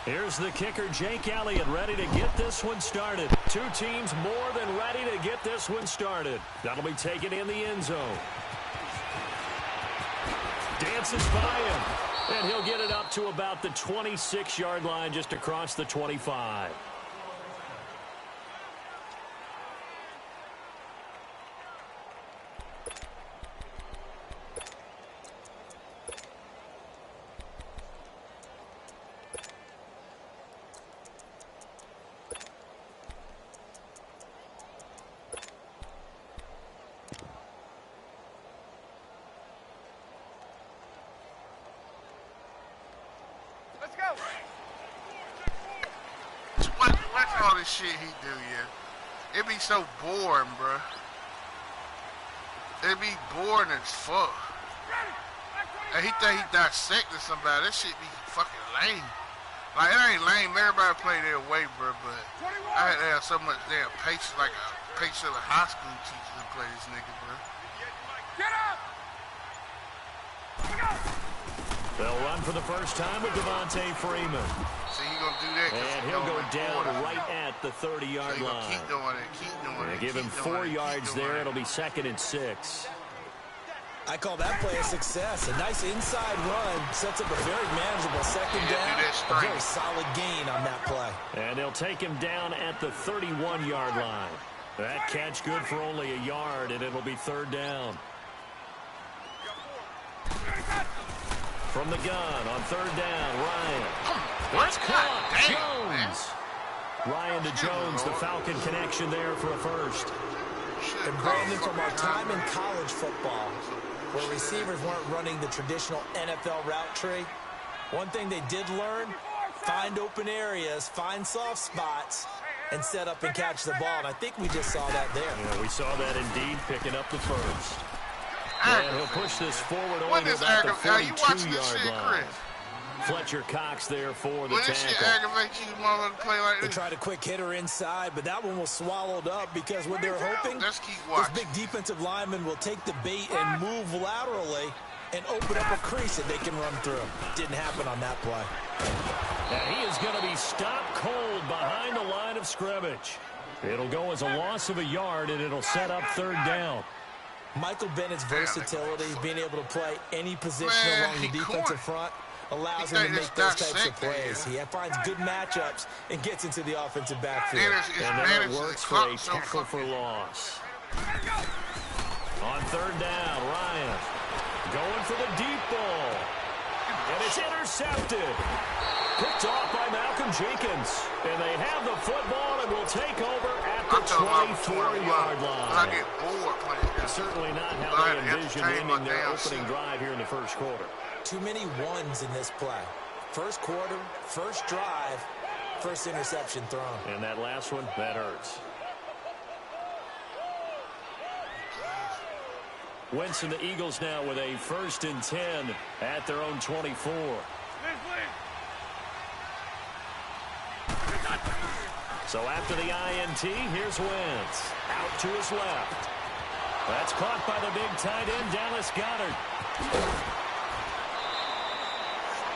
Here's the kicker, Jake Elliott, ready to get this one started. Two teams more than ready to get this one started. That'll be taken in the end zone. Dances by him, and he'll get it up to about the 26-yard line, just across the 25. All this shit he do, yeah. It be so boring, bro. It be boring as fuck. And he think he dissecting somebody. That shit be fucking lame. Like, it ain't lame. Everybody play their way, bro, but I had to have so much damn patience, like a patience of a high school teacher to play this nigga, bro. Get up! They'll run for the first time with Devontae Freeman. See, he gonna do that. And he'll go down right at the 30-yard line. Keep doing it, keep doing it. Give him 4 yards there. It'll be 2nd and 6. I call that play a success. A nice inside run sets up a very manageable second down. A very solid gain on that play. And they'll take him down at the 31-yard line. That catch good for only a yard, and it'll be 3rd down. From the gun on 3rd down, Ryan. That's caught. Jones. Ryan to Jones, the Falcon connection there for a first. And Brandon, from our time in college football, where receivers weren't running the traditional NFL route tree, one thing they did learn, find open areas, find soft spots, and set up and catch the ball. And I think we just saw that there. Yeah, we saw that indeed, picking up the first. And he'll push this forward over to about the 42-yard line. Fletcher Cox there for the tackle. Shit aggravate you, motherfucker, play like this? They tried a quick hitter inside, but that one was swallowed up because what they're hoping, this big defensive lineman will take the bait and move laterally and open up a crease that they can run through. Didn't happen on that play. And he is going to be stopped cold behind the line of scrimmage. It'll go as a loss of a yard, and it'll set up 3rd down. Michael Bennett's versatility, being able to play any position along the defensive front, allows him to make those types of plays. He finds good matchups and gets into the offensive backfield. And then it works for a tackle for loss. On 3rd down, Ryan going for the deep ball. And it's intercepted. Picked off by Malcolm Jenkins. And they have the football and will take over at the 24-yard line. I get bored playing. Certainly not how they envisioned ending their opening drive here in the first quarter. Too many ones in this play. First quarter, first drive, first interception thrown. And that last one, that hurts. Wentz and the Eagles now with a 1st and 10 at their own 24. So after the INT, here's Wentz. Out to his left. That's caught by the big tight end, Dallas Goedert.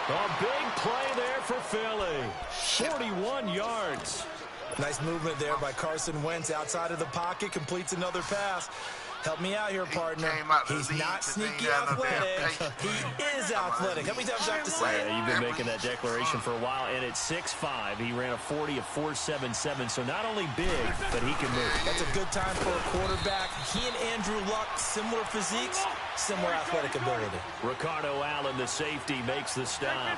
A big play there for Philly. 41 yards. Nice movement there by Carson Wentz outside of the pocket. Completes another pass. Help me out here, partner. He's not sneaky athletic. He is athletic. How many times do I have to say it? You've been making that declaration for a while, and at 6'5", he ran a 40 of 4.77, so not only big, but he can move. That's a good time for a quarterback. He and Andrew Luck, similar physiques, similar athletic ability. Ricardo Allen, the safety, makes the stop.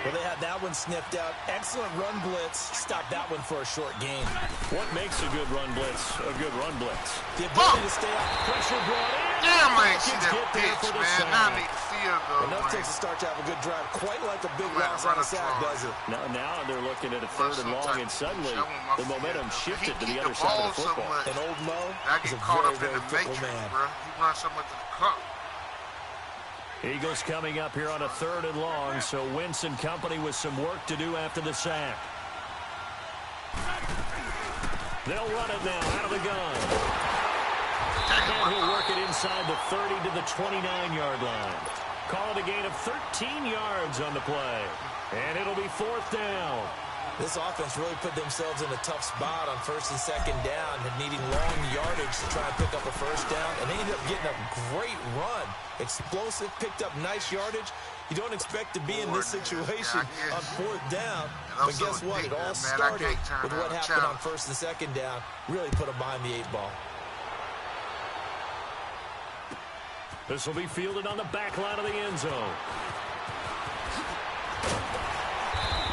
Well, they had that one sniffed out. Excellent run blitz. Stop that one for a short gain. What makes a good run blitz a good run blitz? The ability to stay out. Pressure brought in. Damn, I ain't see that bitch, man. Now I need to field goal. Enough takes a start to have a good drive. Quite like a big loss on a sack, does it? Now they're looking at a 3rd and long, and suddenly the momentum shifted to the other side of the football. And Old Mo is a very, very fickle man. Bro. He runs so much to the cup. Eagles coming up here on a 3rd and long, so Wentz and company with some work to do after the sack. They'll run it now out of the gun. And he'll work it inside the 30 to the 29-yard line. Call it a gain of 13 yards on the play. And it'll be 4th down. This offense really put themselves in a tough spot on 1st and 2nd down and needing long yardage to try and pick up a 1st down. And they ended up getting a great run. Explosive, picked up nice yardage. You don't expect to be in this situation on 4th down. But guess what? It all started with what happened on 1st and 2nd down. Really put them behind the 8 ball. This will be fielded on the back line of the end zone.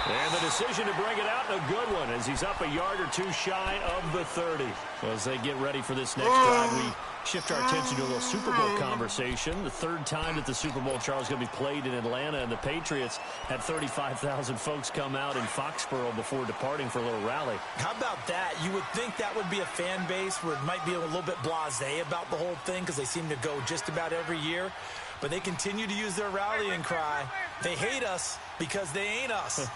And the decision to bring it out, a good one, as he's up a yard or two shy of the 30. Well, as they get ready for this next drive, we shift our attention to a little Super Bowl conversation. The 3rd time that the Super Bowl, Charles, is going to be played in Atlanta, and the Patriots had 35,000 folks come out in Foxborough before departing for a little rally. How about that? You would think that would be a fan base where it might be a little bit blasé about the whole thing because they seem to go just about every year. But they continue to use their rallying cry. They hate us because they ain't us.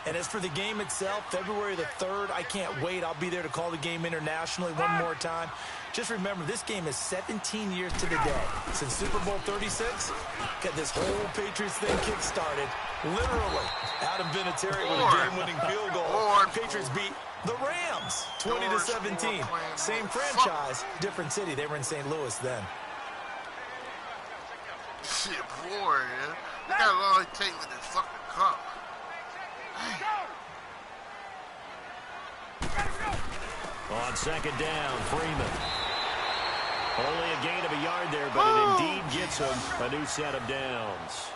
And as for the game itself, February the 3rd, I can't wait. I'll be there to call the game internationally one more time. Just remember, this game is 17 years to the day. Since Super Bowl 36, got this whole Patriots thing kick-started. Literally, Adam Vinatieri with a game-winning field goal. Patriots beat the Rams 20-17. Same franchise, different city. They were in St. Louis then. Shit, boy, man. Look how long it takes with this fucking cup. On 2nd down, Freeman. Only a gain of a yard there, but it indeed gets him a new set of downs.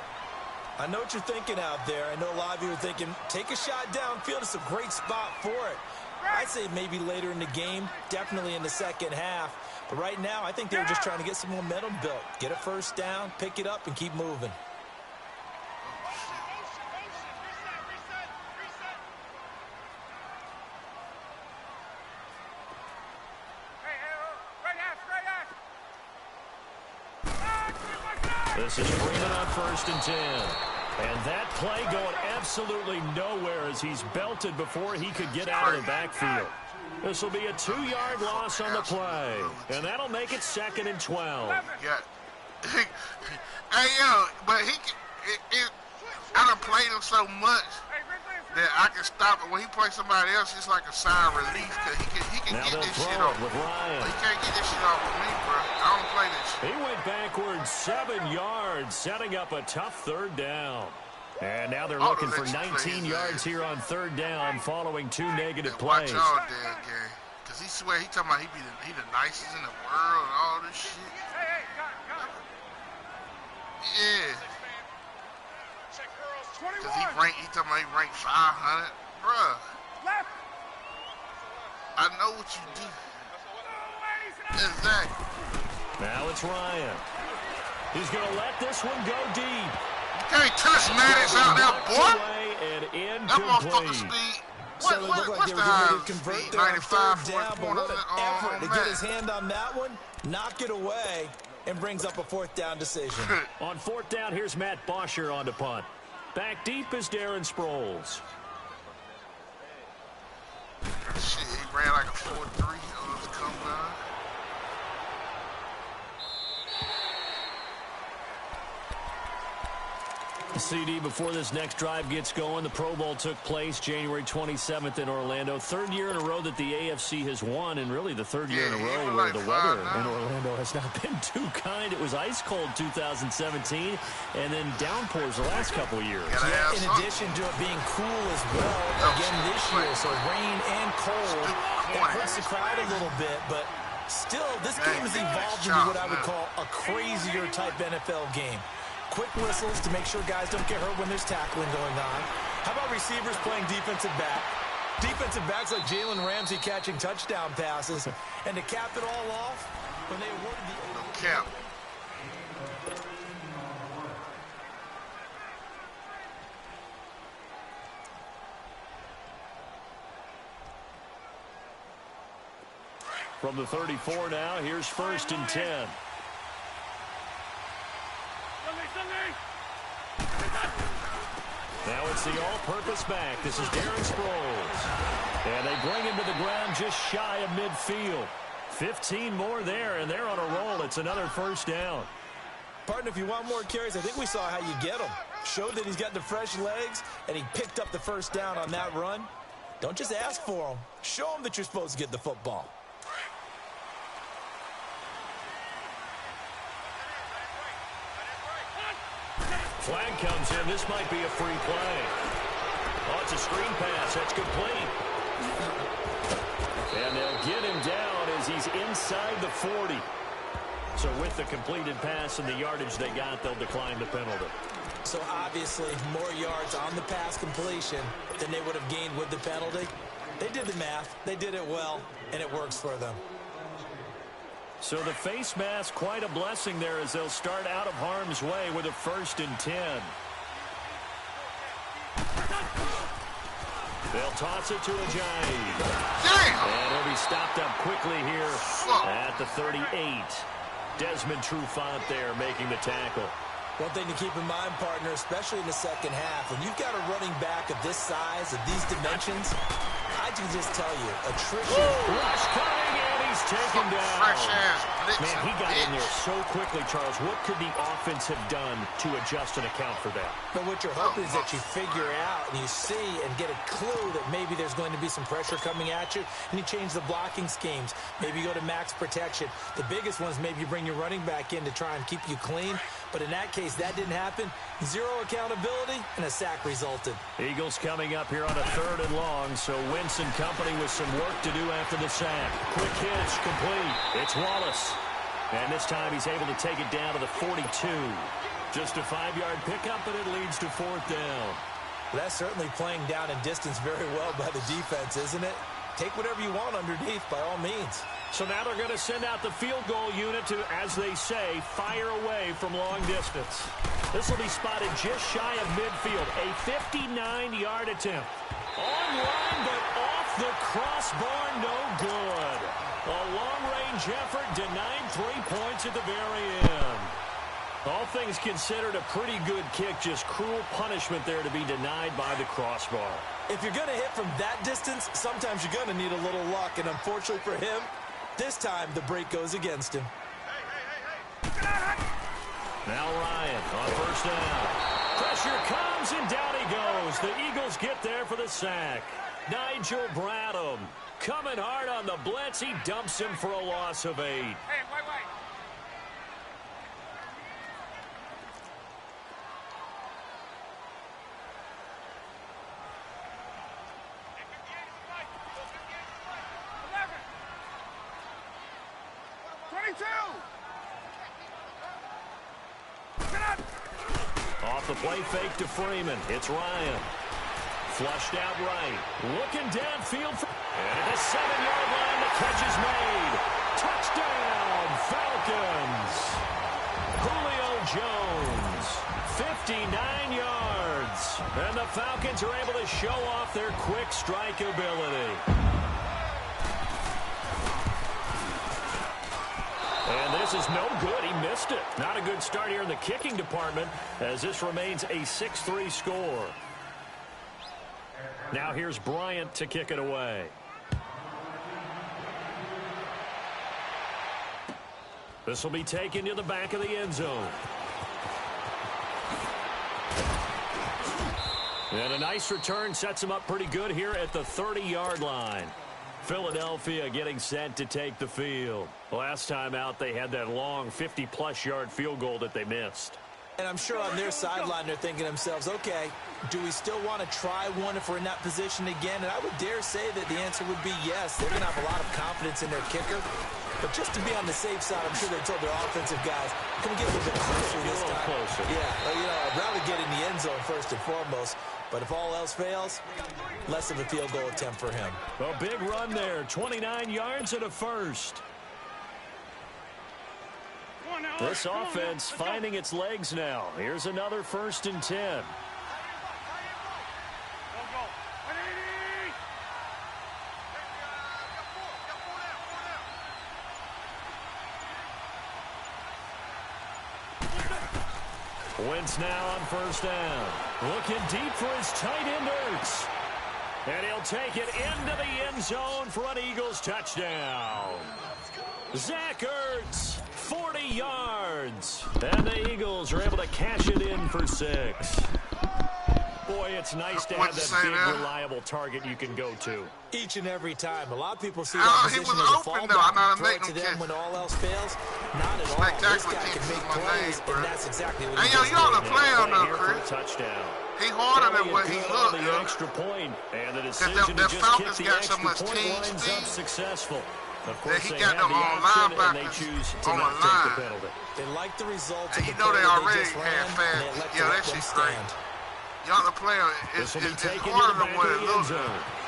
I know what you're thinking out there. I know a lot of you are thinking, take a shot downfield. It's a great spot for it. I'd say maybe later in the game, definitely in the 2nd half. But right now, I think they were just trying to get some momentum built. Get a 1st down, pick it up, and keep moving. This is Freeman on 1st and 10. And that play going absolutely nowhere as he's belted before he could get out of the backfield. This will be a 2-yard loss on the play. And that'll make it 2nd and 12. Yeah. Hey, yo, but I done played him so much that I can stop it. When he plays somebody else, it's like a sign of relief because he can get this shit off. With Ryan. He can't get this shit off with me, bro. I don't play this shit. He went backwards 7 yards, setting up a tough 3rd down. And now they're looking for 19 yards here on 3rd down following 2 negative plays. Watch all damn game. Because he swear he talking about he the nicest in the world and all this shit. Yeah. Because he talking about he ranked 500. Bruh. I know what you do. Exactly. Now it's Ryan. He's going to let this one go deep. Can't touch Maddox out there, boy. And that motherfucker speed. What's the high speed? 95 for a point of effort to get his hand on that one, knock it away, and brings up a 4th down decision. On 4th down, here's Matt Bosher on to punt. Back deep is Darren Sproles. Shit, he ran like a 4-3 on his come down. CD, before this next drive gets going, the Pro Bowl took place January 27th in Orlando. 3rd year in a row that the AFC has won, and really the 3rd year in a row where the weather in Orlando has not been too kind. It was ice cold 2017, and then downpours the last couple of years. Yeah, in addition to it being cool as well, again this year, so rain and cold. That hurts the crowd a little bit, but still, this game has evolved into what I would call a crazier type NFL game. Quick whistles to make sure guys don't get hurt when there's tackling going on. How about receivers playing defensive back? Defensive backs like Jalen Ramsey catching touchdown passes. And to cap it all off, when they awarded the... Cap. From the 34 now, here's 1st and 10. Now it's the all-purpose back. This is Darren Sproles. And they bring him to the ground just shy of midfield. 15 more there, and they're on a roll. It's another 1st down. Partner, if you want more carries, I think we saw how you get them. Showed that he's got the fresh legs, and he picked up the first down on that run. Don't just ask for them. Show them that you're supposed to get the football. Flag comes in. This might be a free play. Oh, it's a screen pass. That's complete. And they'll get him down as he's inside the 40. So with the completed pass and the yardage they got, they'll decline the penalty. So obviously more yards on the pass completion than they would have gained with the penalty. They did the math. They did it well, and it works for them. So the face mask, quite a blessing there as they'll start out of harm's way with a 1st and 10. They'll toss it to Ajayi. And he'll be stopped up quickly here at the 38. Desmond Trufant there making the tackle. One thing to keep in mind, partner, especially in the second half, when you've got a running back of this size, of these dimensions, I can just tell you, attrition. Rush coming, and he's taken down. Fresh ass blitz. Man, he got in there so quickly, Charles. What could the offense have done to adjust and account for that? But what you're hoping is that you figure out and you see and get a clue that maybe there's going to be some pressure coming at you, and you change the blocking schemes. Maybe you go to max protection. The biggest one is maybe you bring your running back in to try and keep you clean. But in that case, that didn't happen. Zero accountability, and a sack resulted. Eagles coming up here on a 3rd and long, so Wentz and company with some work to do after the sack. Quick hitch, complete. It's Wallace. And this time he's able to take it down to the 42. Just a 5-yard pickup, and it leads to 4th down. Well, that's certainly playing down in distance very well by the defense, isn't it? Take whatever you want underneath, by all means. So now they're going to send out the field goal unit to, as they say, fire away from long distance. This will be spotted just shy of midfield. A 59-yard attempt. Online, but off the crossbar, no good. A long-range effort denied 3 points at the very end. All things considered, a pretty good kick. Just cruel punishment there to be denied by the crossbar. If you're going to hit from that distance, sometimes you're going to need a little luck. And unfortunately for him, this time the break goes against him. Now Ryan on 1st down. Pressure comes and down he goes. The Eagles get there for the sack. Nigel Bradham coming hard on the blitz. He dumps him for a loss of 8. Hey, wait. Off the play fake to Freeman. It's Ryan. Flushed out right. Looking downfield. And at the 7-yard line, the catch is made. Touchdown, Falcons. Julio Jones, 59 yards. And the Falcons are able to show off their quick strike ability. And this is no good. He missed it. Not a good start here in the kicking department as this remains a 6-3 score. Now here's Bryant to kick it away. This will be taken to the back of the end zone. And a nice return sets him up pretty good here at the 30-yard line. Philadelphia getting set to take the field. Last time out, they had that long 50-plus yard field goal that they missed. And I'm sure on their sideline, they're thinking to themselves, okay, do we still want to try one if we're in that position again? And I would dare say that the answer would be yes. They're going to have a lot of confidence in their kicker. But just to be on the safe side, I'm sure they told their offensive guys, can we get a little bit closer this time? Closer. Yeah, well, I'd rather get in the end zone first and foremost. But if all else fails, less of a field goal attempt for him. A big run there, 29 yards and a first. This offense finding its legs now. Here's another 1st and 10. Wentz now on 1st down. Looking deep for his tight end, Ertz. And he'll take it into the end zone for an Eagles touchdown. Zach Ertz, 40 yards. yards. And the Eagles are able to cash it in for 6. Boy, it's nice to have that big, reliable target you can go to. Each and every time. A lot of people see that position as a fallback. Throw it to them when all else fails. Not at all. This guy can make plays, and that's exactly what he does. Hey, yo, you ought to play on though, Chris. Touchdown. He harder than what he looked. The extra point, and the decision to just kick the extra point lines up successful. Of course, he they got have them the on option, and they linebackers choose to on not the take line. the penalty. They like the results And of you the know play they that already just had ran, and fast. they elect to Yeah, let that them shit's great. stand. Y'all the player This will be it's taken to harder the than back what of it the end looks zone. like.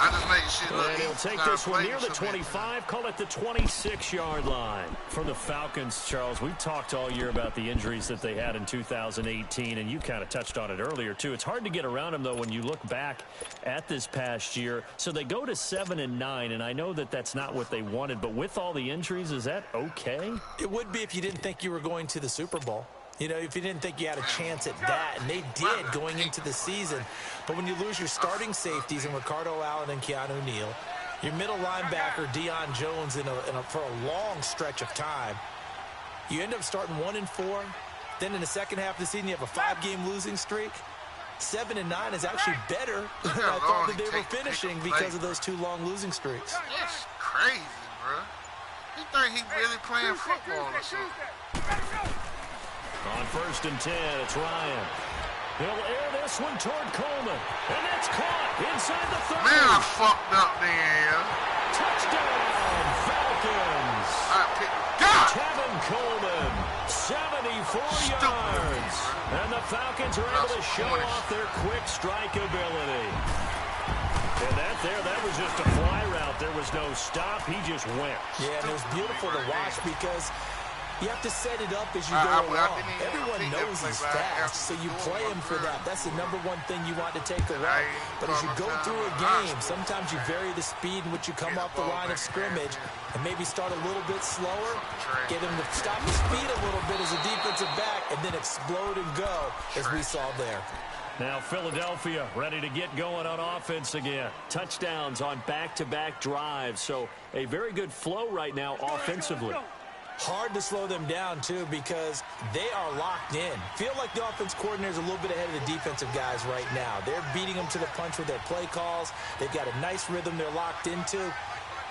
I just make shit look And he'll easy. take this one near the 25, call it the 26-yard line. For the Falcons, Charles, we've talked all year about the injuries that they had in 2018, and you kind of touched on it earlier, too. It's hard to get around them, though, when you look back at this past year. So they go to 7-9, and I know that that's not what they wanted, but with all the injuries, is that okay? It would be if you didn't think you were going to the Super Bowl. You know, if you didn't think you had a chance at that, and they did going into the season. But when you lose your starting safeties in Ricardo Allen and Keanu Neal, your middle linebacker, Deion Jones, for a long stretch of time, you end up starting 1-4. Then in the second half of the season, you have a 5-game losing streak. 7-9 is actually better than I thought that they were finishing because of those 2 long losing streaks. That's crazy, bro. You think he really playing football or something? On 1st and 10, it's Ryan. He'll air this one toward Coleman. And that's caught inside the 30. Man, I fucked up then, yeah. Touchdown, Falcons. Kevin Coleman, 74 yards. And the Falcons are able to show off their quick strike ability. And that was just a fly route. There was no stop. He just went. Yeah, and it was beautiful to watch because you have to set it up as you go along. Everyone knows he's fast, so you play him for that. That's the number one thing you want to take away. But as you go through a game, sometimes you vary the speed in which you come off the line of scrimmage and maybe start a little bit slower, get him to stop his speed a little bit as a defensive back, and then explode and go, as we saw there. Now Philadelphia ready to get going on offense again. Touchdowns on back-to-back drives, so a very good flow right now offensively. Hard to slow them down, too, because they are locked in. Feel like the offense coordinator is a little bit ahead of the defensive guys right now. They're beating them to the punch with their play calls. They've got a nice rhythm they're locked into.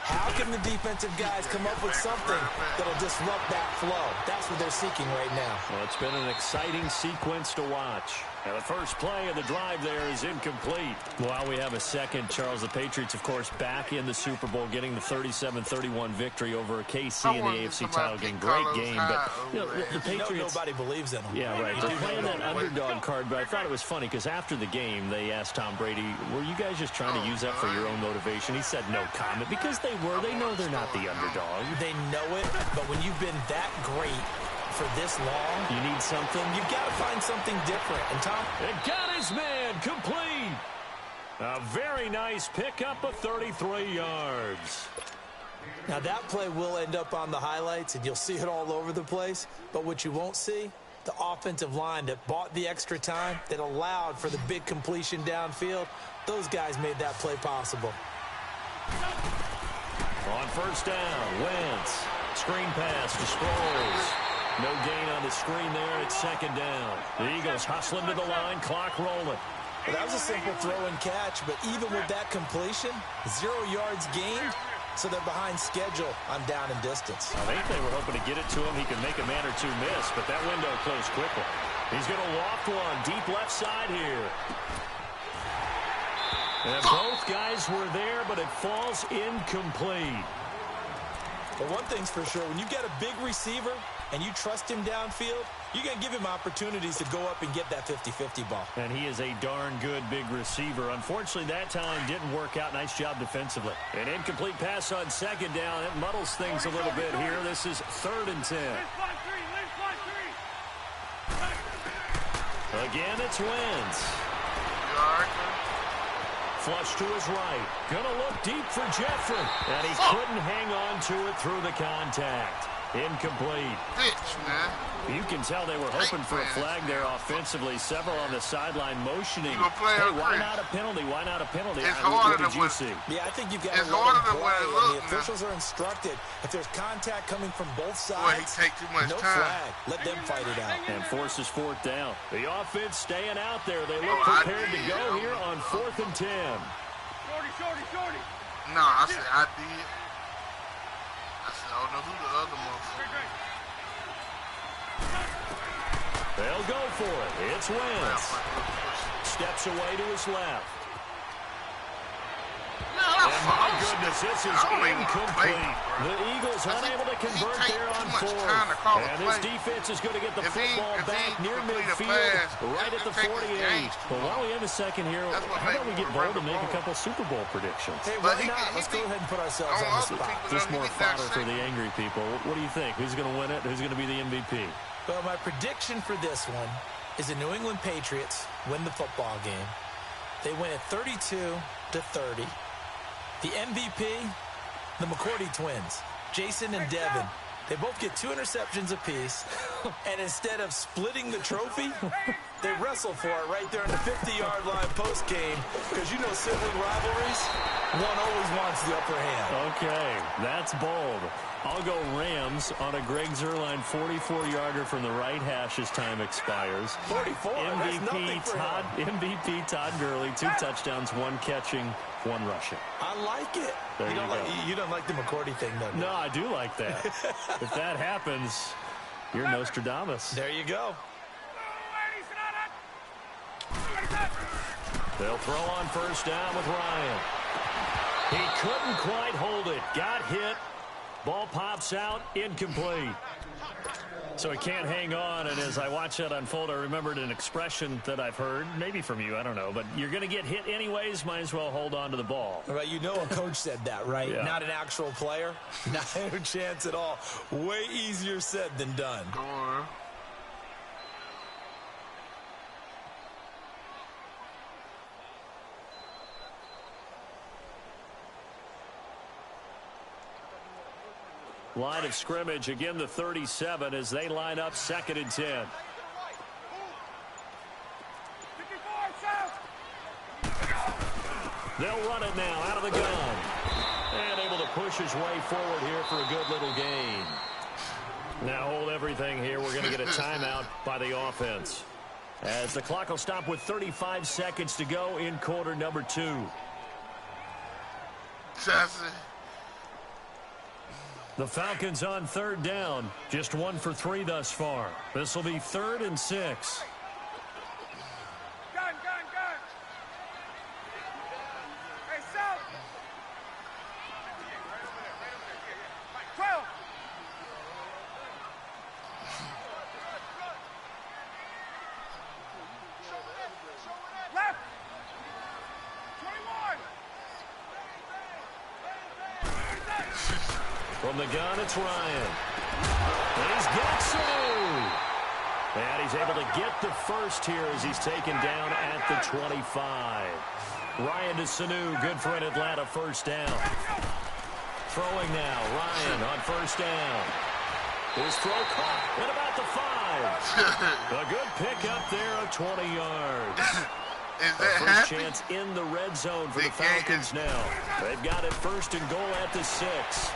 How can the defensive guys come up with something that'll disrupt that flow? That's what they're seeking right now. Well, it's been an exciting sequence to watch. Now, the first play of the drive there is incomplete. While we have a second, Charles, the Patriots, of course, back in the Super Bowl, getting the 37-31 victory over KC in the AFC title game. Great game, but you know, the Patriots... nobody believes in them. Yeah, right. They're playing that underdog card, but I thought it was funny because after the game, they asked Tom Brady, were you guys just trying to use that for your own motivation? He said no comment because they were. They know they're not the underdog. They know it, but when you've been that great for this long, you need something. You've got to find something different. And Tom, it got his man complete. A very nice pickup of 33 yards. Now that play will end up on the highlights, and you'll see it all over the place. But what you won't see, the offensive line that bought the extra time, that allowed for the big completion downfield, those guys made that play possible. On first down, Wentz. Screen pass to Sproles. No gain on the screen there. It's second down. The Eagles hustling to the line, clock rolling. Well, that was a simple throw and catch, but even with that completion, 0 yards gained, so they're behind schedule on down and distance. I think they were hoping to get it to him. He could make a man or two miss, but that window closed quickly. He's going to loft one deep left side here. And both guys were there, but it falls incomplete. But one thing's for sure, when you've got a big receiver and you trust him downfield, you're going to give him opportunities to go up and get that 50-50 ball. And he is a darn good big receiver. Unfortunately, that time didn't work out. Nice job defensively. An incomplete pass on second down. It muddles things a little bit here. This is 3rd and 10. Again, it's Wentz. Flush to his right. Gonna look deep for Jeffrey. And he couldn't hang on to it through the contact. Incomplete. Bitch, man. You can tell they were hoping for a flag there offensively. Several on the sideline motioning. Hey, why not a penalty? Why not a penalty? It's harder than what did you see? Yeah, I think you've got to let them play. The officials are instructed. If there's contact coming from both sides, he take too much time. Flag. Let them fight it out. And forces fourth down. The offense staying out there. They look prepared to go here on 4th and 10. Shorty. No, I said I did. I said, I don't know who the other motherfucker. They'll go for it. It's Wentz. Steps away to his left. And my goodness, this is incomplete. The Eagles unable to convert there on 4th. And this defense is going to get the football back near midfield, right at the 48. Well, while we have a second here, how about we get bold and make a couple Super Bowl predictions? Hey, why not? Let's go ahead and put ourselves on the spot. Just more fodder for the angry people. What do you think? Who's going to win it? Who's going to be the MVP? Well, my prediction for this one is the New England Patriots win the football game. They win it 32-30. The MVP, the McCourty twins, Jason and Devin. They both get 2 interceptions apiece, and instead of splitting the trophy, they wrestle for it right there in the 50-yard line post-game, because you know sibling rivalries, one always wants the upper hand. Okay, that's bold. I'll go Rams on a Greg Zuerlein 44-yarder from the right hash as time expires. 44, MVP Todd Gurley, 2 touchdowns, 1 catching, 1 rushing. I like it. You don't like the McCourty thing, though? No, I do like that. If that happens, you're Nostradamus. There you go. They'll throw on first down with Ryan. He couldn't quite hold it. Got hit. Ball pops out. Incomplete. So he can't hang on, and as I watch that unfold, I remembered an expression that I've heard, maybe from you, I don't know, but you're going to get hit anyways, might as well hold on to the ball. Right, you know a coach said that, right? Yeah. Not an actual player. Not a chance at all. Way easier said than done. Line of scrimmage, again the 37 as they line up 2nd and 10. They'll run it now out of the gun. And able to push his way forward here for a good little gain. Now hold everything here. We're going to get a timeout by the offense. As the clock will stop with 35 seconds to go in quarter number 2. The Falcons on 3rd down. Just 1 for 3 thus far. This will be 3rd and 6. Gun. Hey, South. 12. Left. 21. From the gun, it's Ryan. He's got Sanu. And he's able to get the first here as he's taken down at the 25. Ryan to Sanu, good for an Atlanta first down. Throwing now, Ryan on first down. His throw caught at about the 5. A good pickup there of 20 yards. First chance in the red zone for the Falcons now. They've got it 1st and goal at the 6.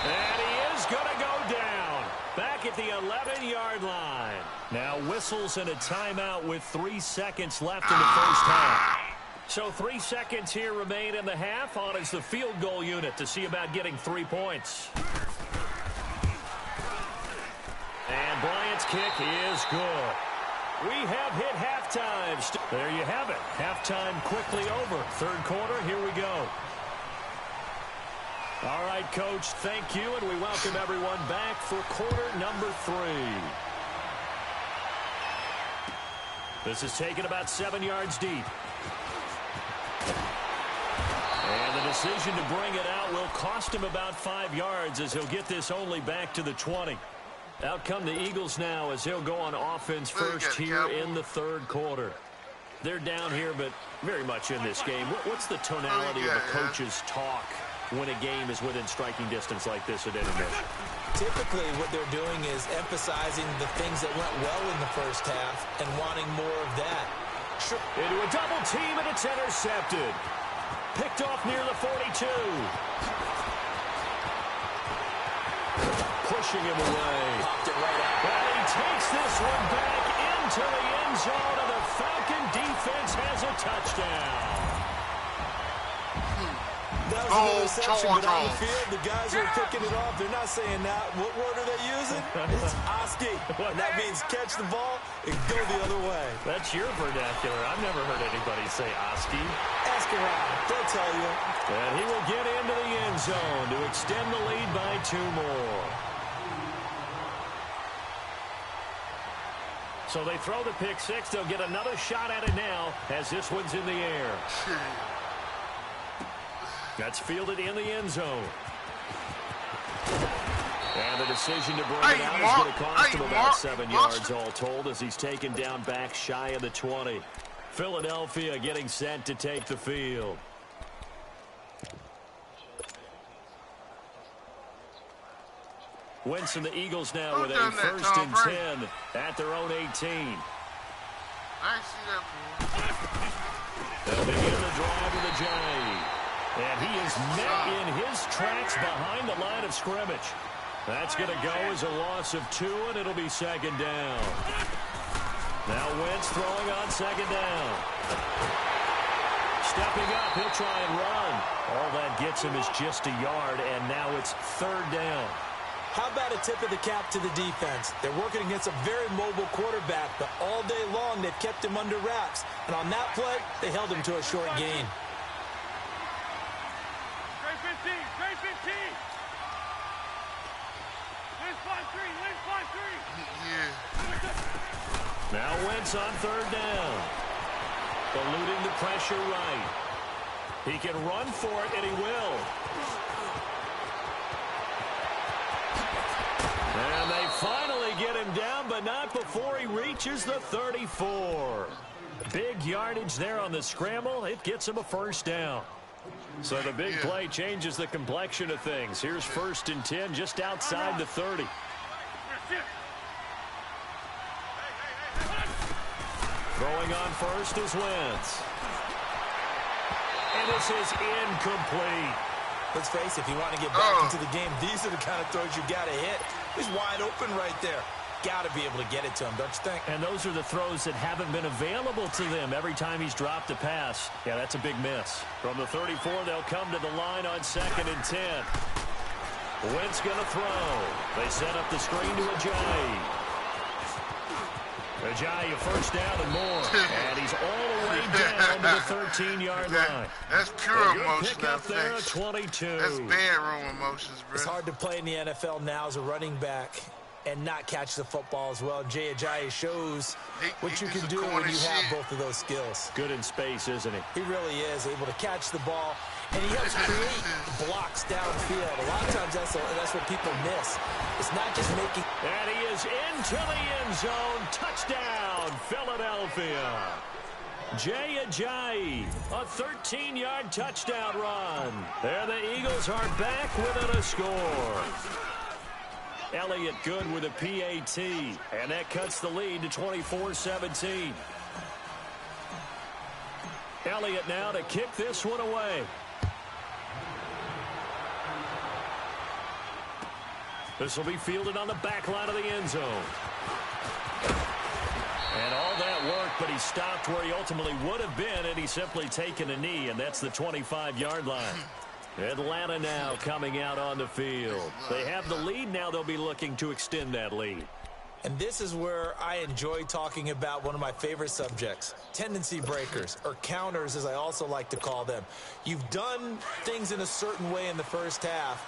And he is going to go down. Back at the 11-yard line. Now whistles and a timeout with 3 seconds left in the first half. So 3 seconds here remain in the half. On is the field goal unit to see about getting 3 points. And Bryant's kick is good. We have hit halftime. There you have it. Halftime quickly over. 3rd quarter, here we go. All right, Coach, thank you, and we welcome everyone back for quarter number 3. This is taken about 7 yards deep. And the decision to bring it out will cost him about 5 yards as he'll get this only back to the 20. Out come the Eagles now as he'll go on offense first here in the 3rd quarter. They're down here, but very much in this game. What's the tonality of the coach's talk when a game is within striking distance like this at intermission? Typically, what they're doing is emphasizing the things that went well in the first half and wanting more of that. Into a double team, and it's intercepted. Picked off near the 42. Pushing him away. Popped it right out. And he takes this one back into the end zone, and the Falcon defense has a touchdown. That was an interception, but on the field, the guys who are picking it off, they're not saying that. What word are they using? It's Oski. And that means catch the ball and go the other way. That's your vernacular. I've never heard anybody say Oski. Ask around. They'll tell you. And he will get into the end zone to extend the lead by 2 more. So they throw the pick six. They'll get another shot at it now as this one's in the air. That's fielded in the end zone. And the decision to bring it out is going to cost him about 7 yards all told as he's taken down back shy of the 20. Philadelphia getting set to take the field. Wentz and the Eagles now with a 1st and 10 at their own 18. I see that, boy. They'll begin the drive with a J. And he is met in his tracks behind the line of scrimmage. That's going to go as a loss of 2, and it'll be 2nd down. Now Wentz throwing on 2nd down. Stepping up, he'll try and run. All that gets him is just a yard, and now it's 3rd down. How about a tip of the cap to the defense? They're working against a very mobile quarterback, but all day long they've kept him under wraps. And on that play, they held him to a short gain. Trey 15. Lynch 5-3. Yeah. Now Wentz on 3rd down. Eluding the pressure right. He can run for it, and he will. And they finally get him down, but not before he reaches the 34. Big yardage there on the scramble. It gets him a 1st down. So the big play changes the complexion of things. Here's 1st and 10 just outside the 30. Throwing on 1st is Wentz. And this is incomplete. Let's face it, if you want to get back into the game, these are the kind of throws you got to hit. He's wide open right there. Got to be able to get it to him, don't you think? And those are the throws that haven't been available to them every time he's dropped a pass. Yeah, that's a big miss. From the 34, they'll come to the line on 2nd and 10. Wentz going to throw. They set up the screen to Ajayi. Ajayi, a 1st down and more. And he's all the way down to the 13-yard line. That's pure emotion. Pick up there at 22. That's bedroom emotions, bro. It's hard to play in the NFL now as a running back and not catch the football as well. Jay Ajayi shows what you can do when you have both of those skills. Good in space, isn't he? He really is able to catch the ball, and he helps create blocks downfield. A lot of times that's what people miss. It's not just making... And he is into the end zone. Touchdown, Philadelphia. Jay Ajayi, a 13-yard touchdown run. There the Eagles are back within a score. Elliott good with a PAT, and that cuts the lead to 24-17. Elliott now to kick this one away. This will be fielded on the back line of the end zone. And all that work, but he stopped where he ultimately would have been, and he's simply taken a knee, and that's the 25-yard line. Atlanta now coming out on the field. They have the lead now. They'll be looking to extend that lead. And this is where I enjoy talking about one of my favorite subjects, tendency breakers, or counters as I also like to call them. You've done things in a certain way in the first half,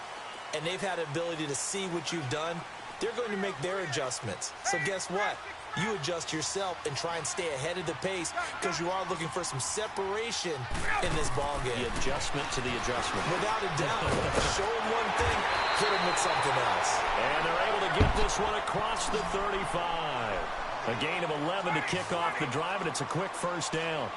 and they've had the ability to see what you've done. They're going to make their adjustments. So guess what? You adjust yourself and try and stay ahead of the pace because you are looking for some separation in this ball game. The adjustment to the adjustment. Without a doubt. Show them one thing, hit them with something else. And they're able to get this one across the 35. A gain of 11 to kick off the drive, and it's a quick 1st down.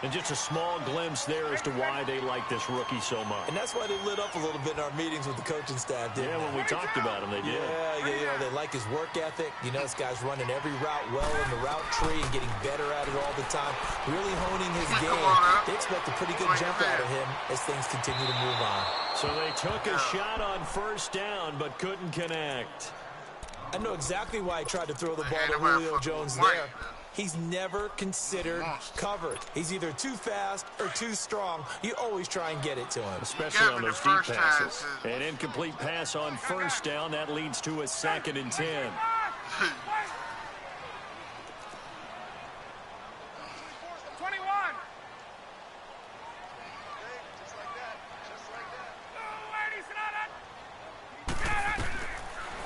And just a small glimpse there as to why they like this rookie so much. And that's why they lit up a little bit in our meetings with the coaching staff, didn't they? Yeah, when we talked about him, they did. Yeah, you know, they like his work ethic. You know, this guy's running every route well in the route tree and getting better at it all the time, really honing his game. They expect a pretty good jump out of him as things continue to move on. So they took a shot on first down, but couldn't connect. I know exactly why he tried to throw the ball to Julio Jones there. He's never considered covered. He's either too fast or too strong. You always try and get it to him. Especially on those deep passes. An incomplete pass on first down. That leads to a 2nd and 10.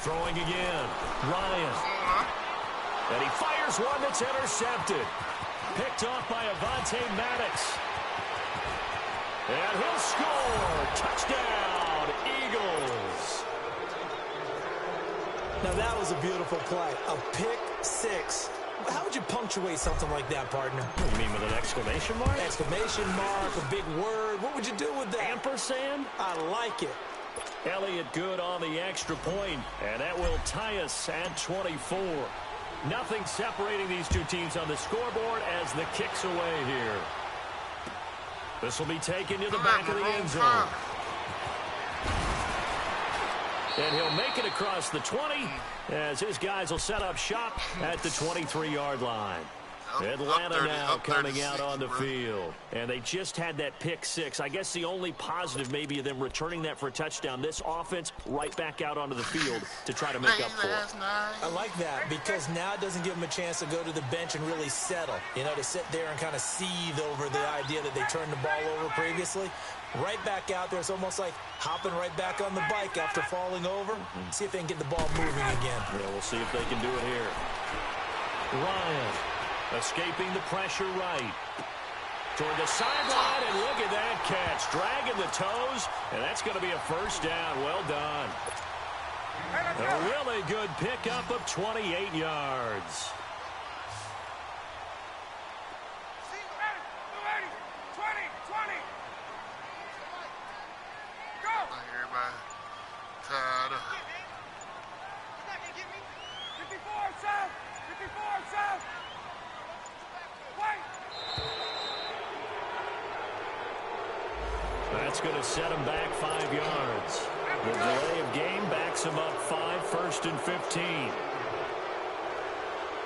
Throwing again. Ryan. And he fires one that's intercepted. Picked off by Avonte Maddox. And he'll score. Touchdown, Eagles. Now that was a beautiful play. A pick six. How would you punctuate something like that, partner? What do you mean, with an exclamation mark? Exclamation mark, a big word. What would you do with that? Ampersand? I like it. Elliott good on the extra point, and that will tie us at 24. Nothing separating these two teams on the scoreboard as the kick's away here. This will be taken to the back of the end zone. And he'll make it across the 20 as his guys will set up shop at the 23-yard line. Atlanta now coming out on the field. And they just had that pick six. I guess the only positive maybe of them returning that for a touchdown. This offense right back out onto the field to try to make up for it. I like that because now it doesn't give them a chance to go to the bench and really settle. You know, to sit there and kind of seethe over the idea that they turned the ball over previously. Right back out there. It's almost like hopping right back on the bike after falling over. See if they can get the ball moving again. Yeah, we'll see if they can do it here. Ryan. Escaping the pressure right. Toward the sideline, and look at that catch. Dragging the toes, and that's going to be a first down. Well done. A really good pickup of 28 yards. Everybody tied up. 54 south! 54 south! That's going to set him back 5 yards. The delay of game backs him up 5, 1st and 15.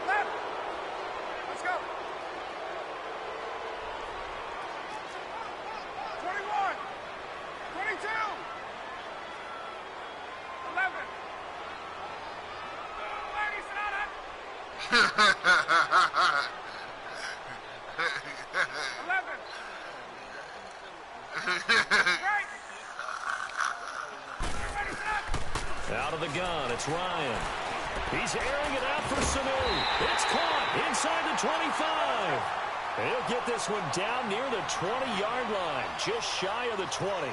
Left. Let's go. 21. 22. 11. Out of the gun, it's Ryan. He's airing it out for Sanu. It's caught inside the 25. He'll get this one down near the 20-yard line, just shy of the 20.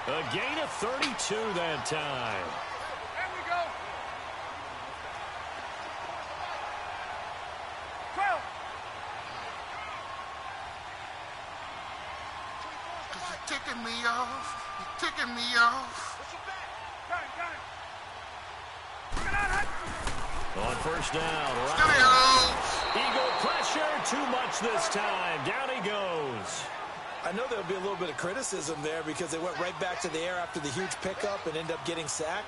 A gain of 32 that time. There we go. 12. You're ticking me off. You're ticking me off. Got it. On first down, Ryan. Eagle pressure, too much this time. Down he goes. I know there'll be a little bit of criticism there because they went right back to the air after the huge pickup and ended up getting sacked.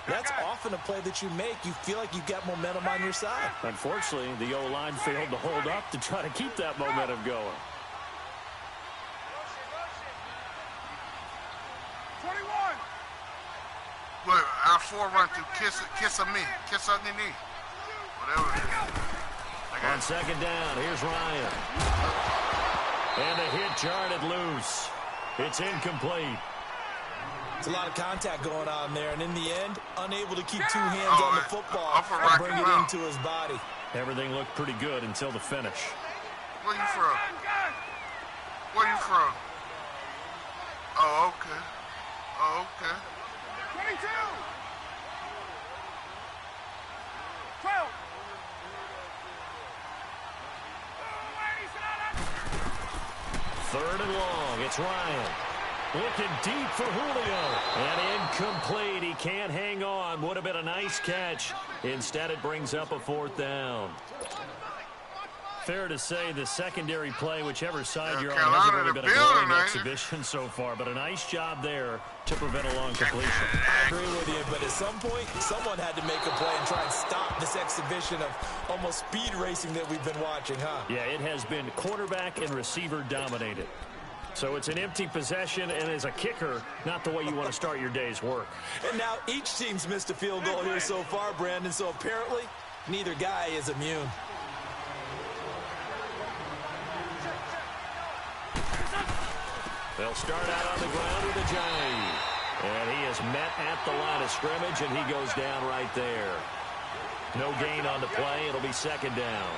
That's often a play that you make. You feel like you've got momentum on your side. Unfortunately, the O-line failed to hold up to try to keep that momentum going. 21. Look, our 4 run through kiss of me. Kiss on the knee. Whatever it is. On second down, here's Ryan. And the hit jarred loose. It's incomplete. It's a lot of contact going on there, and in the end, unable to keep 2 hands on the football and bring it into his body. Everything looked pretty good until the finish. Where you from? Where you from? Oh, okay. Oh, okay. 22. 12. Third and long. It's Ryan. Looking deep for Julio. And incomplete. He can't hang on. Would have been a nice catch. Instead, it brings up a fourth down. Fair to say the secondary play, whichever side you're on, hasn't really been a glowing exhibition so far, but a nice job there to prevent a long completion. I agree with you, but at some point, someone had to make a play and try and stop this exhibition of almost speed racing that we've been watching, huh? Yeah, it has been quarterback and receiver dominated. So it's an empty possession, and as a kicker, not the way you want to start your day's work. And now each team's missed a field goal here so far, Brandon, so apparently neither guy is immune. They'll start out on the ground with a Johnny. And he is met at the line of scrimmage, and he goes down right there. No gain on the play. It'll be second down.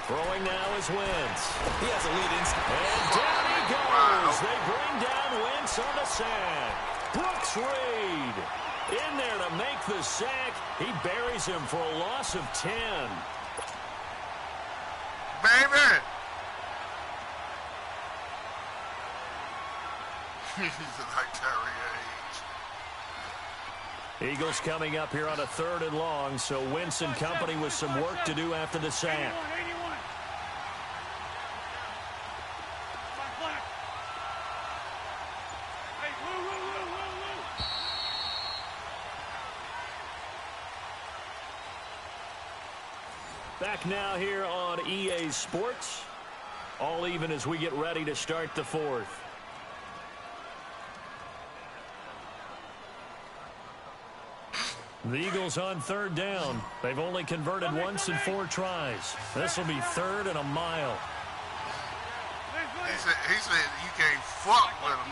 Throwing now is Wentz. He has a lead inside. And down he goes. They bring down Wentz on the sack. Brooks Reed in there to make the sack. He buries him for a loss of 10. Baby! He's like age. Eagles coming up here on a third and long, so Wentz and company with some work to do after the sack. 81. Hey, woo. Back now here on EA Sports. All even as we get ready to start the fourth. The Eagles on third down. They've only converted once in 4 tries. This will be third and a mile. He said you can't fuck with him.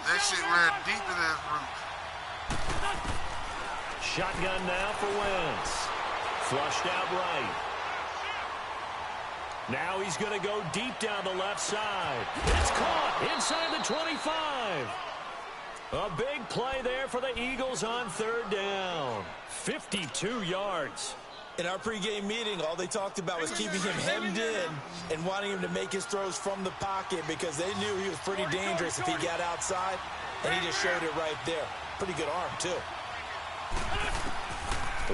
That shit ran deep in his roots. Shotgun now for Wentz. Flushed out right. Now he's going to go deep down the left side. It's caught inside the 25. A big play there for the Eagles on third down. 52 yards. In our pregame meeting, all they talked about was keeping him hemmed in and wanting him to make his throws from the pocket because they knew he was pretty dangerous if he got outside, and he just showed it right there. Pretty good arm, too.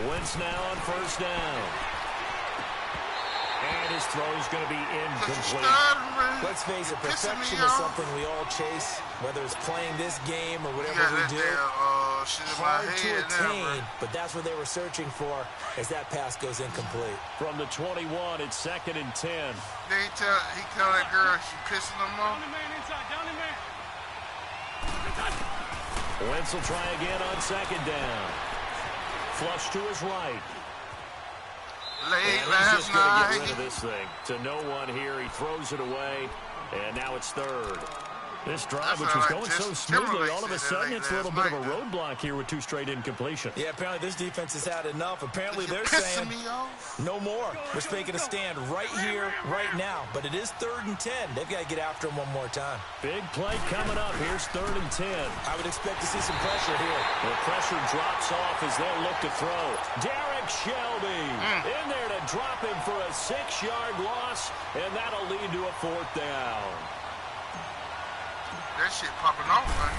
Wentz now on first down. And his throw is going to be incomplete. Let's face it, perfection is something we all chase, whether it's playing this game or whatever we do. Hard to attain, but that's what they were searching for as that pass goes incomplete. From the 21, it's second and 10. He tell that girl she pissing him off. Wentz will try again on second down. Flush to his right. Late and last he's just going to get rid night. of this thing. To no one here. He throws it away, and now it's third. This drive, which was going so smoothly, all of a sudden it's a little bit of a roadblock here with 2 straight incompletions. Yeah, apparently this defense has had enough. Apparently they're saying no more. We're making a stand right here, right now. But it is third and 10. They've got to get after him one more time. Big play coming up. Here's third and 10. I would expect to see some pressure here. The pressure drops off as they'll look to throw. Derek Shelby in there to drop him for a 6-yard loss, and that'll lead to a fourth down. That shit popping off, man.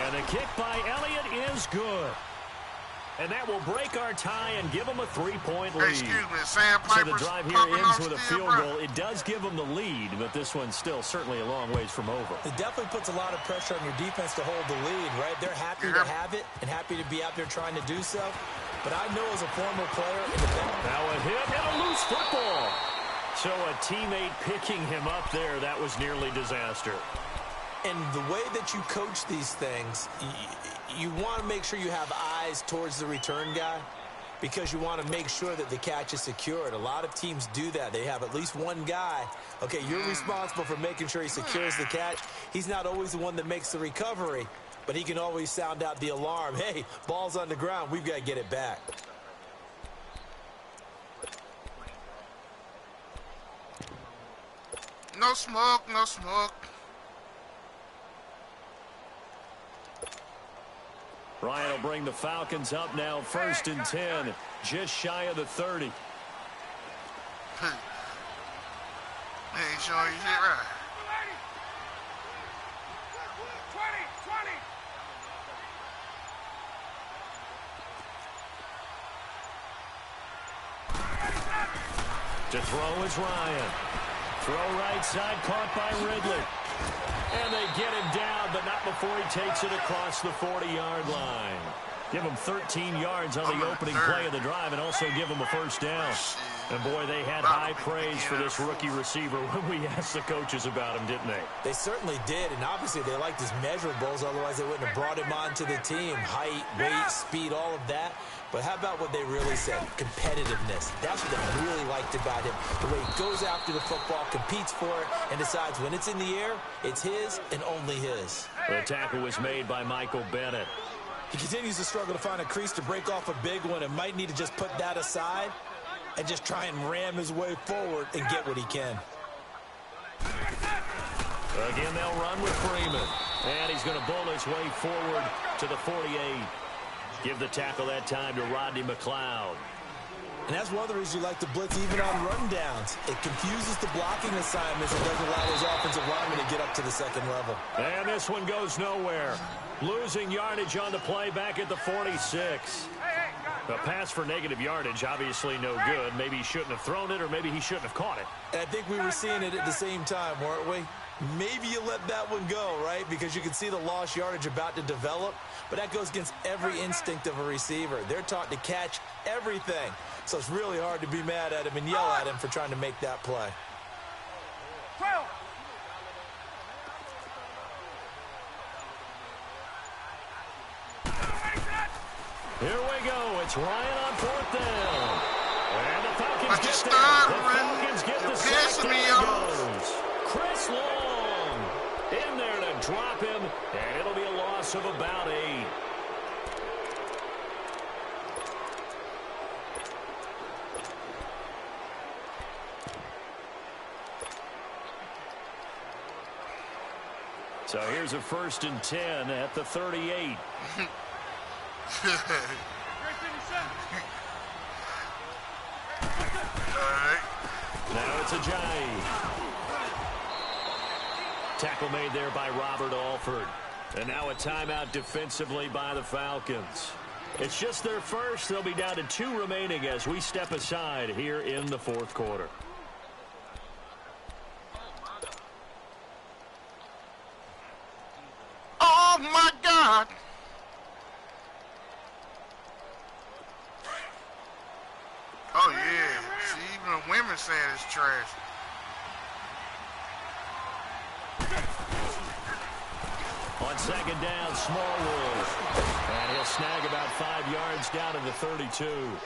And the kick by Elliott is good. And that will break our tie and give them a 3-point lead. Hey, excuse me, Sam So Piper's the drive here popping ends off with a still, field bro. goal. It does give them the lead, but this one's still certainly a long ways from over. It definitely puts a lot of pressure on your defense to hold the lead, right? They're happy to have it and happy to be out there trying to do so. But I know as a former player in the back. Now a hit and a loose football. So a teammate picking him up there, that was nearly disaster. And the way that you coach these things, you want to make sure you have eyes towards the return guy because you want to make sure that the catch is secured. A lot of teams do that. They have at least one guy. Okay, you're responsible for making sure he secures the catch. He's not always the one that makes the recovery, but he can always sound out the alarm. Hey, ball's on the ground. We've got to get it back. No smoke, no smoke. Ryan will bring the Falcons up now, first and 10, just shy of the 30. ain't showing you shit right. 20. To throw is Ryan. Throw right side, caught by Ridley. And they get him down, but not before he takes it across the 40-yard line. Give him 13 yards on the opening play of the drive and also give him a first down. And, boy, they had high praise for this rookie receiver when we asked the coaches about him, didn't they? They certainly did, and obviously they liked his measurables. Otherwise, they wouldn't have brought him onto the team. Height, weight, speed, all of that. But how about what they really said? Competitiveness. That's what they really liked about him. The way he goes after the football, competes for it, and decides when it's in the air, it's his and only his. The tackle was made by Michael Bennett. He continues to struggle to find a crease to break off a big one and might need to just put that aside and just try and ram his way forward and get what he can. Again, they'll run with Freeman. And he's going to bull his way forward to the 48. Give the tackle that time to Rodney McLeod. And that's one of the reasons you like to blitz even on run downs. It confuses the blocking assignments and doesn't allow those offensive linemen to get up to the second level. And this one goes nowhere. Losing yardage on the play back at the 46. A pass for negative yardage, obviously no good. Maybe he shouldn't have thrown it, or maybe he shouldn't have caught it. And I think we were seeing it at the same time, weren't we? Maybe you let that one go, right? Because you can see the lost yardage about to develop. But that goes against every instinct of a receiver. They're taught to catch everything. So it's really hard to be mad at him and yell at him for trying to make that play. Here we go. It's Ryan on fourth down. And the Falcons get there. The Falcons get the sack. There goes Chris Long in there to drop him. And it'll be a loss of about 8. So here's a 1st and 10 at the 38. Now it's Ajayi. Tackle made there by Robert Alford. And now a timeout defensively by the Falcons. It's just their first. They'll be down to 2 remaining as we step aside here in the 4th quarter. Oh, my God. Oh, yeah. See, even the women saying it's trash. On 2nd down, Smallwood. And he'll snag about 5 yards down to the 32.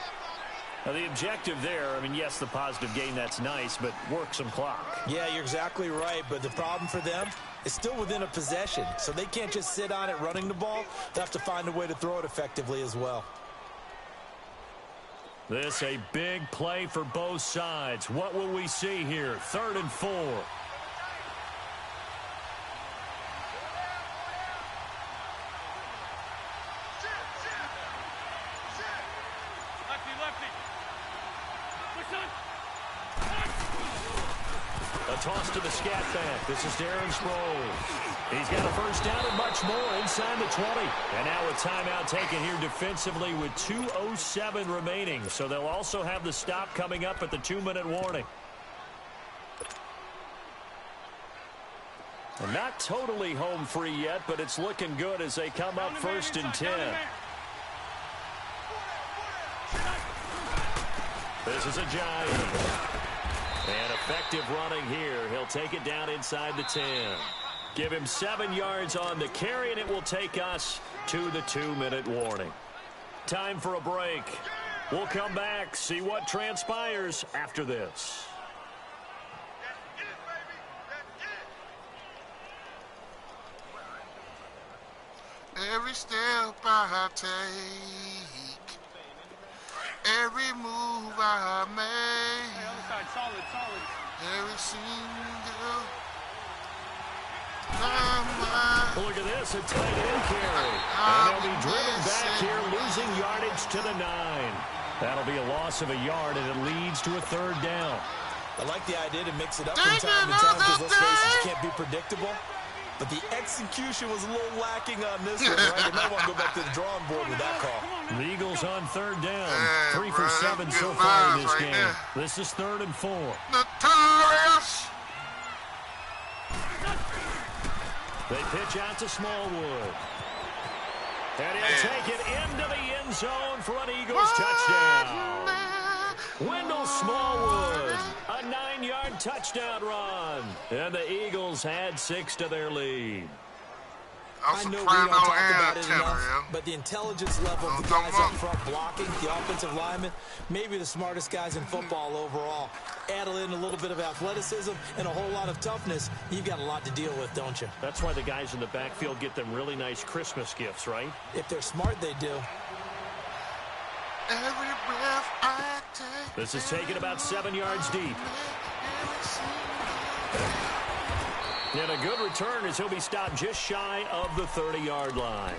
Now, the objective there, I mean, yes, the positive gain, that's nice, but work some clock. Yeah, you're exactly right, but the problem for them is still within a possession, so they can't just sit on it running the ball. They have to find a way to throw it effectively as well. This a big play for both sides. What will we see here? 3rd and 4. A toss to the scat back. This is Darren Sproles. He's got a first down and much more inside the 20. And now a timeout taken here defensively with 2:07 remaining. So they'll also have the stop coming up at the 2-minute warning. And not totally home free yet, but it's looking good as they come up 1st and 10. This is Ajayi. And effective running here. He'll take it down inside the 10. Give him 7 yards on the carry, and it will take us to the 2-minute warning. Time for a break. We'll come back, see what transpires after this. Every step I take, every move I make, every single time Look at this, a tight end carry. And they'll be driven back here, losing yardage to the 9. That'll be a loss of a yard, and it leads to a 3rd down. I like the idea to mix it up from time to time because, let's face it, you can't be predictable. But the execution was a little lacking on this one, right? They might want to go back to the drawing board with that call. The Eagles on third down. 3 for 7 so far in this game. There. This is 3rd and 4. Notorious. They pitch out to Smallwood. And he'll take it into the end zone for an Eagles touchdown. Wendell Smallwood, a 9-yard touchdown run. And the Eagles had 6 to their lead. I know we don't talk about it enough, but the intelligence level of the guys up front blocking, the offensive linemen, maybe the smartest guys in football overall. Add in a little bit of athleticism and a whole lot of toughness, you've got a lot to deal with, don't you? That's why the guys in the backfield get them really nice Christmas gifts, right? If they're smart, they do. Every breath I take. This is taken about 7 yards deep. And a good return as he'll be stopped just shy of the 30-yard line.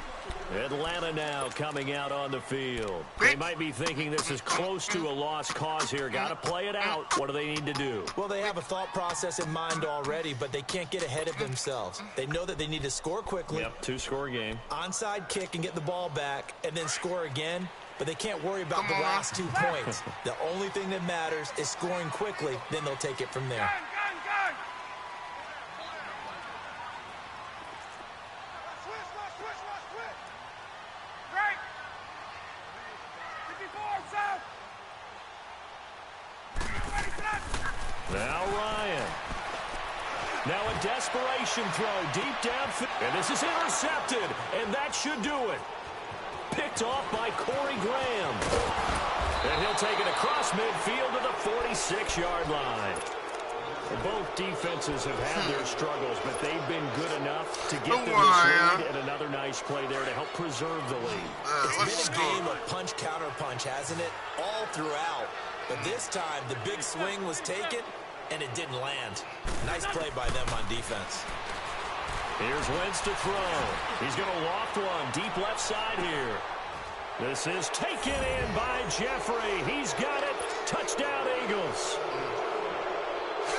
Atlanta now coming out on the field. They might be thinking this is close to a lost cause here. Got to play it out. What do they need to do? Well, they have a thought process in mind already, but they can't get ahead of themselves. They know that they need to score quickly. Yep, 2-score game. Onside kick and get the ball back, and then score again. But they can't worry about the last 2 points. The only thing that matters is scoring quickly. Then they'll take it from there. Gun. Switch. Right. 54, south. Ready, set. Now Ryan. Now a desperation throw deep downfield. And this is intercepted. And that should do it. Picked off by Corey Graham. And he'll take it across midfield to the 46-yard line. Both defenses have had their struggles, but they've been good enough to get them this lead, and another nice play there to help preserve the lead. It's been a game of punch-counter-punch, hasn't it? All throughout. But this time, the big swing was taken, and it didn't land. Nice play by them on defense. Here's Wentz to throw. He's going to loft one deep left side here. This is taken in by Jeffrey. He's got it. Touchdown, Eagles.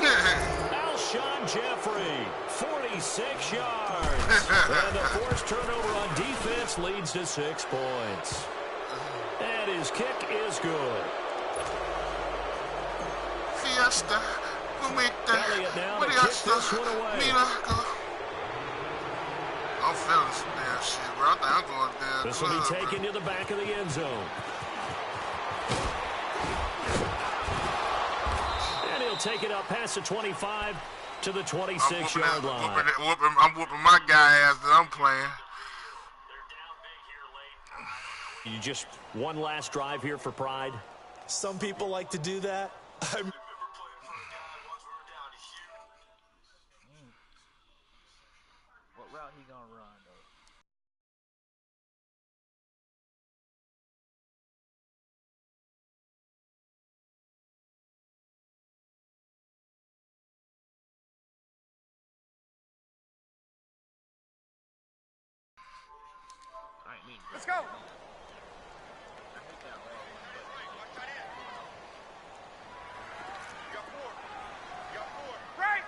Alshon Jeffrey, 46 yards. And the forced turnover on defense leads to 6 points. And his kick is good. Fiesta. Elliott now to kick this one away. I'm feeling some damn shit, bro. I think I'm going down. This will be taken to the back of the end zone. And he'll take it up past the 25 to the 26-yard line. I'm whooping my guy ass that I'm playing. You just one last drive here for pride? Some people like to do that. What route he gonna run, though? Let's go. Right.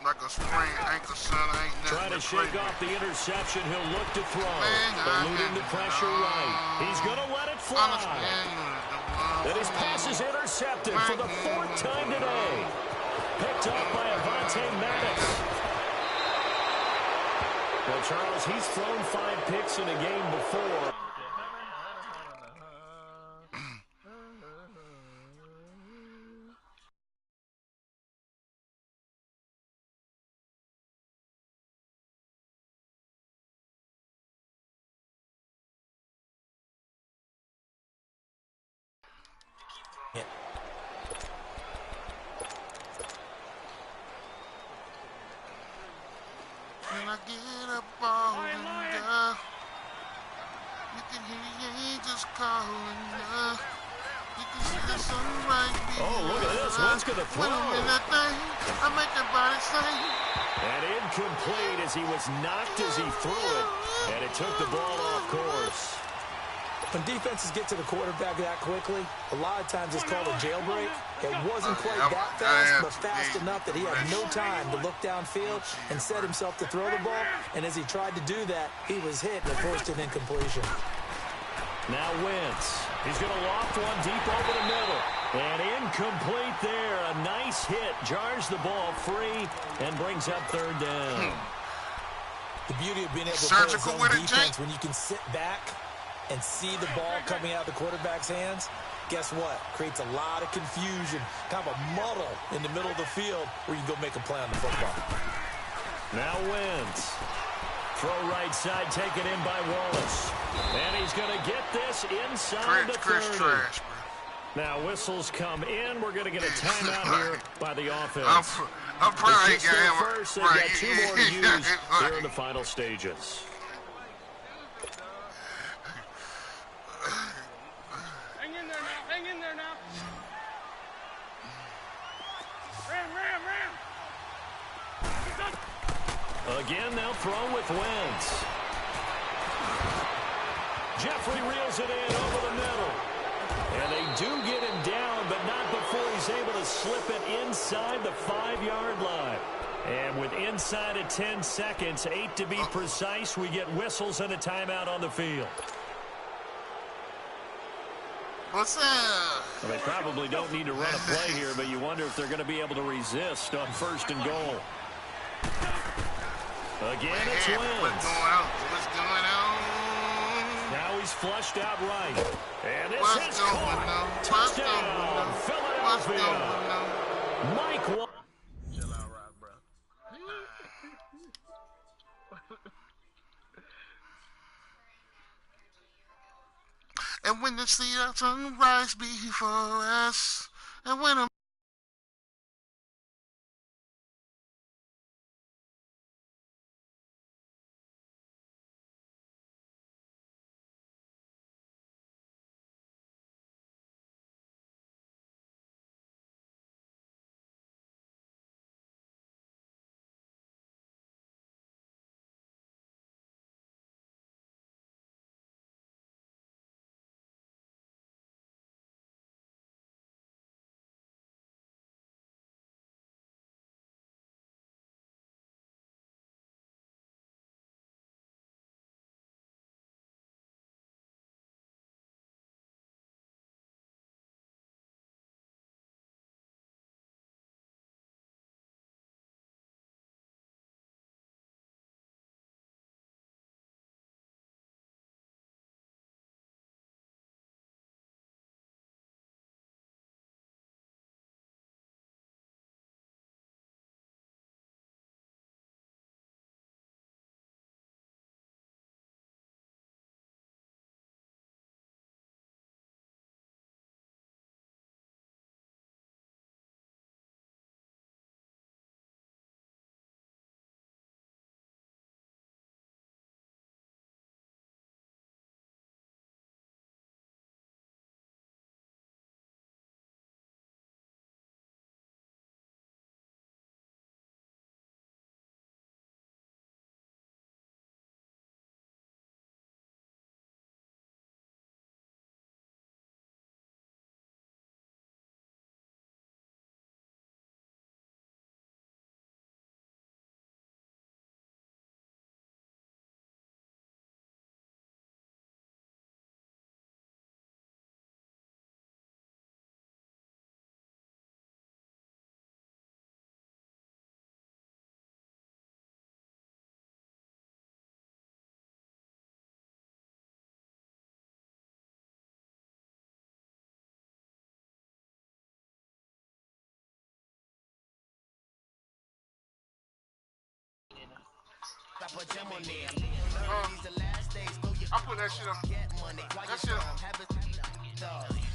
Like a sprained ankle, son. I ain't Trying to shake off the interception. He'll look to throw. Eluding the pressure right. He's going to let it fly. And his pass is intercepted for the 4th time today. Picked up by Avonte Maddox. Well, Charles, he's thrown 5 picks in a game before. When I get up all in the you can hear the angels calling you. You can see the sunrise. Oh, look at this. Wentz going to throw. When I'm in that thing, I make the body sing. And incomplete as he was knocked as he threw it. And it took the ball off course. When defenses get to the quarterback that quickly, a lot of times it's called a jailbreak. It wasn't quite that fast, but fast enough that he had no time to look downfield and set himself to throw the ball. And as he tried to do that, he was hit and forced an incompletion. Now Wentz. He's going to loft one deep over the middle. And incomplete there. A nice hit. Jars the ball free and brings up third down. The beauty of being able to play zone defense when you can sit back and see the ball coming out of the quarterback's hands, guess what? Creates a lot of confusion, kind of a muddle in the middle of the field where you can go make a play on the football. Now Wentz. Throw right side, taken in by Wallace. And he's going to get this inside the 30. Now whistles come in. We're going to get a timeout here by the offense. I'm proud he got him. First, they've got 2 more to use here in the final stages. Hang in there now. Ram. Again, they'll throw with Wentz. Jeffrey reels it in over the middle. And they do get him down, but not before he's able to slip it inside the 5-yard line. And with inside of 10 seconds, 8 to be precise, we get whistles and a timeout on the field. What's up? Well, they probably don't need to run a play here, but you wonder if they're going to be able to resist on 1st and goal. Again, it's Wentz. What's going on? Now he's flushed out right. And this is caught. Touchdown, Philadelphia. Mike Wallace. Chill out, Rock, bro. And when the sea of sunrise before us, and when I'm I put that shit on. That shit on.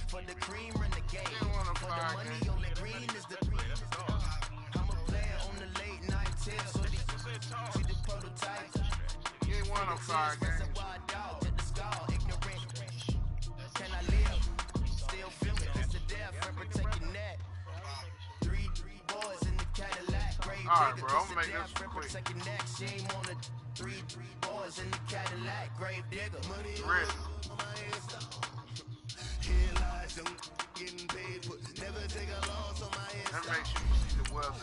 For the cream in the game. For the money on the green is the I'm a player on the late night tip. So see the prototype. You ain't 105 games. Can I live? Still feeling this to death. Protect your neck. Three boys in the Cadillac. Alright, bro, I'm gonna make this quick. Real. That makes you see the weather.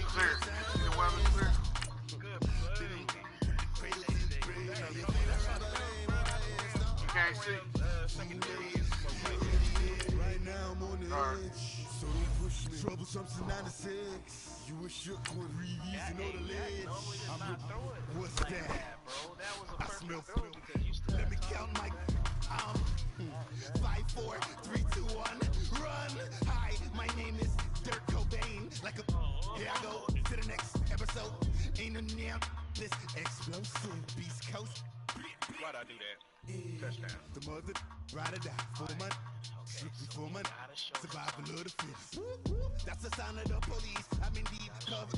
Clear. You see the weather clear? You can't see. Right now I'm on the Alright. edge, so don't push me. Troublesome to 96. You were shook with Reeves and all the ledge. What's that? I smell food. Let me count my 5, 4, 3, 2, 1. Run! Hi, my name is Dirk Cobain. Like a here I go to the next episode. Ain't no damn this explosive Beast Coast. Why'd I do that? Touchdown. The mother ride or die for my strictly for my survival of the fittest. That's the sound of the police. I'm in deep cover.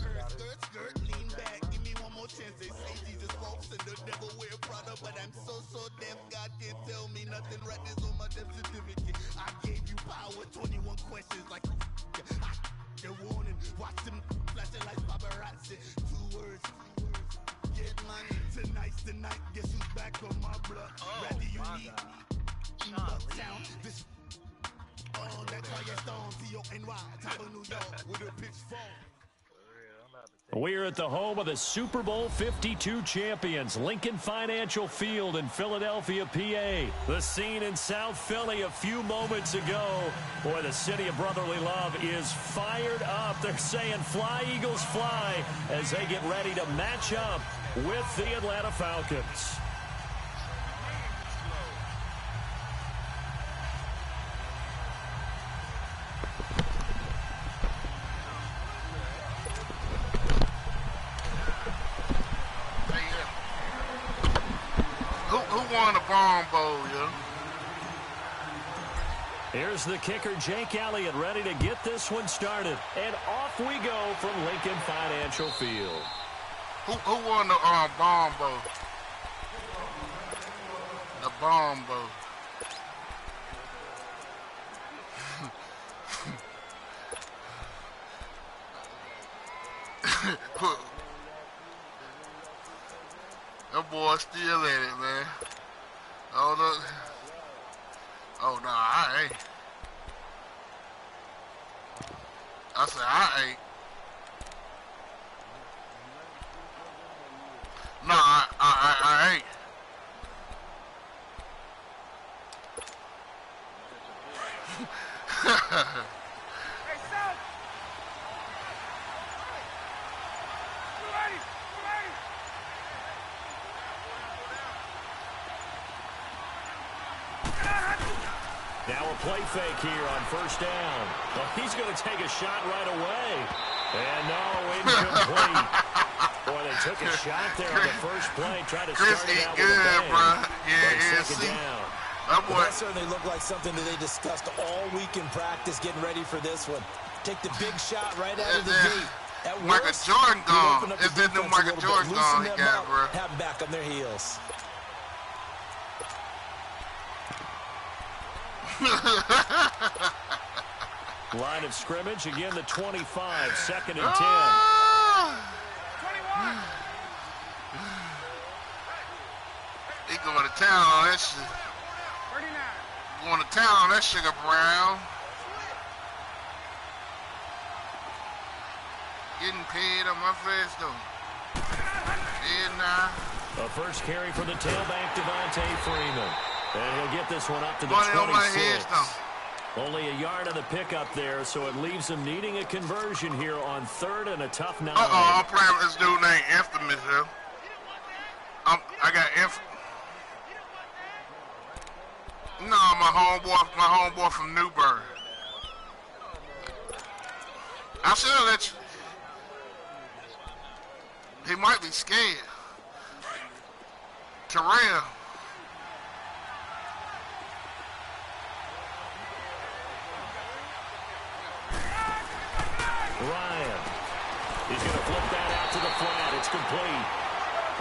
Skirt, lean back. Give me one more chance. They say Jesus walks and the devil wear Prada, but I'm so deaf. God can't tell me nothing. Right this on my death certificate. I gave you power. 21 questions like the warning. Watch them flashing like paparazzi. 2 words. Get money. Tonight's the night. Guess who's back on my blood? Rather you need Uptown. This that's why you're stone. C-O-N-Y. Top of New York with a pitchfork. We're at the home of the Super Bowl 52 champions, Lincoln Financial Field in Philadelphia, PA. The scene in South Philly a few moments ago. Boy, the city of brotherly love is fired up. They're saying fly, Eagles, fly, as they get ready to match up with the Atlanta Falcons. Who won the Bomb Bowl, yo? Here's the kicker, Jake Elliott, ready to get this one started. And off we go from Lincoln Financial Field. Who won the Bomb Bowl? The Bomb Bowl. That boy still in it, man. Oh, no. Oh, no, I ain't. I said, I ain't. No, I ain't. Hey, son! You ready? You ready? Now a play fake here on first down. Well, he's going to take a shot right away. And no, incomplete. Boy, they took a shot there on the first play. Tried to Chris start it out good, with a bang. bro. Yeah, Second down. That boy. That certainly looked like something that they discussed all week in practice, getting ready for this one. Take the big shot right out of the gate. At Michael worst, Jordan you'll gone. open up It's the the new defense a Michael little Jordan bit, gone loosen he them got, up, bro. have them back on their heels. Line of scrimmage, again the 25, second and 10. Ah! 21! He going to town on that shit. 39! Going to town on that sugar brown. Getting paid on my face though. Yeah, nah. A first carry for the tailback, Devontae Freeman. And he'll get this one up to the Money on my head 26. though. Only a yard on the pickup there, so it leaves him needing a conversion here on third and a tough 9. I'm playing with this dude named Infamous, yo. I got No, my homeboy from Newburgh. I should have let you. He might be scared. Terrell. Ryan. He's going to flip that out to the flat. It's complete.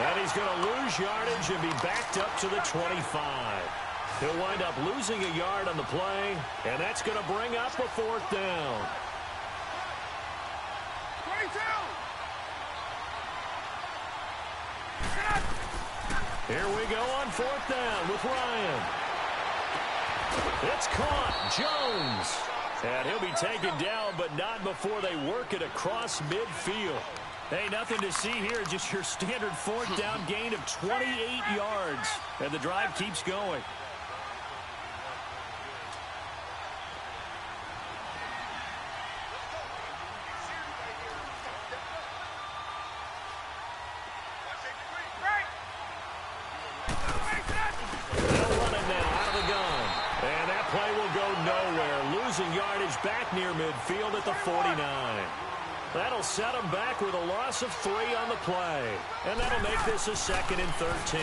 And he's going to lose yardage and be backed up to the 25. He'll wind up losing a yard on the play, and that's going to bring up a fourth down. 22! Here we go on 4th down with Ryan. It's caught. Jones. And he'll be taken down, but not before they work it across midfield. Hey, nothing to see here. Just your standard 4th down gain of 28 yards. And the drive keeps going. Back near midfield at the 49. That'll set them back with a loss of 3 on the play. And that'll make this a 2nd and 13.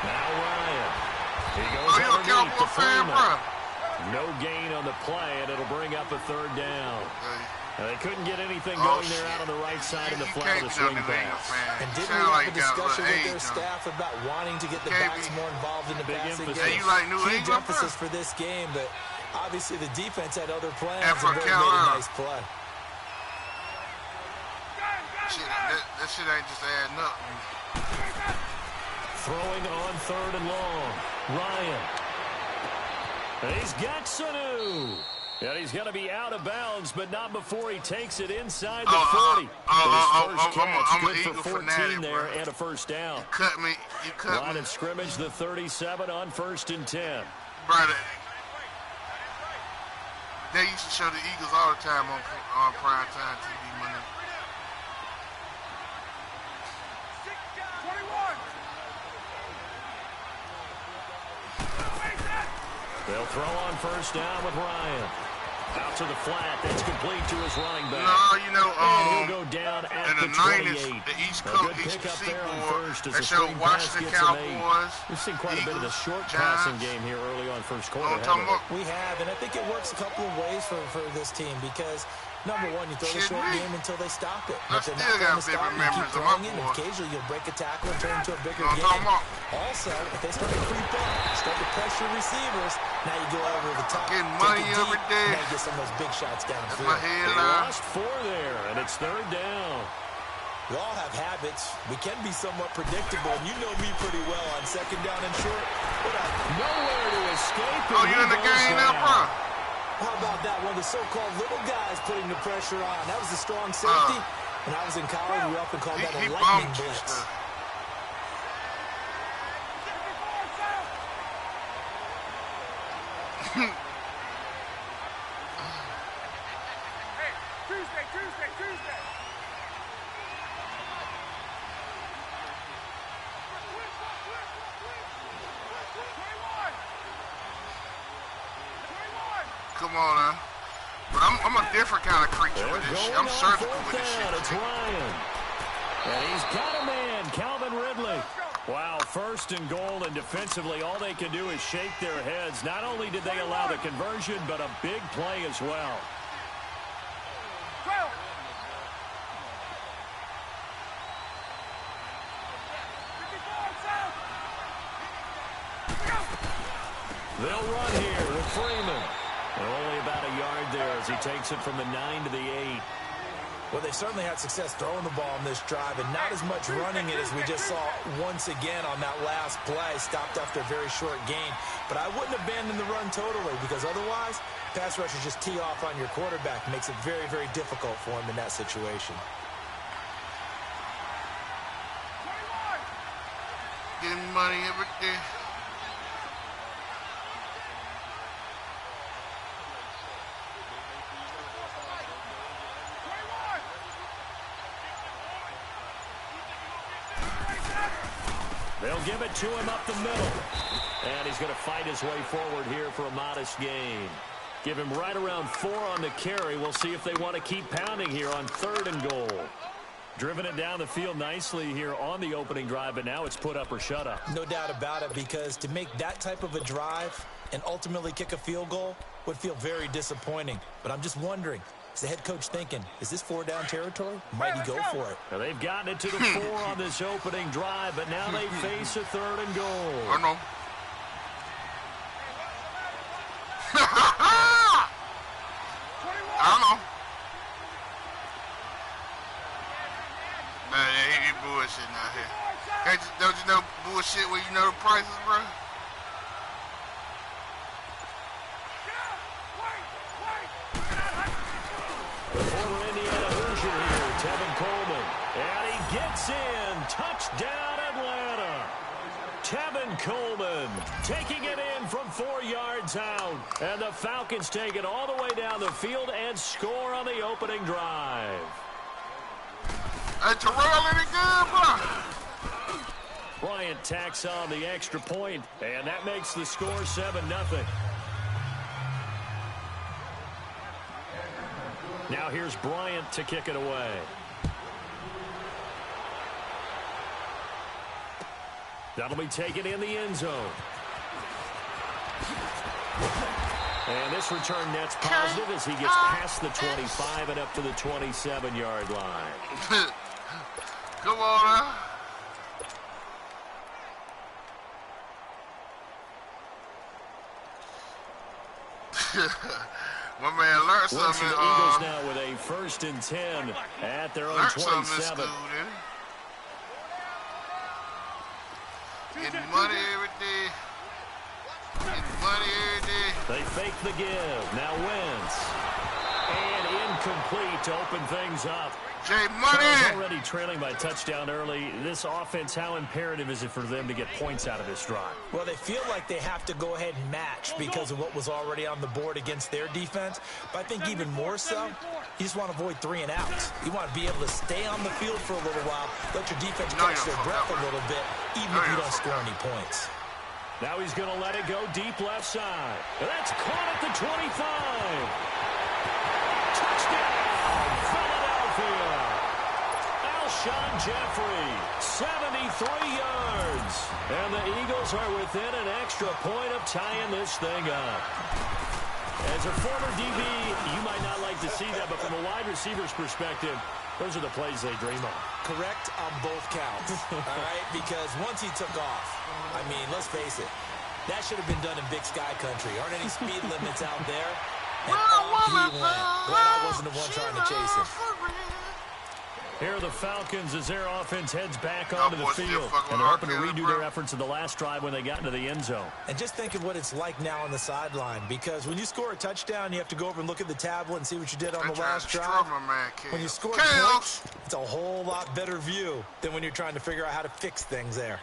Now Ryan. He goes underneath to Freeman. No gain on the play, and it'll bring up a 3rd down. They couldn't get anything going there out on the right side of the flat of the swing pass. And didn't we have a discussion with their staff about wanting to get the backs more involved in the passing game? Huge emphasis for this game, but obviously the defense had other plans and really made a nice play. That shit ain't just adding up. Throwing on 3rd and long. Ryan. And he's got Sanu. And he's going to be out of bounds, but not before he takes it inside the 40. His first catch, good for 14 there and a 1st down. You cut me. Line of scrimmage, the 37 on 1st and 10. Brother, they used to show the Eagles all the time on primetime TV Monday. 21. They'll throw on 1st down with Ryan. Out to the flat. That's complete to his running back. No, you know, and he'll go down at in the 28. 90s, the East A Coast, good East pick up there on Seaboard, 1st as they the showed screen pass Washington gets him 8. Cowboys. We've seen quite a bit of the short Giants. passing game here early on 1st quarter. We have, and I think it works a couple of ways for this team because, number one, you throw the short game until they stop it. If they're not going to stop, you keep throwing it, and occasionally you'll break a tackle and turn into a bigger game. Also, if they start to creep up, start to pressure receivers, now you go over the top. Getting money every day. Now you get some of those big shots downfield. They lost 4 there, and it's 3rd down. We all have habits. We can be somewhat predictable, and you know me pretty well on 2nd down and short. Nowhere to escape. Oh, you in the game now, bro? How about that? One of the so-called little guys putting the pressure on. That was a strong safety. When I was in college, we often called that a lightning blitz. Tuesday. Come on now. But I'm a different kind of creature with this shit. I'm surgical with this shit. It's Ryan. And he's got a man, Calvin Ridley. Wow, 1st and goal, and defensively, all they can do is shake their heads. Not only did they allow the conversion, but a big play as well. 12. They'll run here with Freeman. And only about a yard there as he takes it from the 9 to the 8. Well, they certainly had success throwing the ball on this drive, and not as much running it as we just saw once again on that last play. Stopped after a very short gain. But I wouldn't abandon the run totally, because otherwise, pass rushers just tee off on your quarterback. Makes it very, very difficult for him in that situation. 21. Getting money every day. They'll give it to him up the middle. And he's going to fight his way forward here for a modest gain. Give him right around 4 on the carry. We'll see if they want to keep pounding here on 3rd and goal. Driven it down the field nicely here on the opening drive, but now it's put up or shut up. No doubt about it, because to make that type of a drive and ultimately kick a field goal would feel very disappointing. But I'm just wondering, is the head coach thinking, is this 4-down territory? Might he go for it? Now they've gotten it to the 4 on this opening drive, but now they face a 3rd and goal. I know. I know. Man, he bullshitting out here. Don't you know bullshit when you know the prices, bro? The former Indiana Hoosier here, Tevin Coleman. And he gets in. Touchdown, Atlanta. Tevin Coleman taking it in from 4 yards out. And the Falcons take it all the way down the field and score on the opening drive. Hey, Terrell, any good, bro? Bryant tacks on the extra point, and that makes the score 7-0. Now here's Bryant to kick it away. That'll be taken in the end zone. And this return net's positive as he gets past the 25 and up to the 27-yard line. Come on, now. My man learned something. The Eagles now with a 1st and 10 at their own 27. Getting money every day. Getting money every day. They fake the give. Now Wentz. And incomplete to open things up. Jay Money. Charles already trailing by touchdown early. This offense, how imperative is it for them to get points out of this drive? Well, they feel like they have to go ahead and match because of what was already on the board against their defense. But I think even more so, you just want to avoid 3 and outs. You want to be able to stay on the field for a little while, let your defense catch their breath a little bit, even if you don't score any points. Now he's going to let it go deep left side. That's caught at the 25. Touchdown, Philadelphia. Alshon Jeffrey, 73 yards. And the Eagles are within an extra point of tying this thing up. As a former DB, you might not like to see that, but from a wide receiver's perspective, those are the plays they dream of. Correct on both counts, all right? Because once he took off, I mean, let's face it, that should have been done in Big Sky Country. Aren't any speed limits out there? And off he went. Glad I wasn't the one trying to chase him. Here are the Falcons as their offense heads back onto the field. And they're hoping to redo their efforts in the last drive when they got into the end zone. And just think of what it's like now on the sideline. Because when you score a touchdown, you have to go over and look at the tablet and see what you did on the last drive. When you score points, it's a whole lot better view than when you're trying to figure out how to fix things there.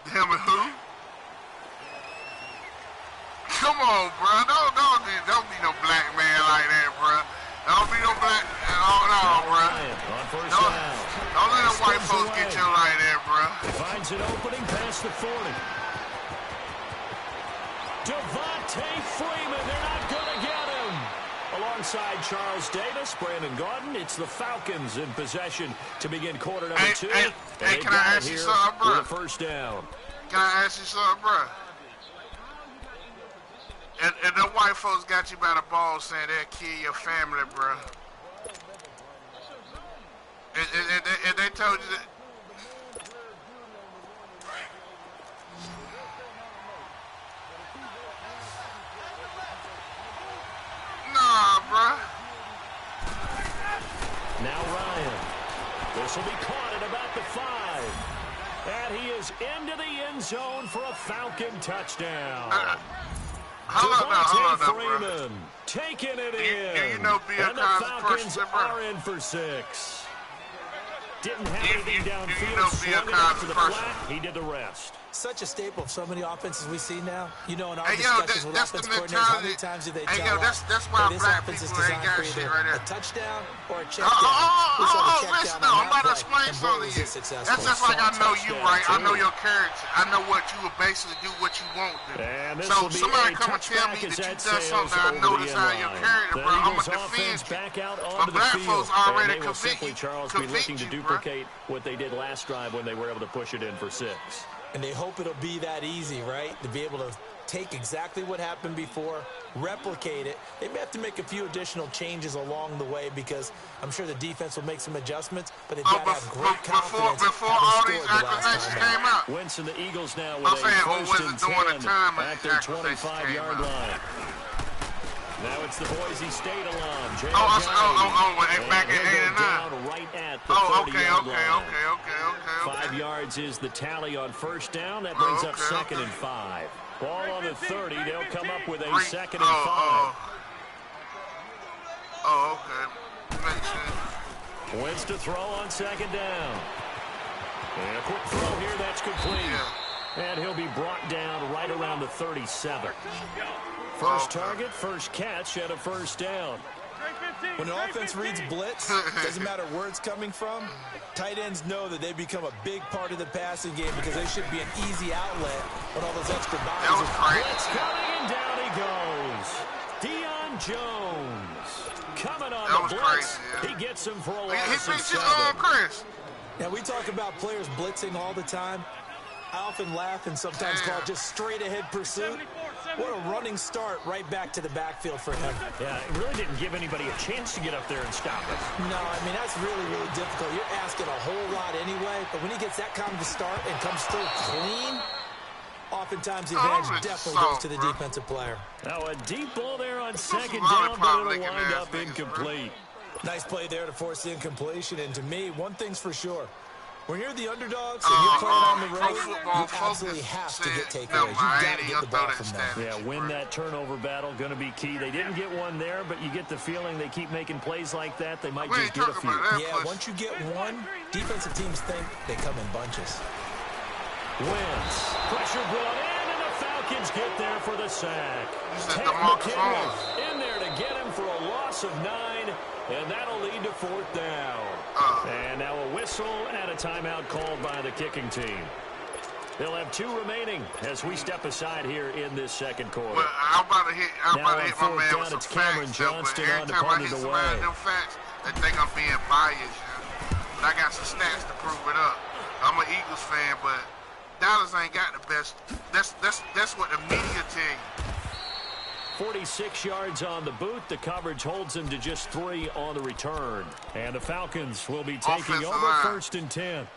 Damn it, who? Come on, bro. Don't be no black man like that, bro. Don't be no black. No, bro. Don't let them white folks get you like that, bro. Finds an opening past the 40. Devontae Freeman, they're not going to get him. Alongside Charles Davis, Brandon Gaudin, it's the Falcons in possession to begin quarter number 2. Hey, can I ask you something, bro? With a first down. Can I ask you something, bro? And the white folks got you by the balls saying they'll kill your family, bro. And they told you that. Nah, bro. Now Ryan. This will be caught at about the 5. And he is into the end zone for a Falcon touchdown. Hold on, Freeman taking it in. You know and the Falcons are in for 6. Didn't have anything downfield, swung it out to the flat. He did the rest. Such a staple of so many offenses we see now. You know, in our discussions with offense coordinators, how many times do they tell us that's why this black offense is people ain't designed got for shit either right there. a touchdown or a check down? Listen, I'm about to explain something to you. That's just like I know you, right? I know your character. I know what you will basically do, what you won't do. So somebody come and tell me that you done something I notice out of your character, bro. I'm going to defend you. But black folks already convict you. Charles be looking to duplicate what they did last drive when they were able to push it in for 6. And they hope it'll be that easy, right? To be able to take exactly what happened before, replicate it. They may have to make a few additional changes along the way because I'm sure the defense will make some adjustments, but they've got to have great confidence. Before all these accusations came out. Wentz and the Eagles now with a 1st and 10 at their 25-yard line. Now it's the Boise State alum. Back in 89. Right at at the 30-yard line. 5 yards is the tally on first down. That brings up 2nd and 5. Ball on the 30. They'll come up with a 2nd and 5. Okay. Makes sense. Wins to throw on 2nd down. And a quick throw here. That's complete. And he'll be brought down right around the 37. First target, first catch, and a first down. When an offense reads blitz, doesn't matter where it's coming from, tight ends know that they become a big part of the passing game because they should be an easy outlet when all those extra bodies are. Blitz coming, and down he goes. Deion Jones coming on the blitz. He gets him for a loss of 7. Chris. Now, we talk about players blitzing all the time. I often laugh and sometimes call it just straight-ahead pursuit. What a running start right back to the backfield for him. Yeah, it really didn't give anybody a chance to get up there and stop it. No, I mean, that's really, really difficult. You're asking a whole lot anyway, but when he gets that kind of a start and comes through clean, oftentimes the advantage definitely goes to the defensive player. Now, a deep ball there on 2nd down, but it'll wind up incomplete. Nice play there to force the incompletion, and to me, one thing's for sure. When you're the underdogs and you're playing on the road, you absolutely have to get takeaways. You've got to get the ball from them. Yeah, win that turnover battle, going to be key. They didn't get one there, but you get the feeling they keep making plays like that. They might just get a few. Yeah, once you get one, defensive teams think they come in bunches. Wins. Pressure brought in, and the Falcons get there for the sack. Ted McKinley in there to get him for a loss of 9, and that'll lead to 4th down. And now a whistle and a timeout called by the kicking team. They'll have 2 remaining as we step aside here in this 2nd quarter. Well, I'm about to hit my man with some it's Cameron facts. Johnston Every on to time I punt hit it somebody away. with them facts, they think I'm being biased. But I got some stats to prove it up. I'm an Eagles fan, but Dallas ain't got the best. That's what the media tell you. 46 yards on the boot. The coverage holds him to just 3 on the return. And the Falcons will be taking over 1st and 10.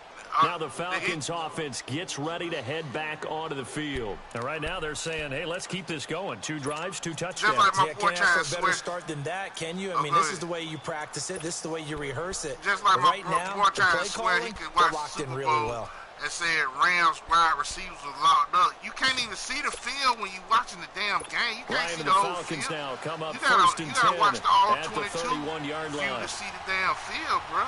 Now the Falcons offense gets ready to head back onto the field. And right now they're saying, hey, let's keep this going. 2 drives, 2 touchdowns. Yeah, can't ask for a better start than that, can you? I mean, this is the way you practice it. This is the way you rehearse it. Just like right now, the play calling, they're locked in really well. That said Rams wide receivers was locked up. You can't even see the field when you're watching the damn game. You can't see the whole Falcons field. now come up you gotta, 1st and 10 you gotta watch the all at 22 the 31-yard line. to see the damn field, bro.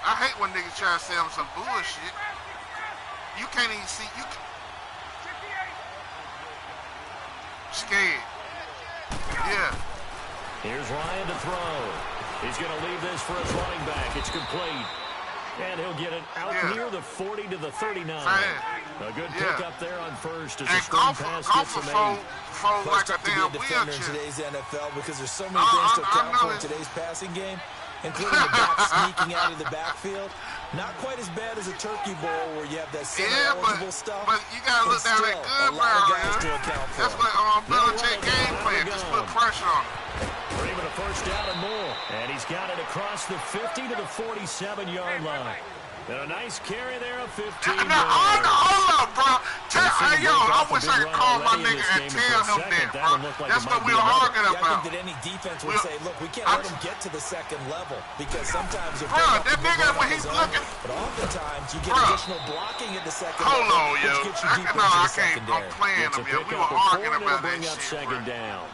I hate when niggas try to sell them some bullshit. You can't even see. You scared. Yeah. Here's Ryan to throw. He's going to leave this for his running back. It's complete. And he'll get it out near the 40 to the 39. A good pick up there on 1st as the screen pass gets him 8. Like a damn defender in today's NFL because there's so many things to account for in today's passing game, including the back sneaking out of the backfield. Not quite as bad as a turkey bowl where you have that center-eligible stuff. But you got to look down that good barrel, That's what Belichick game plan. Just put pressure on him. For even a 1st down and more. And he's got it across the 50 to the 47-yard line. And a nice carry there of 15 yards. Hold up, bro. I wish I could call my nigga and tell him that, bro. That's what we were arguing about. I think that any defense would say, look, we can't let him get to the 2nd level because sometimes you'll that nigga, when he's looking. But oftentimes you get additional blocking at the 2nd level. Hold on, yo. I can't. I'm playing him, yo. We were arguing about that shit, bro. Down.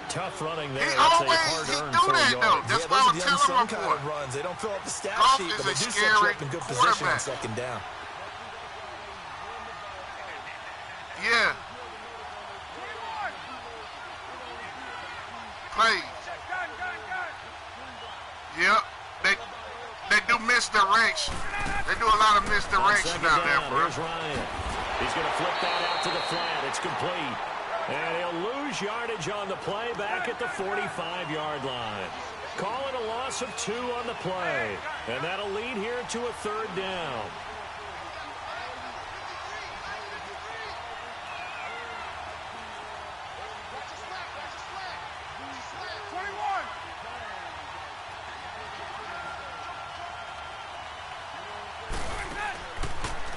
Tough running there. He always do that, though. That's why I'm telling him kind of runs. They don't fill up the stat sheet, but they do set you up in good position on 2nd down. Yeah. Play. Yep. They do misdirection. They do a lot of misdirection out there, bro. Here's Ryan. He's going to flip that out to the flat. It's complete. And he'll lose yardage on the play back at the 45-yard line. Calling a loss of 2 on the play. And that'll lead here to a 3rd down.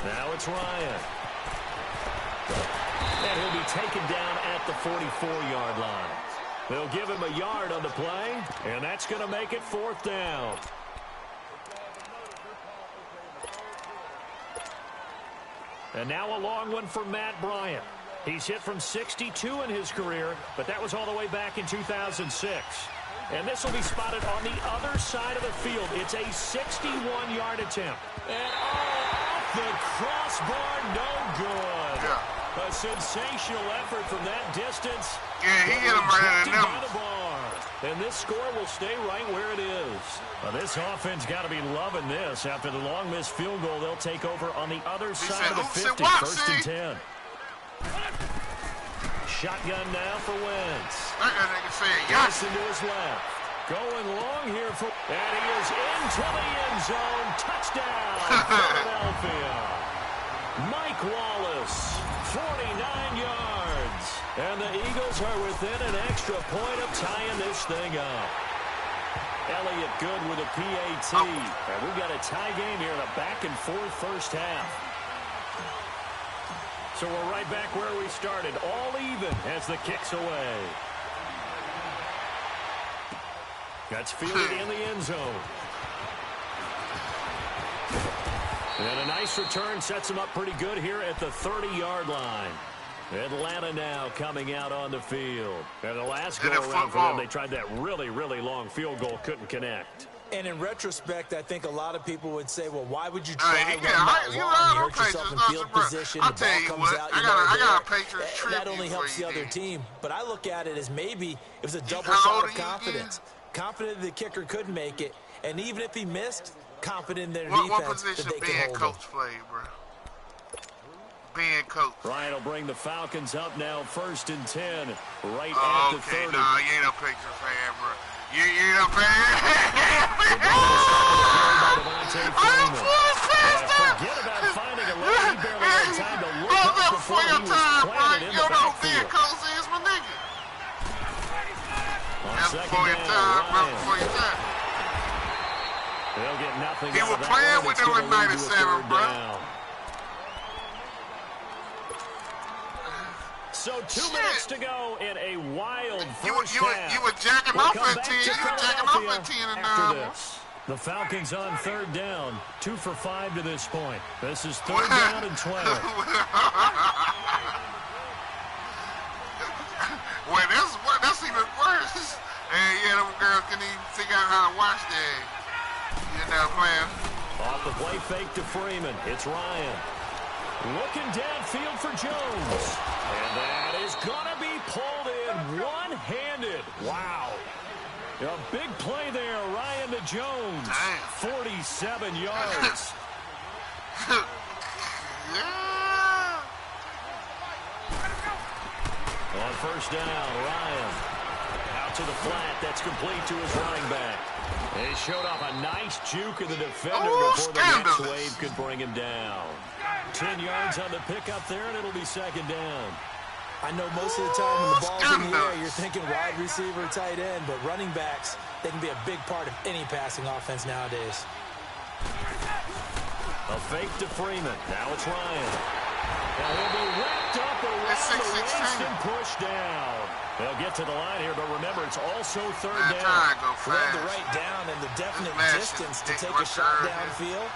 Now it's Ryan. And he'll be taken down at the 44-yard line. They'll give him a yard on the play, and that's going to make it 4th down. And now a long one for Matt Bryant. He's hit from 62 in his career, but that was all the way back in 2006. And this will be spotted on the other side of the field. It's a 61-yard attempt. And off the crossbar, no good. Yeah. A sensational effort from that distance. Yeah, he hit him right in the numbers. And this score will stay right where it is. Well, this offense got to be loving this. After the long missed field goal, they'll take over on the other side of the 50. First and 10. Shotgun now for Wentz. That nigga said yes. Into his left. Going long here for... And he is into the end zone. Touchdown, Philadelphia. Mike Wallace, 49 yards. And the Eagles are within an extra point of tying this thing up. Elliott good with a PAT. And we've got a tie game here in a back-and-forth first half. So we're right back where we started, all even as the kick's away. That's fielded in the end zone. And a nice return sets him up pretty good here at the 30-yard line. Atlanta now coming out on the field. And the last go-around for them, they tried that really, really long field goal, couldn't connect. And in retrospect, I think a lot of people would say, well, why would you try running that long? You hurt yourself in field position, the ball comes out, I got a Patriots tribute. That only helps the other team. But I look at it as maybe it was a double shot of confidence. Confident the kicker could make it, and even if he missed, confident in their defense what position that they can hold coach played, bro? Being coach. Ryan will bring the Falcons up now, first and 10, right at the 30. Nah, you ain't a Patriots fan, bro. You ain't a fan. Forget about finding a lane. He barely had time to look up before he was planted in the backfield. On second down, Ryan. They'll get nothing. He was playing with them in 97, bro. So 2 minutes to go in a wild first half. You were jacking off at 10. You were jacking off at 10 and after this. The Falcons on third down, 2 for 5 to this point. This is third down and 12. Well, that's even worse. And yeah, them girls couldn't even figure out how to watch that. You know, playing. Off the play fake to Freeman. It's Ryan. Looking downfield for Jones. And that is going to be pulled in one-handed. Wow. A big play there, Ryan to Jones. Damn. 47 yards. Yeah. On first down, Ryan. Out to the flat. That's complete to his running back. And he showed off a nice juke of the defender before the next wave could bring him down. 10 yards on the pickup there, and it'll be second down. I know most of the time when the ball's in the air, you're thinking wide receiver, tight end, but running backs, they can be a big part of any passing offense nowadays. A fake to Freeman. Now it's Ryan. Now he'll be wrapped up around the waist and pushed down. They'll get to the line here, but remember, it's also third down. They had the right down and the definite distance to take a shot downfield,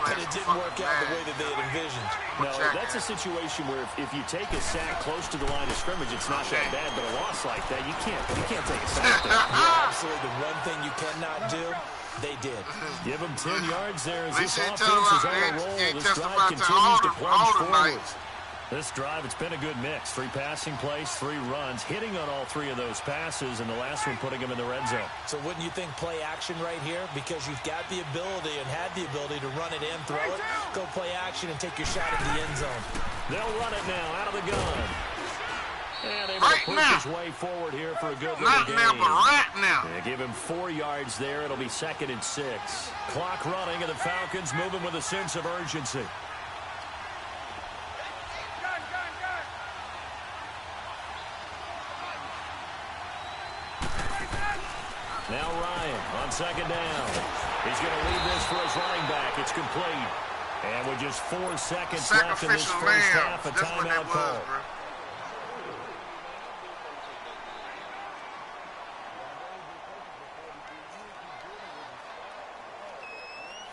but it didn't work out the way that they had envisioned. No, that's a situation where if you take a sack close to the line of scrimmage, it's not that bad, but a loss like that, you can't take a sack there. Yeah, absolutely. The one thing you cannot do, they did. Give them 10 yards there as this offense is on a roll. This drive continues to plunge forward. This drive, it's been a good mix. 3 passing plays, 3 runs, hitting on all 3 of those passes, and the last one putting them in the red zone. So wouldn't you think play action right here? Because you've got the ability and had the ability to run it in, throw it, go play action, and take your shot at the end zone. They'll run it now out of the gun. And able to push his way forward here for a good little gain. Right now. They give him 4 yards there. It'll be second and 6. Clock running, and the Falcons moving with a sense of urgency. Now Ryan on second down. He's going to leave this for his running back. It's complete. And with just 4 seconds left in this first half, a timeout call.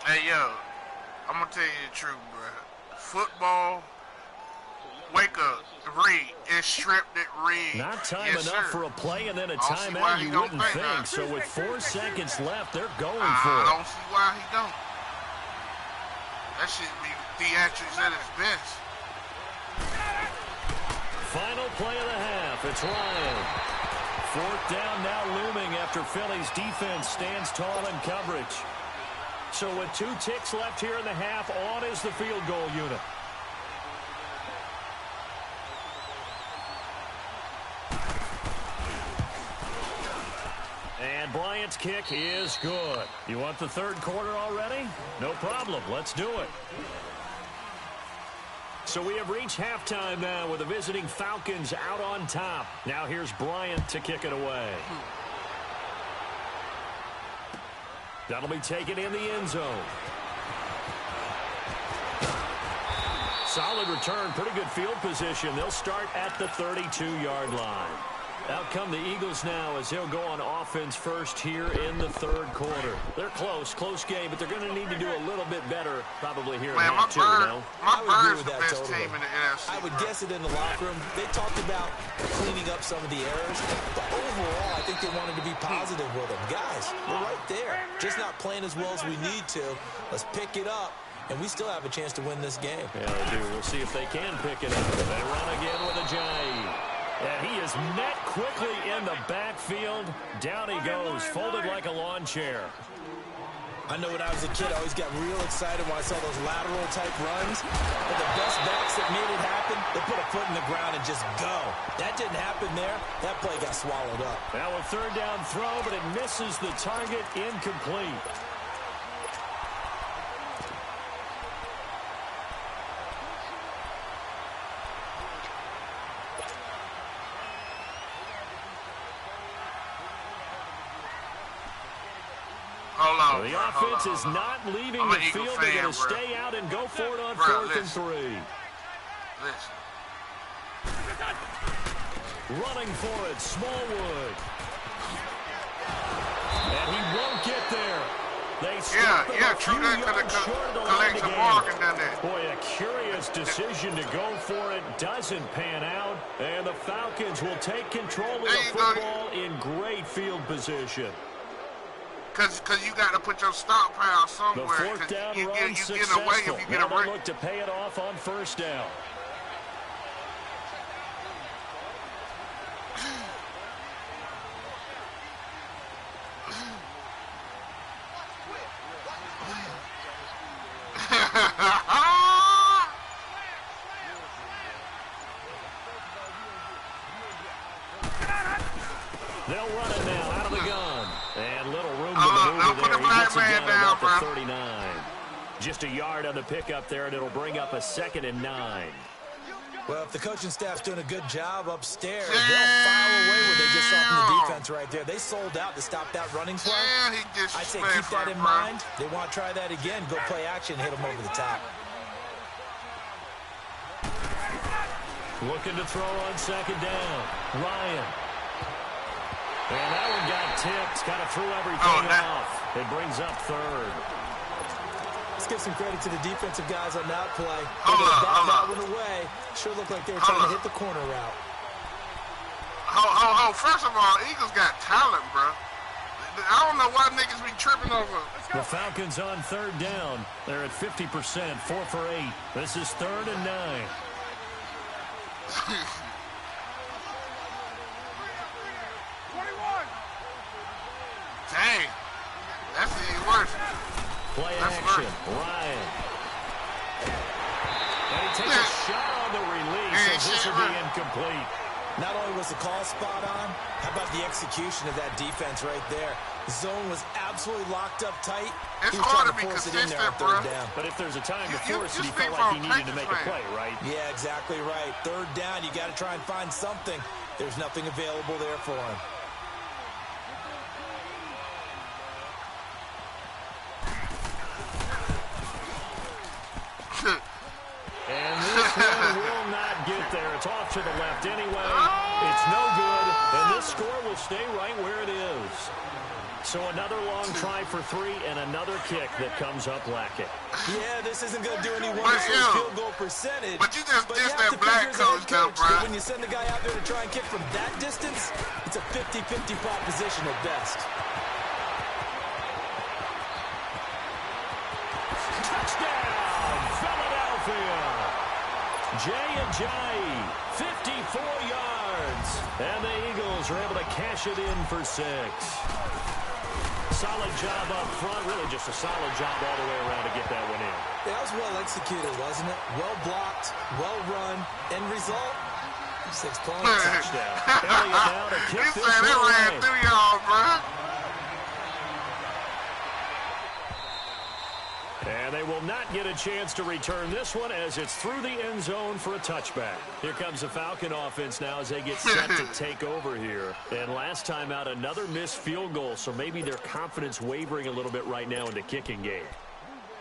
Hey, yo, I'm going to tell you the truth, bro. Football Wake up. Reed. It's stripped it, Reed. Not time yes, enough sir. for a play and then a I don't see why timeout, he you don't wouldn't think think. that. So with 4 seconds left, they're going I for it. don't see why he don't. That should be theatrics at its best. Final play of the half. It's Ryan. 4th down now looming after Philly's defense stands tall in coverage. So with 2 ticks left here in the half, on is the field goal unit. And Bryant's kick is good. You want the 3rd quarter already? No problem. Let's do it. So we have reached halftime now with the visiting Falcons out on top. Now here's Bryant to kick it away. That'll be taken in the end zone. Solid return, pretty good field position. They'll start at the 32-yard line. Out come the Eagles now as they'll go on offense first here in the 3rd quarter. They're close game, but they're going to need to do a little bit better probably here in half two, you know? My Bird's the that best totally. team in the NFC. I would guess it in the locker room. They talked about cleaning up some of the errors, but overall, I think they wanted to be positive with them. Guys, we're right there. Just not playing as well as we need to. Let's pick it up, and we still have a chance to win this game. Yeah, they do. We'll see if they can pick it up. They run again with Ajayi. And he is met quickly in the backfield. Down he goes, folded like a lawn chair. I know when I was a kid, I always got real excited when I saw those lateral-type runs. But the best backs that made it happen, they put a foot in the ground and just go. That didn't happen there. That play got swallowed up. Now a 3rd down throw, but it misses the target, incomplete. Hold on. The offense is not leaving the field. They're going to stay out and go for it on 4th and 3. Listen. Running for it, Smallwood. And he won't get there. They stop him a few yards short of the line to gain. Boy, a curious decision to go for it. Doesn't pan out. And the Falcons will take control of the football in great field position. Because you got to put your stockpile somewhere. The 4th down run successful. Away if you get now a they look to pay it off on 1st down. They'll run it now out of the gun. And little room to maneuver there. He gets it down about the 39. Just a yard on the pickup there, and it'll bring up a 2nd and 9. Well, if the coaching staff's doing a good job upstairs, they'll file away what they just saw from the defense right there. They sold out to stop that running play. I'd say keep that in mind. They want to try that again. Go play action, hit them over the top. Looking to throw on 2nd down. Ryan. And that one got tipped. Kind of threw everything off. It brings up 3rd. Let's give some credit to the defensive guys on that play. Hold that one away. Sure looked like they were trying to hit the corner route. First of all, Eagles got talent, bro. I don't know why niggas be tripping over. The Falcons on 3rd down. They're at 50%, 4 for 8. This is 3rd and 9. Dang. That's even worse. Play action. Ryan. And he takes a shot on the release, and this will be incomplete. Not only was the call spot on, how about the execution of that defense right there? The zone was absolutely locked up tight. It's he was hard trying to be force it in there on consistent, 3rd bro. down. But if there's a time to force it, he speak felt like he from needed to make a practice play, right? Yeah, exactly right. 3rd down, you got to try and find something. There's nothing available there for him. And this one will not get there. It's off to the left anyway. It's no good, and this score will stay right where it is. So another long try for 3 and another kick that comes up lacking. Yeah, this isn't going to do any wonders for his field goal percentage. But you just dissed have that to black figure as a head coach though, coach bro. that when you send the guy out there to try and kick from that distance, it's a 50-50 proposition at best. Touchdown, Philadelphia. Jay 54 yards. And the Eagles are able to cash it in for 6. Solid job up front. Really just a solid job all the way around to get that one in. That was well executed, wasn't it? Well blocked, well run. End result, 6 points. Touchdown. Elliott now to kick He this said it one ran away. through y'all, bro. And they will not get a chance to return this one as it's through the end zone for a touchback. Here comes the Falcon offense now as they get set to take over here. And last time out, another missed field goal, so maybe their confidence wavering a little bit right now in the kicking game.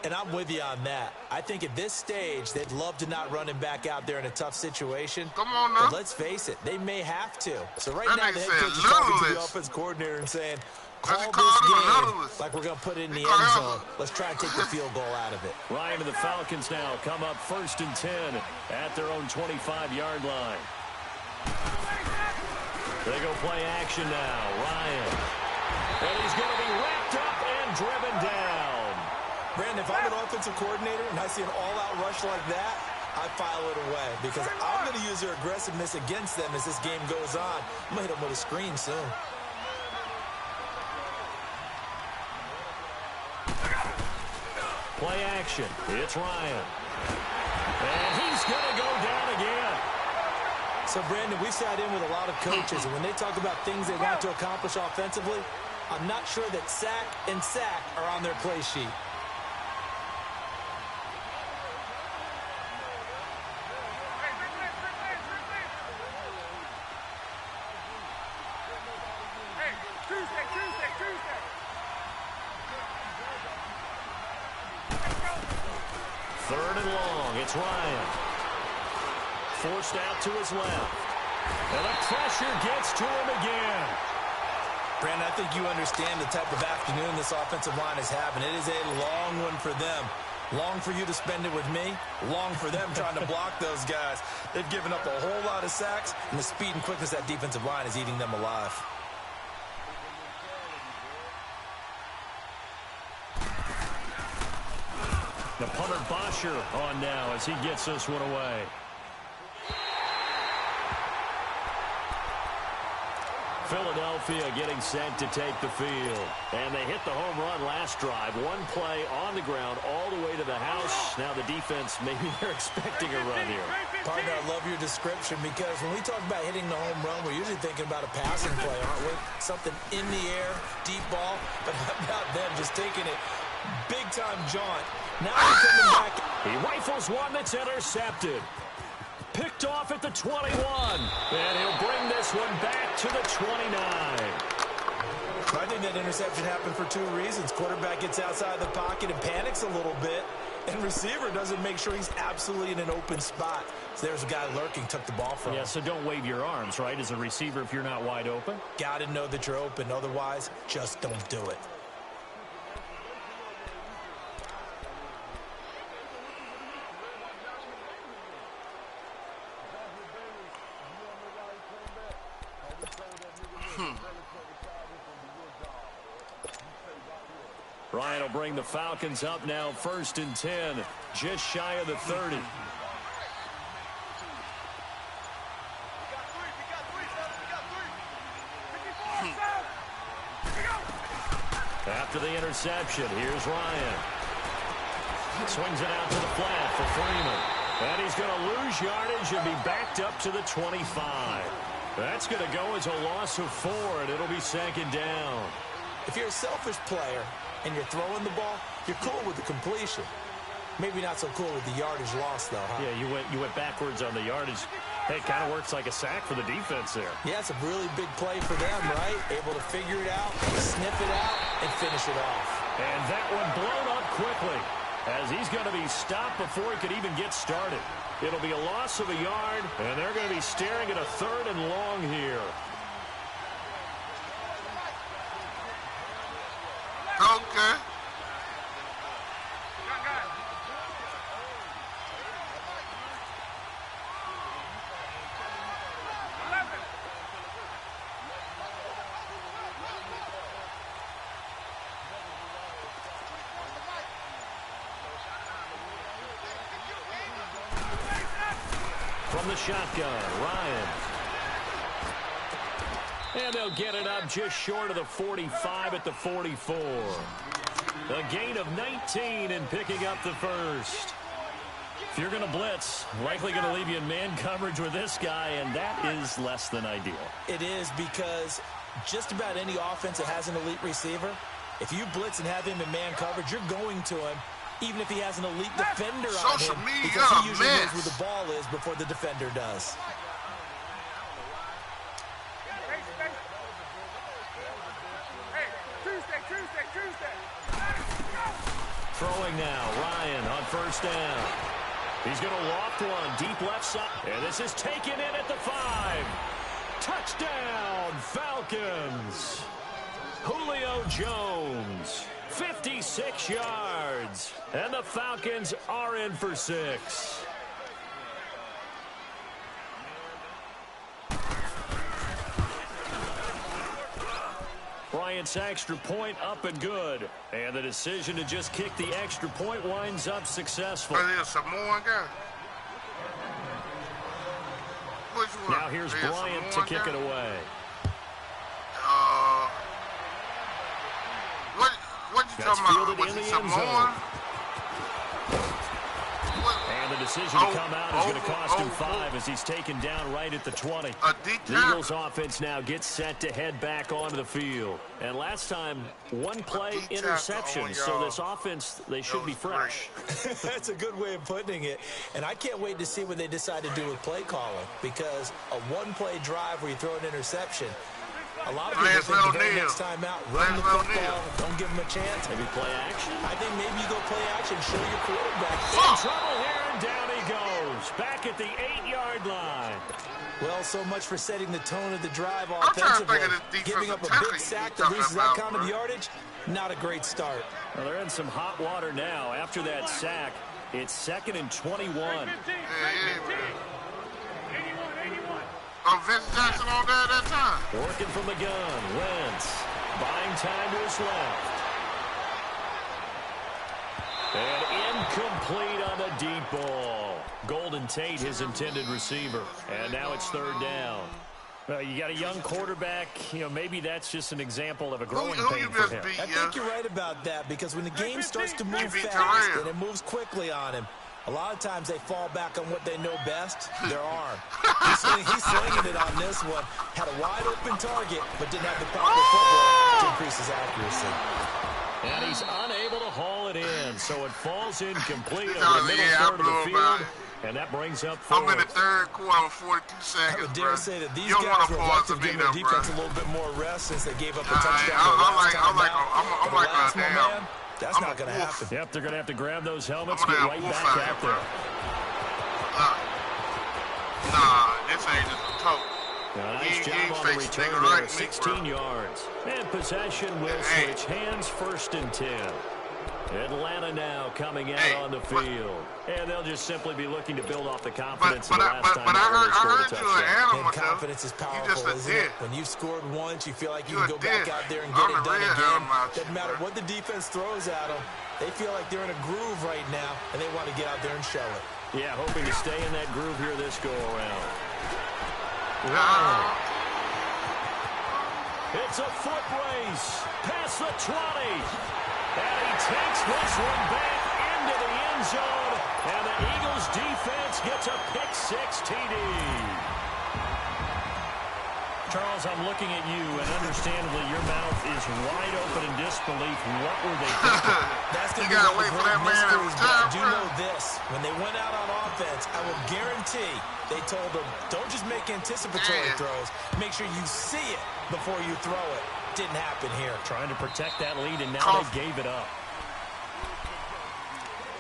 And I'm with you on that. I think at this stage, they'd love to not run him back out there in a tough situation. Come on now. But let's face it, they may have to. So right That now, the nigga head said coach is talking to the littlest. offense coordinator and saying, That's call he called this him game littlest. like we're going to put it in the He called end him zone. Let's try and take the field goal out of it. Ryan and the Falcons now come up 1st and 10 at their own 25-yard line. They go play action now. Ryan. And he's going to be wrapped up and driven down. Brandon, if I'm an offensive coordinator and I see an all-out rush like that, I file it away because I'm going to use their aggressiveness against them as this game goes on. I'm going to hit them with a screen soon. Play action. It's Ryan. And he's going to go down again. So, Brandon, we've sat in with a lot of coaches, and when they talk about things they want to accomplish offensively, I'm not sure that sack and sack are on their play sheet. Third and long. It's Ryan. Forced out to his left. And the pressure gets to him again. Brandon, I think you understand the type of afternoon this offensive line is having. It is a long one for them. Long for you to spend it with me. Long for them trying to block those guys. They've given up a whole lot of sacks, and the speed and quickness of that defensive line is eating them alive. The punter Bosher on now as he gets this one away. Philadelphia getting set to take the field. And they hit the home run last drive. One play on the ground all the way to the house. Now the defense, maybe they're expecting a run here. Partner, I love your description because when we talk about hitting the home run, we're usually thinking about a passing play, aren't we? Something in the air, deep ball. But how about them just taking it big-time jaunt? Now they're coming back. He rifles one that's intercepted. Picked off at the 21. And he'll bring this one back to the 29. I think that interception happened for 2 reasons. Quarterback gets outside the pocket and panics a little bit. And receiver doesn't make sure he's absolutely in an open spot. So there's a guy lurking, took the ball from him. Yeah, so don't wave your arms, right, as a receiver if you're not wide open. Got to know that you're open. Otherwise, just don't do it. Ryan will bring the Falcons up now 1st and 10, just shy of the 30. After the interception, here's Ryan. Swings it out to the flat for Freeman. And he's going to lose yardage and be backed up to the 25. That's going to go as a loss of 4, and it'll be 2nd down. If you're a selfish player and you're throwing the ball, you're cool with the completion. Maybe not so cool with the yardage loss, though, huh? Yeah, you went backwards on the yardage. Hey, it kind of works like a sack for the defense there. Yeah, it's a really big play for them, right? Able to figure it out, sniff it out, and finish it off. And that one blown up quickly as he's going to be stopped before he could even get started. It'll be a loss of a yard, and they're going to be staring at a 3rd and long here. from the shotgun. Ryan. And they'll get it up just short of the 45 at the 44. A gain of 19 in picking up the first. If you're going to blitz, likely going to leave you in man coverage with this guy, and that is less than ideal. It is, because just about any offense that has an elite receiver, if you blitz and have him in man coverage, you're going to him, even if he has an elite defender on him, because he usually knows where the ball is before the defender does. Throwing now, Ryan on first down. He's going to loft one deep left side. And this is taken in at the 5. Touchdown, Falcons. Julio Jones, 56 yards. And the Falcons are in for 6. Bryant's extra point up and good. And the decision to just kick the extra point winds up successful. There's some more guy. Which one? Now here's Bryant to kick it away. What you That's talking about? fielded in the end zone. And the decision to come out is going to cost him 5 as he's taken down right at the 20. The Eagles offense now gets set to head back onto the field. And last time, one play interception. So this offense, they should be fresh. That's a good way of putting it. And I can't wait to see what they decide to do with play calling, because a one-play drive where you throw an interception, a lot of people think the very next time out, run the football, don't give them a chance. Maybe play action? I think maybe you go play action, show your quarterback. In trouble here, and down he goes. Back at the 8-yard line. Well, so much for setting the tone of the drive offensively. Giving up a big sack that loses that kind of yardage, not a great start. Well, they're in some hot water now. After that sack, it's 2nd and 21. Vince Jackson on there at that time. Working from the gun. Wentz buying time to his left. And incomplete on the deep ball. Golden Tate, his intended receiver. And now it's 3rd down. Well, you got a young quarterback. You know, maybe that's just an example of a growing pain for him. I think you're right about that, because when the game starts to move fast and it moves quickly on him, a lot of times they fall back on what they know best, their arm. He's slinging it on this one. Had a wide-open target, but didn't have the proper footwork to increase his accuracy. And he's unable to haul it in, so it falls incomplete over the middle third of the field. And that brings up 4th. I'm in the 3rd quarter, 42 seconds. I would dare say that these guys would like to give their defense a little bit more rest since they gave up a touchdown last time out. That's not going to happen. Yep, they're going to have to grab those helmets, get right back out there. Nah, this ain't just a tote. Nice job on the return there, 16 yards. And possession will switch hands, 1st and 10. Atlanta now coming out on the field. And they'll just simply be looking to build off the confidence of the last time they scored a touchdown. And confidence is powerful, isn't it? When you've scored once, you feel like you can go back out there and get it done again. Doesn't matter what the defense throws at them. They feel like they're in a groove right now, and they want to get out there and show it. Yeah, hoping to stay in that groove here this go-around. Wow. It's a foot race past the 20. And he takes this one back into the end zone. And the Eagles defense gets a pick-6 TD. Charles, I'm looking at you, and understandably your mouth is wide open in disbelief. What were they thinking? That's going to be one of the great mysteries, but I do know this. When they went out on offense, I will guarantee they told them, don't just make anticipatory throws. Make sure you see it before you throw it. Didn't happen here. Trying to protect that lead, and now they gave it up.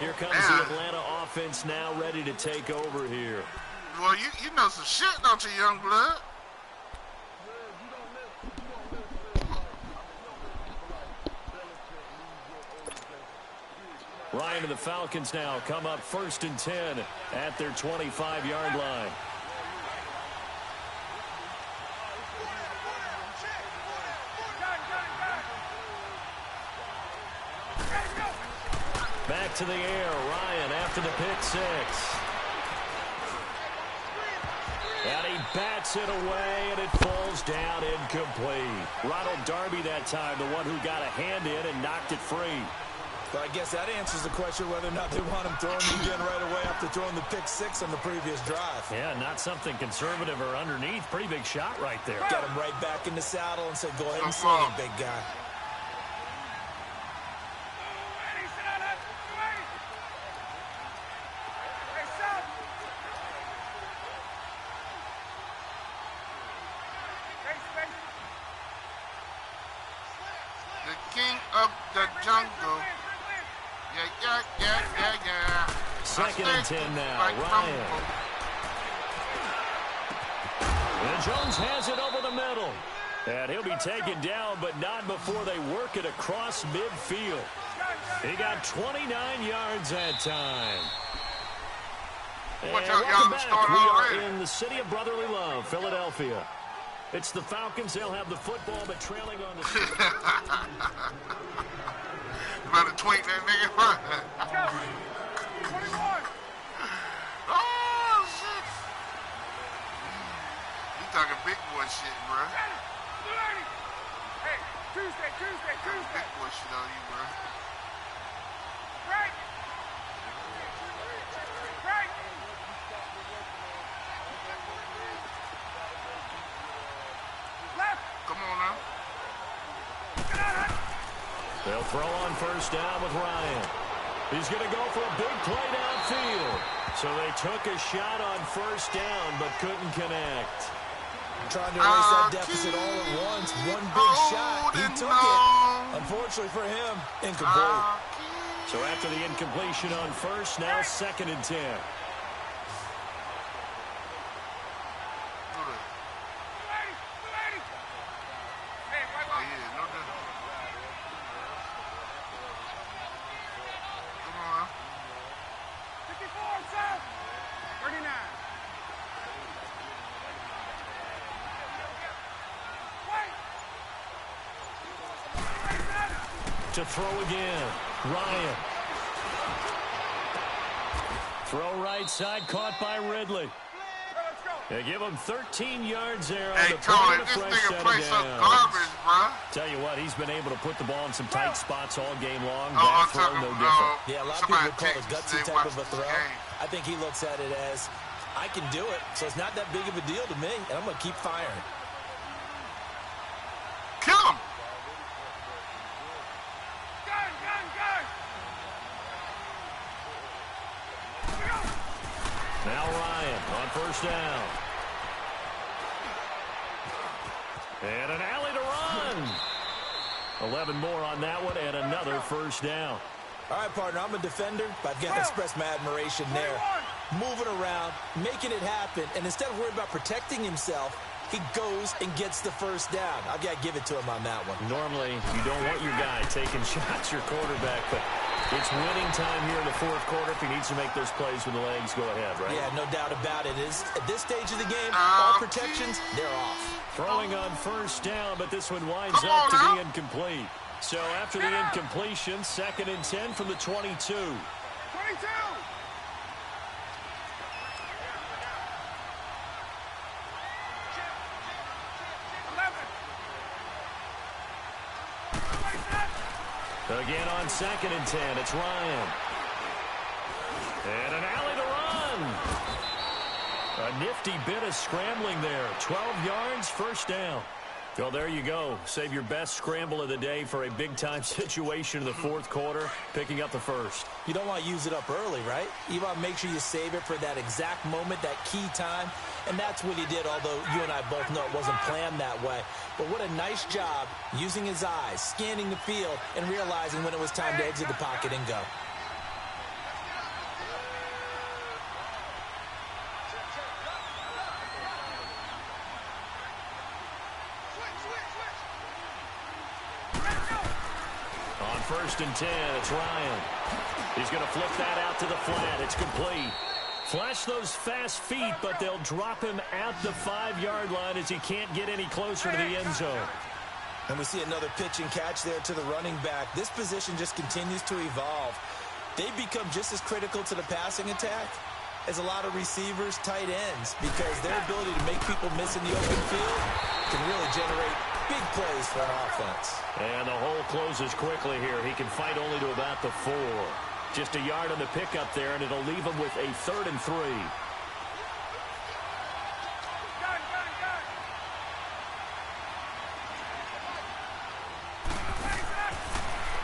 Here comes the Atlanta offense now ready to take over here. Well, you know some shit, don't you, young blood? Ryan and the Falcons now come up 1st and 10 at their 25-yard line. Back to the air, Ryan after the pick-6. And he bats it away, and it falls down incomplete. Ronald Darby that time, the one who got a hand in and knocked it free. But I guess that answers the question whether or not they want him throwing it again right away after throwing the pick six on the previous drive. Yeah, not something conservative or underneath. Pretty big shot right there. Got him right back in the saddle and said, go ahead and sling it, big guy. The king of the jungle. Yeah. Second and 10 now. Ryan. And Jones has it over the middle. And he'll be taken down, but not before they work it across midfield. He got 29 yards that time. And welcome back. We are in the city of brotherly love, Philadelphia. It's the Falcons. They'll have the football, but trailing on the field. About to twink that nigga. 21. Oh, shit. You talking big boy shit, bro. Hey, Tuesday. Big boy shit on you, bro. Right. Left. Come on now. They'll throw on first down with Ryan. He's going to go for a big play downfield. So they took a shot on first down, but couldn't connect. Trying to erase that deficit all at once. One big shot. He took it. Unfortunately for him, incomplete. So after the incompletion on first, now second and 10. To throw again. Ryan. Throw right side, caught by Ridley. They give him 13 yards there on the play. This nigga plays some garbage, bro. Tell you what, he's been able to put the ball in some tight spots all game long. That throw, no different. Yeah, a lot of people would call it a gutsy type of a throw. I think he looks at it as, I can do it, so it's not that big of a deal to me, and I'm going to keep firing. Kill him. Now Ryan on first down. And an alley to run. 11 more on that one and another first down. All right, partner, I'm a defender, but I've got to express my admiration there. Moving around, making it happen, and instead of worrying about protecting himself, he goes and gets the first down. I've got to give it to him on that one. Normally, you don't want your guy taking shots, your quarterback, but it's winning time here in the fourth quarter. If he needs to make those plays with the legs, go ahead, right? Yeah, no doubt about it. At this stage of the game, all protections, they're off. Throwing on first down, but this one winds up to be incomplete. So after the incompletion, second and 10 from the 22. 22. Again on second and 10, it's Ryan. And an alley to run. A nifty bit of scrambling there. 12 yards, first down. Well, there you go. Save your best scramble of the day for a big-time situation in the fourth quarter, picking up the first. You don't want to use it up early, right? You want to make sure you save it for that exact moment, that key time. And that's what he did, although you and I both know it wasn't planned that way. But what a nice job using his eyes, scanning the field, and realizing when it was time to exit the pocket and go. On first and 10, it's Ryan. He's going to flip that out to the flat. It's complete. Flash those fast feet, but they'll drop him at the 5-yard line as he can't get any closer to the end zone. And we see another pitch and catch there to the running back. This position just continues to evolve. They become just as critical to the passing attack is a lot of receivers, tight ends, because their ability to make people miss in the open field can really generate big plays for an offense. And the hole closes quickly here. He can fight only to about the 4. Just a yard on the pickup there, and it'll leave him with a 3rd and 3.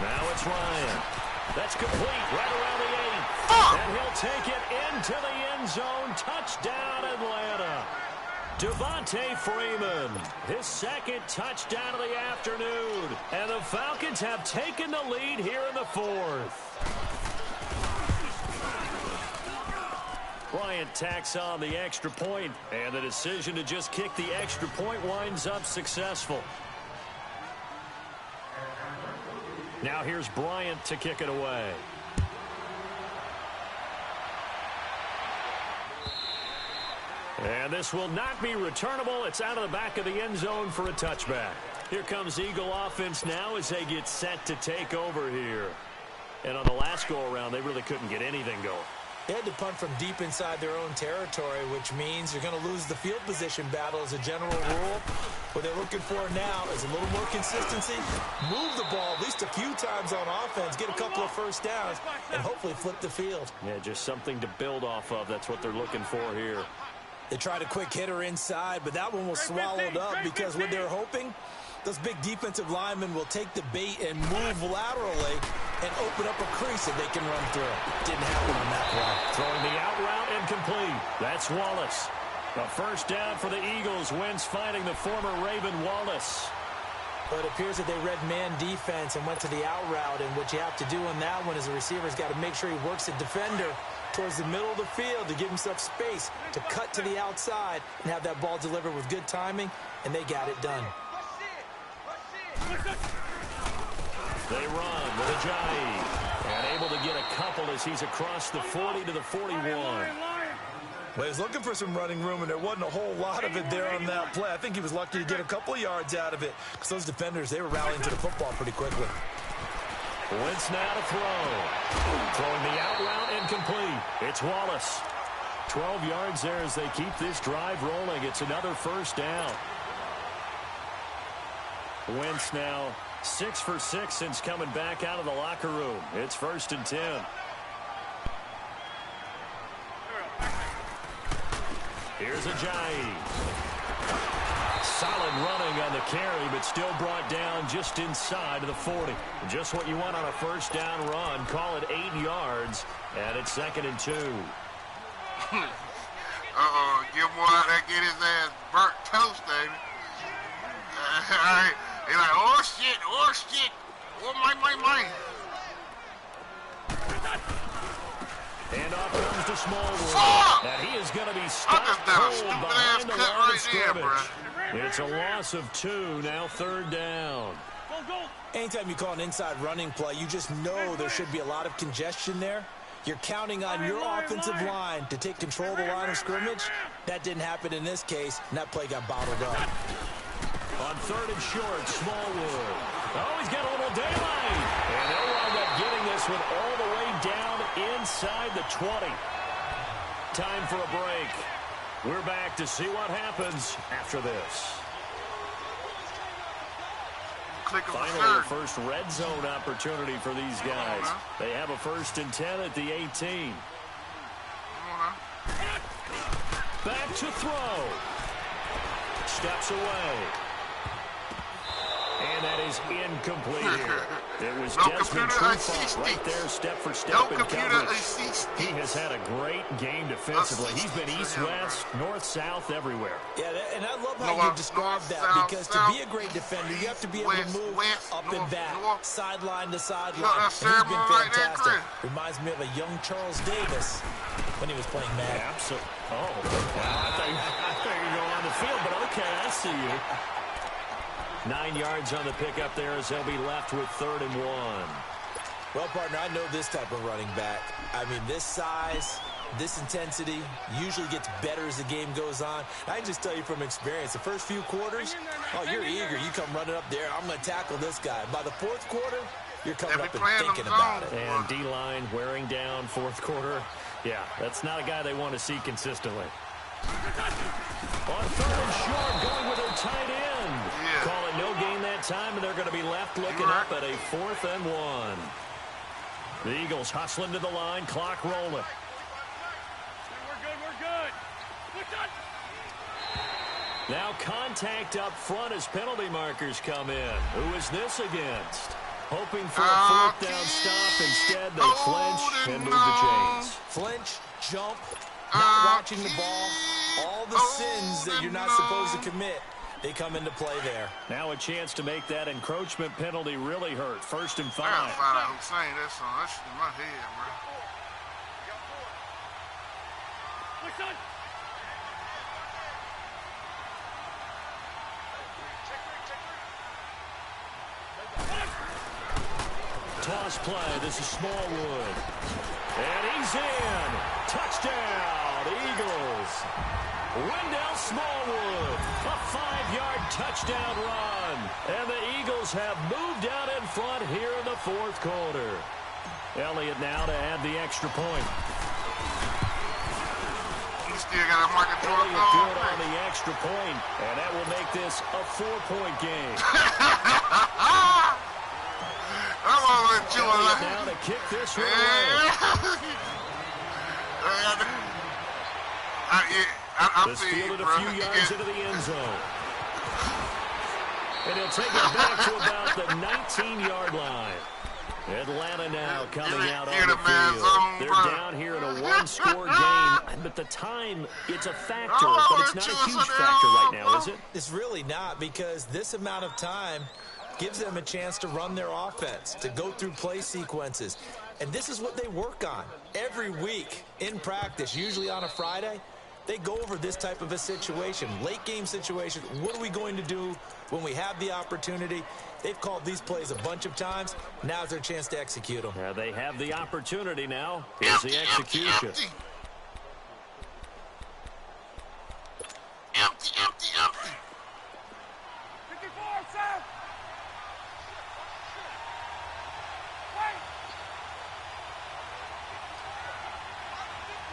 Now it's Ryan. That's complete right around the 8. And he'll take it into the end zone. Touchdown, Atlanta. Devontae Freeman, his 2nd touchdown of the afternoon. And the Falcons have taken the lead here in the 4th. Bryant tacks on the extra point, and the decision to just kick the extra point winds up successful. Now here's Bryant to kick it away. And this will not be returnable. It's out of the back of the end zone for a touchback. Here comes Eagle offense now as they get set to take over here. And on the last go-around, they really couldn't get anything going. They had to punt from deep inside their own territory, which means you're going to lose the field position battle as a general rule. What they're looking for now is a little more consistency, move the ball at least a few times on offense, get a couple of first downs, and hopefully flip the field. Yeah, just something to build off of. That's what they're looking for here. They tried a quick hitter inside, but that one was swallowed up because what they're hoping, those big defensive linemen will take the bait and move laterally and open up a crease that they can run through. Didn't happen on that play. Throwing the out route incomplete. That's Wallace. A first down for the Eagles. Wentz finding the former Raven Wallace. But it appears that they read man defense and went to the out route, and what you have to do on that one is the receiver's got to make sure he works the defender towards the middle of the field to give himself space to cut to the outside and have that ball delivered with good timing, and they got it done. They run with Ajayi, and able to get a couple as he's across the 40 to the 41. Well, he was looking for some running room, and there wasn't a whole lot of it there on that play. I think he was lucky to get a couple of yards out of it because those defenders, they were rallying to the football pretty quickly. Wentz now to throw. Throwing the out route incomplete. It's Wallace. 12 yards there as they keep this drive rolling. It's another first down. Wentz now 6 for 6 since coming back out of the locker room. It's 1st and 10. Here's Ajayi. Solid running on the carry, but still brought down just inside of the 40. Just what you want on a first down run. Call it 8 yards, and it's 2nd and 2. Give him one out there, get his ass burnt toast, baby. All right. He's like, oh, shit, oh, my. And off comes to Smallwood. And he is going to be stopped cold behind the line of scrimmage. It's a loss of 2, now 3rd down. Anytime you call an inside running play, you just know there should be a lot of congestion there. You're counting on your offensive line to take control of the line of scrimmage. That didn't happen in this case, and that play got bottled up. On 3rd and short, Smallwood. Oh, he's got a little daylight. And they'll wind up getting this one all the way down inside the 20. Time for a break. We're back to see what happens after this. Finally, the first red zone opportunity for these guys. They have a 1st and 10 at the 18. Back to throw. Steps away. And that is incomplete here. It was Desmond Trufant right there, step for step in coverage. He has had a great game defensively. He's been east-west, north-south, everywhere. Yeah, and I love how you described that, because to be a great defender, you have to be able to move up and back, sideline to sideline. And he's been fantastic. Reminds me of a young Charles Davis when he was playing Madden. Absolutely. Oh, I thought you were going on the field, but okay, I see you. 9 yards on the pickup there as they'll be left with 3rd and 1. Well, partner, I know this type of running back. I mean, this size, this intensity usually gets better as the game goes on. I can just tell you from experience, the first few quarters, oh, you're eager. You come running up there, I'm going to tackle this guy. By the 4th quarter, you're coming up and thinking about it. And D-line wearing down 4th quarter. Yeah, that's not a guy they want to see consistently. On third and short, going with their tight end. Yeah. Call it no gain that time, and they're going to be left looking up at a 4th and 1. The Eagles hustling to the line, clock rolling. We're good. Now contact up front as penalty markers come in. Who is this against? Hoping for a 4th down stop. Instead, they flinch and move the chains. Flinch, jump, not watching the ball. All the sins that you're not supposed to commit, they come into play there. Now a chance to make that encroachment penalty really hurt. 1st and 5. I gotta find out who's saying that song. That shit in my head, bro. Toss play. This is Smallwood. And he's in. Touchdown, Eagles. Wendell Smallwood, a 5-yard touchdown run. And the Eagles have moved out in front here in the 4th quarter. Elliott now to add the extra point. He still got a market for Elliott good on the extra point, and that will make this a 4-point game. Elliott now to kick this one away. This fielded a few yards into the end zone. And he'll take it back to about the 19-yard line. Atlanta now coming out on the field. They're down here in a 1-score game. But the time, it's a factor, but it's not a huge factor right now, is it? It's really not, because this amount of time gives them a chance to run their offense, to go through play sequences. And this is what they work on every week in practice, usually on a Friday. They go over this type of a situation, late game situation. What are we going to do when we have the opportunity? They've called these plays a bunch of times. Now's their chance to execute them. Yeah, they have the opportunity now. Here's the execution. Empty. 54, Sam. Wait.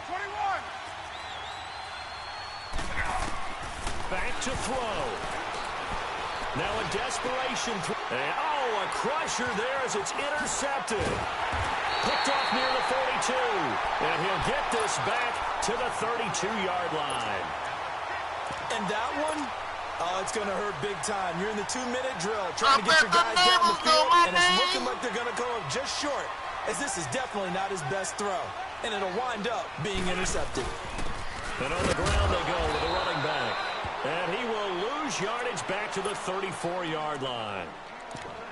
21. Back to throw. Now a desperation throw. Oh, a crusher there as it's intercepted. Picked off near the 42. And he'll get this back to the 32-yard line. And that one, it's going to hurt big time. You're in the 2-minute drill trying to get your guys down the field, and it's looking like they're going to come up just short, as this is definitely not his best throw. And it'll wind up being intercepted. And on the ground they go with a running back. And he will lose yardage back to the 34-yard line.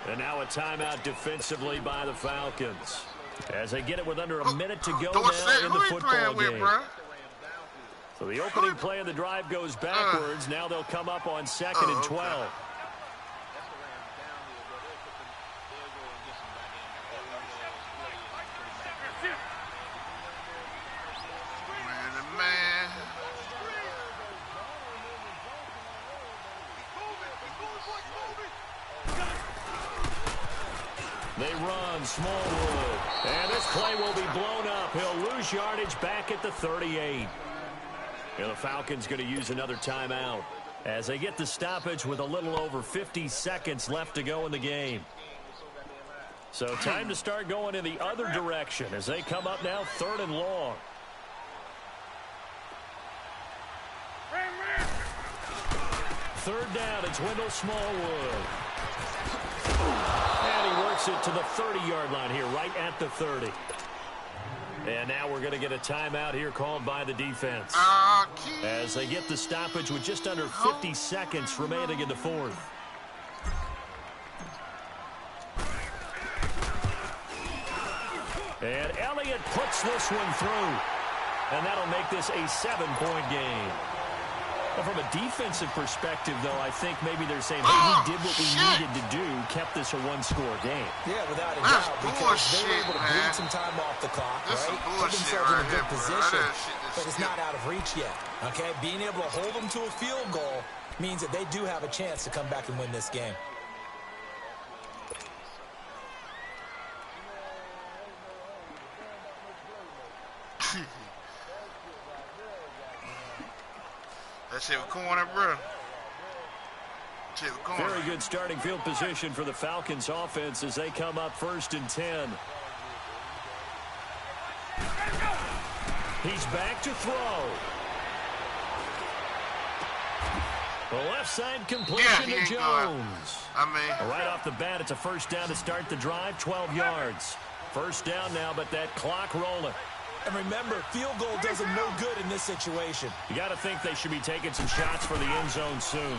And now a timeout defensively by the Falcons, as they get it with under a minute to go now in the football game. So the opening play of the drive goes backwards. Now they'll come up on 2nd and 12. They run Smallwood, and this play will be blown up. He'll lose yardage back at the 38. And the Falcons going to use another timeout as they get the stoppage with a little over 50 seconds left to go in the game. So time to start going in the other direction as they come up now 3rd and long. Third down, it's Wendell Smallwood. And he works it to the 30-yard line here, right at the 30. And now we're going to get a timeout here called by the defense, as they get the stoppage with just under 50 seconds remaining in the 4th. And Elliott puts this one through. And that'll make this a 7-point game. Well, from a defensive perspective, though, I think maybe they're saying, hey, we did what we needed to do, kept this a 1-score game. Yeah, without a doubt, because they were able to bleed some time off the clock, right? Put themselves in a good position, but it's not out of reach yet, okay? Being able to hold them to a field goal means that they do have a chance to come back and win this game. That shit was corner, bro. Shit was corner. Very good starting field position for the Falcons offense as they come up 1st and 10. He's back to throw. The left side completion to Jones. Right off the bat, it's a first down to start the drive, 12 yards. First down now, but that clock rolling. And remember, field goal does them no good in this situation. You got to think they should be taking some shots for the end zone soon.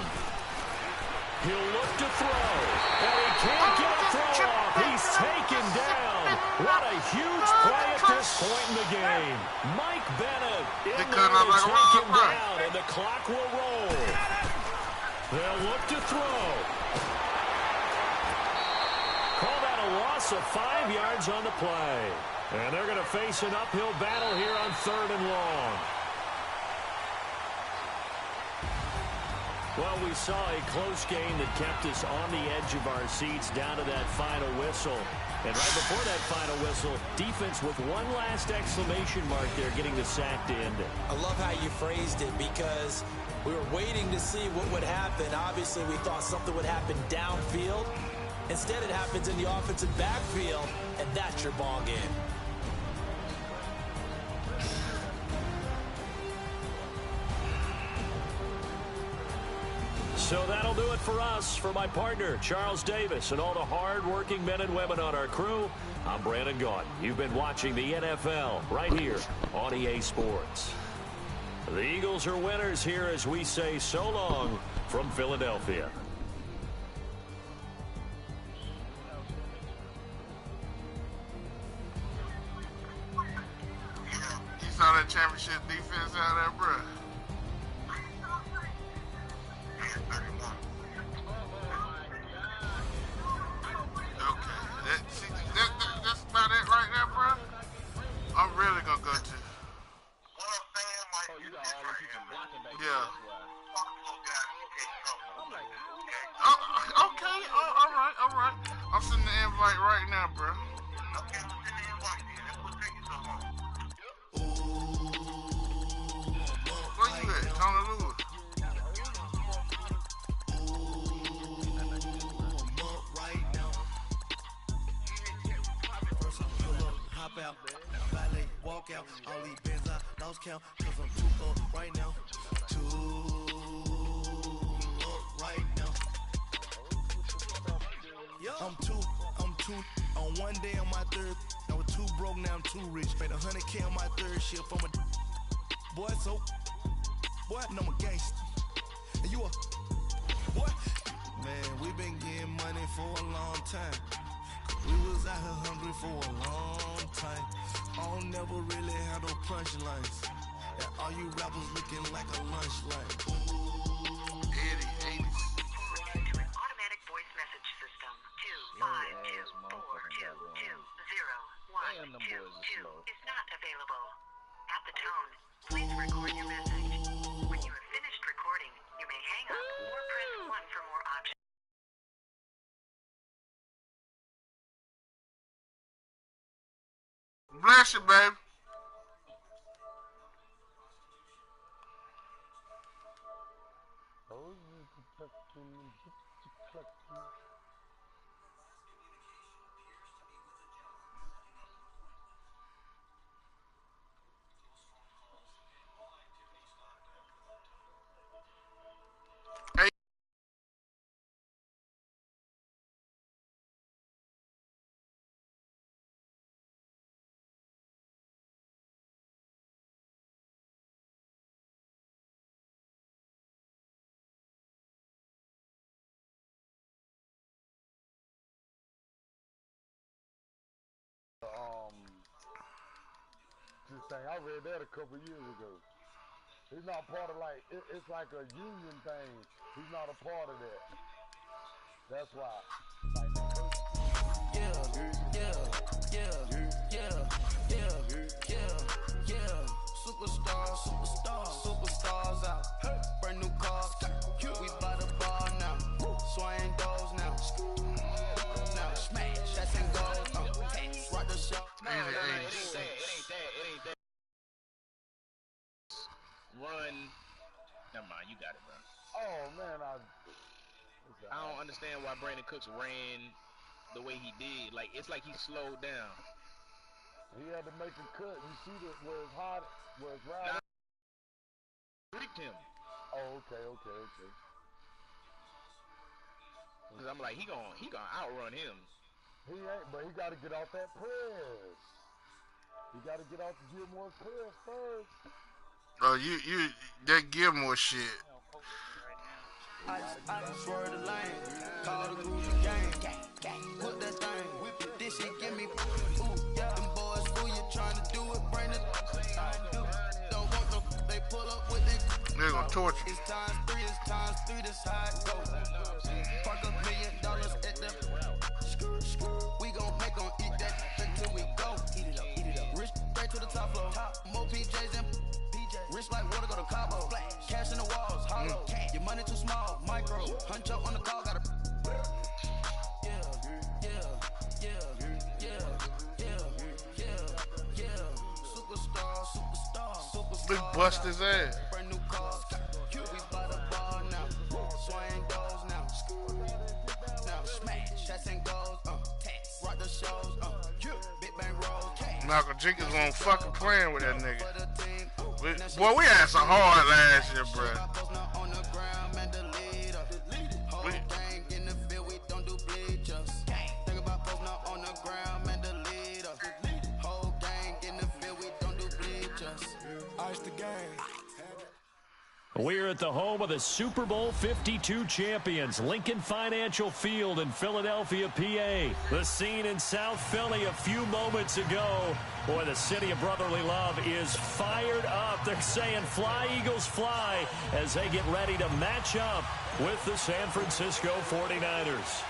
He'll look to throw, and he can't get a throw off. He's taken down. What a huge play at this point in the game. Mike Bennett in there to take him down, and the clock will roll. They'll look to throw. Call that a loss of 5 yards on the play. And they're going to face an uphill battle here on 3rd and long. Well, we saw a close game that kept us on the edge of our seats down to that final whistle. And right before that final whistle, defense with one last exclamation mark there, getting the sack to end it. I love how you phrased it because we were waiting to see what would happen. Obviously, we thought something would happen downfield. Instead, it happens in the offensive backfield, and that's your ball game. So that'll do it for us. For my partner, Charles Davis, and all the hard-working men and women on our crew, I'm Brandon Gaudin. You've been watching the NFL right here on EA Sports. The Eagles are winners here as we say so long from Philadelphia. You saw that championship defense out there, bro. That's about it right there, bro. I'm really gonna go to. Yeah. Oh, okay. Oh, all right. I'm sending the invite right now, bro. Where you at, Tony Lewis? Out, ballet, walk out, all these bands I lost count, cause I'm too up right now, I'm too, on one day on my third, I was too broke, now I'm too rich, made 100K on my third shift from a, boy, I'm a gangster, and you a, boy, man, we been getting money for a long time. We was out here hungry for a long time. I don't never really had no punchlines. And all you rappers looking like a lunch line. Automatic voice message system 252422012 is not available. At the tone, please record your message. When you have finished recording, you may hang up or press 1 for more options. Bless you, babe. This thing, I read that a couple years ago. He's not part of it's like a union thing. He's not a part of that. That's why. Superstars out. Brand new cars. We buy the bar now. Swaying doors now. Now smash. That's and gold. Rock the show. run. Never mind, you got it, bro. Oh man, I don't understand why Brandon Cooks ran the way he did. Like it's like he slowed down. He had to make a cut. You see that where it's hot, where it's right. Tricked him. Oh, okay. Cause I'm like, he gonna outrun him. He ain't, but he got to get off that press. He got to get off the Gilmore press first. Oh, that Gilmore shit. I swear the lane, call the groovy gang, put that thing, whip it, this shit give me, ooh, yeah, them boys, who you trying to do it, bring it, don't want no, they pull up with it, they're gonna torture you. It's times three, this how it go, park $1 million at the, we gon' make them eat that until we go, eat it up, rich straight to the top floor, more PJs and rich like water, go to Cabo. Cash in the walls, hollow. Your money too small, micro. Hunch up on the call, gotta. Superstar. Big bust his ass. Brand new cars. We by the ball now. Swing goals now. Now smash, shots and goals. Rock the shows. Big bang rolls. Malcolm Jenkins won't fucking playing with that nigga. Boy, we had some hard last year, bro. We're at the home of the Super Bowl 52 champions, Lincoln Financial Field in Philadelphia, PA. The scene in South Philly a few moments ago. Boy, the city of brotherly love is fired up. They're saying, fly, Eagles, fly, as they get ready to match up with the San Francisco 49ers.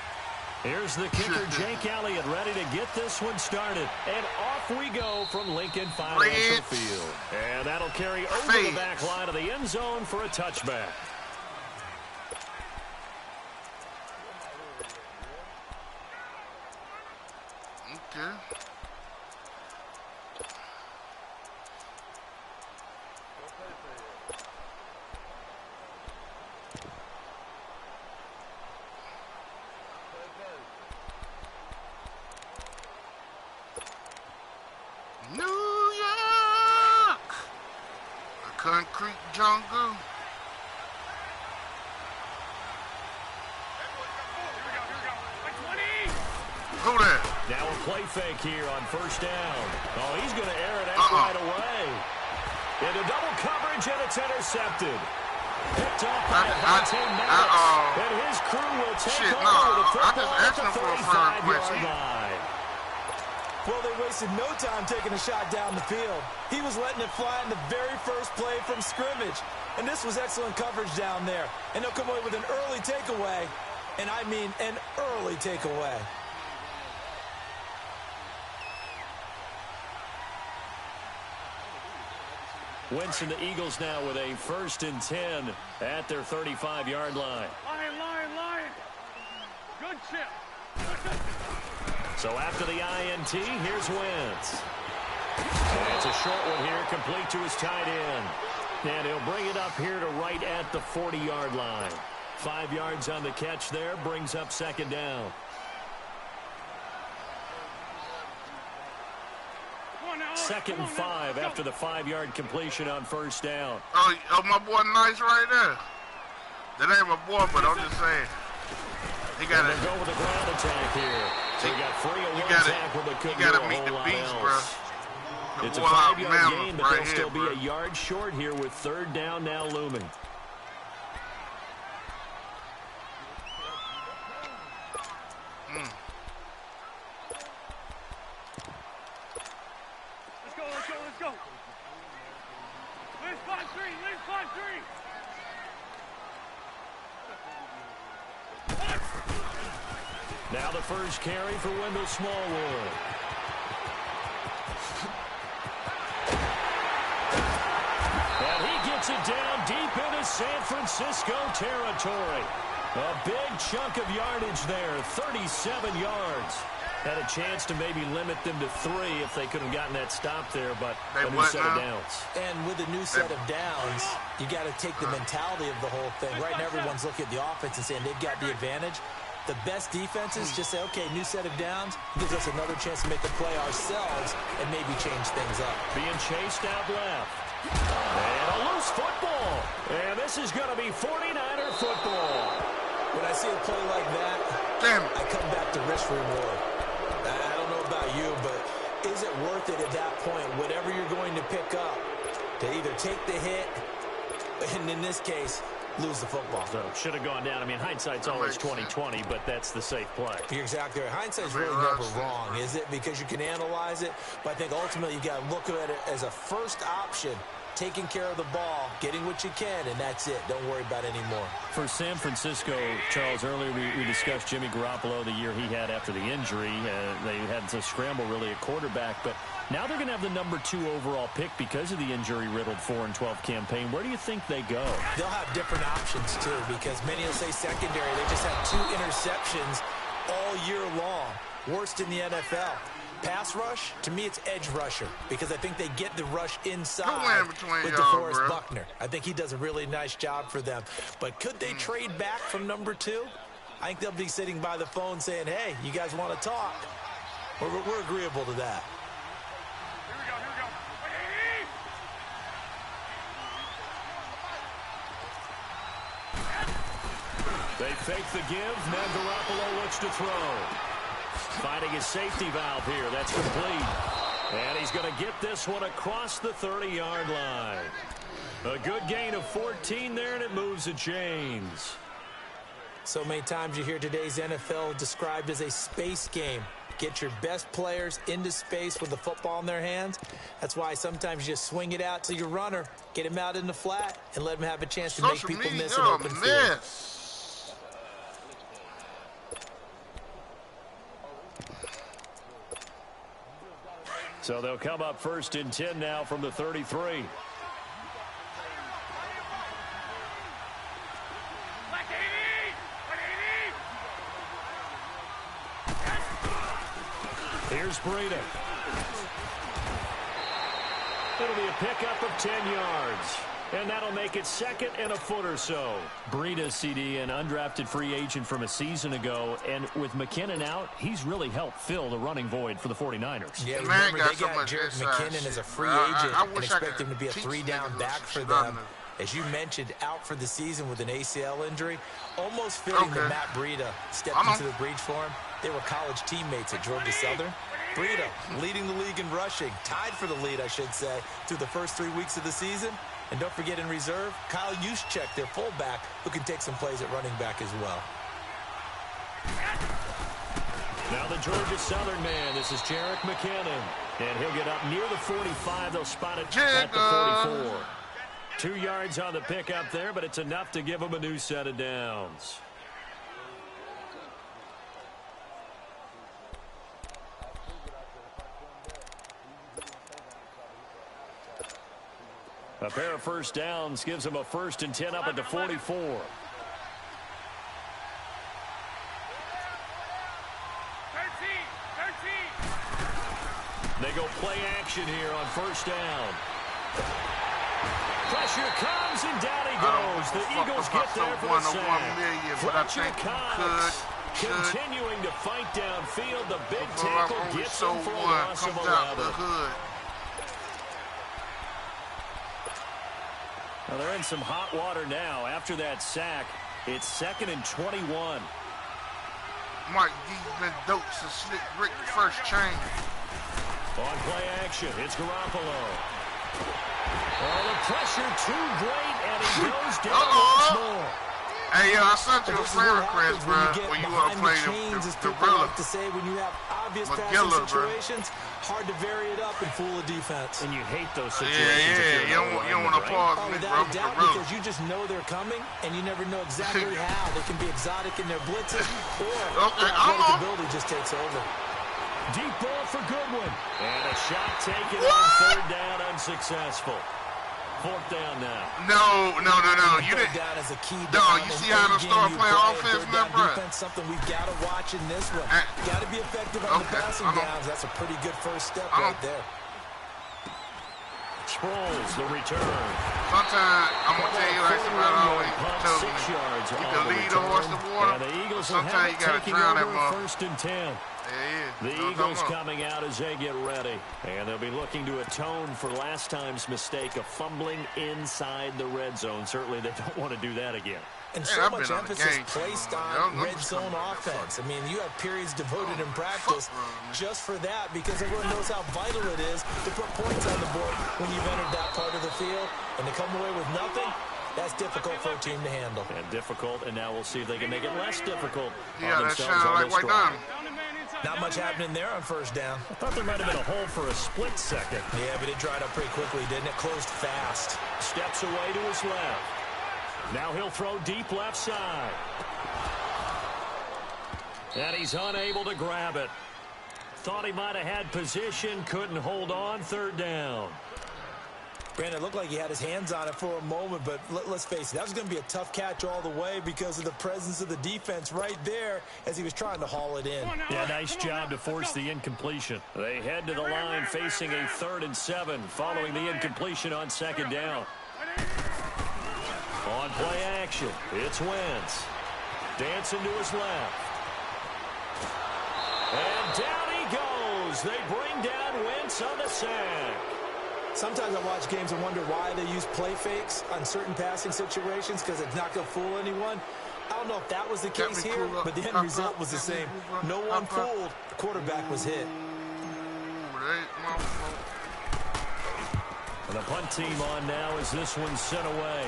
Here's the kicker, Jake Elliott, ready to get this one started. And off we go from Lincoln Financial Field. And that'll carry over the back line of the end zone for a touchback. Okay. New York, a concrete jungle. Who that? Now a play fake here on first down. Oh, he's going to air it out right away. Into double coverage, and it's intercepted. Picked up by Vontae Maddox. And his crew will take over the football at the 45-yard line. Well, they wasted no time taking a shot down the field. He was letting it fly in the very first play from scrimmage. And this was excellent coverage down there. And they'll come away with an early takeaway. And I mean an early takeaway. Winston, the Eagles now with a 1st and 10 at their 35-yard line. Lion. Good chip. So after the INT, here's Wentz. And it's a short one here, complete to his tight end. And he'll bring it up here to right at the 40-yard line. 5 yards on the catch there, brings up 2nd down. Second and 5 after the 5-yard completion on 1st down. Oh, my boy Nice right there. That ain't my boy, but I'm just saying. He got to go with the ground attack here. So he got free of one tackle, but couldn't do a whole lot else. It's a 5-yard gain, but they'll still be a yard short here with 3rd down now looming. Let's go. Leave 5-3. Now the first carry for Wendell Smallwood. And he gets it down deep into San Francisco territory. A big chunk of yardage there, 37 yards. Had a chance to maybe limit them to 3 if they could have gotten that stop there, but a new set of downs. And with a new set of downs, you got to take the mentality of the whole thing. Right now, everyone's looking at the offense and saying they've got the advantage. The best defenses just say, okay, new set of downs gives us another chance to make a play ourselves and maybe change things up. Being chased out left. And a loose football. And this is going to be 49er football. When I see a play like that, I come back to risk reward. I don't know about you, but is it worth it at that point, whatever you're going to pick up, to either take the hit, and in this case, lose the football? So should have gone down. I mean, hindsight's always 20/20, but that's the safe play. You're exactly right. Hindsight's really never wrong, is it? Because you can analyze it, but I think ultimately you got to look at it as a first option. Taking care of the ball, getting what you can, and that's it. Don't worry about it anymore. For San Francisco, Charles, earlier we discussed Jimmy Garoppolo, the year he had after the injury. They had to scramble really at quarterback, but now they're going to have the number 2 overall pick because of the injury-riddled 4-12 campaign. Where do you think they go? They'll have different options, too, because many will say secondary. They just had 2 interceptions all year long. Worst in the NFL. Pass rush, to me, it's edge rusher because I think they get the rush inside with DeForest Buckner. I think he does a really nice job for them. But could they trade back from number 2? I think they'll be sitting by the phone saying, hey, you guys want to talk? We're agreeable to that. They fake the give. Now Garoppolo looks to throw. Finding his safety valve here. That's complete. And he's going to get this one across the 30-yard line. A good gain of 14 there, and it moves the chains. So many times you hear today's NFL described as a space game. Get your best players into space with the football in their hands. That's why sometimes you just swing it out to your runner, get him out in the flat, and let him have a chance to make people miss an open field. So they'll come up 1st and 10 now from the 33. Here's Breida. It'll be a pickup of 10 yards. And that'll make it 2nd and a foot or so. Breida, CD, an undrafted free agent from a season ago. And with McKinnon out, he's really helped fill the running void for the 49ers. Yeah, remember, they got Jared McKinnon as a free agent and expect him to be a 3-down back for them. As you mentioned, out for the season with an ACL injury. Almost fitting that Matt Breida stepped into the breach for him. They were college teammates at Georgia Southern. Breida leading the league in rushing. Tied for the lead, I should say, through the first 3 weeks of the season. And don't forget in reserve, Kyle Juszczyk, their fullback, who can take some plays at running back as well. Now the Georgia Southern man. This is Jerick McKinnon. And he'll get up near the 45. They'll spot it at the 44. 2 yards on the pickup there, but it's enough to give them a new set of downs. A pair of first downs gives them a 1st and 10 up at the 44. They go play action here on 1st down. Pressure comes, and down he goes. The Eagles get there for the sack. Fletcher Cox continuing to fight downfield. The big tackle gets him for a loss of 11. Well, they're in some hot water now. After that sack, it's 2nd and 21. Mike D's been dope since Slick Rick first chain. On play action, it's Garoppolo. Oh, the pressure too great, and he goes down once more. Hey, yo, I sent you a friend request, bro, when you want to play the gorilla. To say when you have obvious passing situations, hard to vary it up and fool a defense. And you hate those situations. Yeah, you don't want to pause me, bro. Without a doubt, because you just know they're coming, and you never know exactly how. They can be exotic in their blitzes, or their athletic ability just takes over. Deep ball for Goodwin. And a shot taken on 3rd down, unsuccessful. 4th down now. No. You Third didn't. down is a key No, down. you In see how every the game star you play play, offense third now, down bro? defense, something we've got to watch in this one. Uh, Got to be effective on the okay, passing I don't- downs. That's a pretty good first step I right don't- there. Sproles, the return. Sometimes I'm gonna tell you like somebody always told me, 6 yards you on can the lead a horse to return. water, And the Eagles but will have sometimes it you gotta taking drown that over motherfucker. 1st and 10. Yeah. The You know what I'm Eagles talking about? coming out as they get ready. And they'll be looking to atone for last time's mistake of fumbling inside the red zone. Certainly they don't want to do that again. And Hey, so I've much been on the emphasis game too placed long. on I'm red just zone coming back. offense. I mean, you have periods devoted in practice man. just for that because everyone knows how vital it is to put points on the board when you've entered that part of the field. And to come away with nothing, that's difficult for a team to handle. And difficult, and now we'll see if they can make it less difficult Yeah, on that themselves sounded on like this White drive. Diamond. Down the man inside. Not much happening there on first down. I thought there might have been a hole for a split second. Yeah, but it dried up pretty quickly, didn't it? Closed fast. Steps away to his left. Now he'll throw deep left side. And he's unable to grab it. Thought he might have had position, couldn't hold on, 3rd down. Brandon, it looked like he had his hands on it for a moment, but let's face it, that was going to be a tough catch all the way because of the presence of the defense right there as he was trying to haul it in. Yeah, nice job to force the incompletion. They head to the line facing a 3rd and 7 following the incompletion on 2nd down. On play action, it's Wentz. Dancing to his left. And down he goes. They bring down Wentz on the sack. Sometimes I watch games and wonder why they use play fakes on certain passing situations because it's not going to fool anyone. I don't know if that was the case here, but the end result was the same. No one fooled. The quarterback was hit. And the punt team on now as this one's sent away.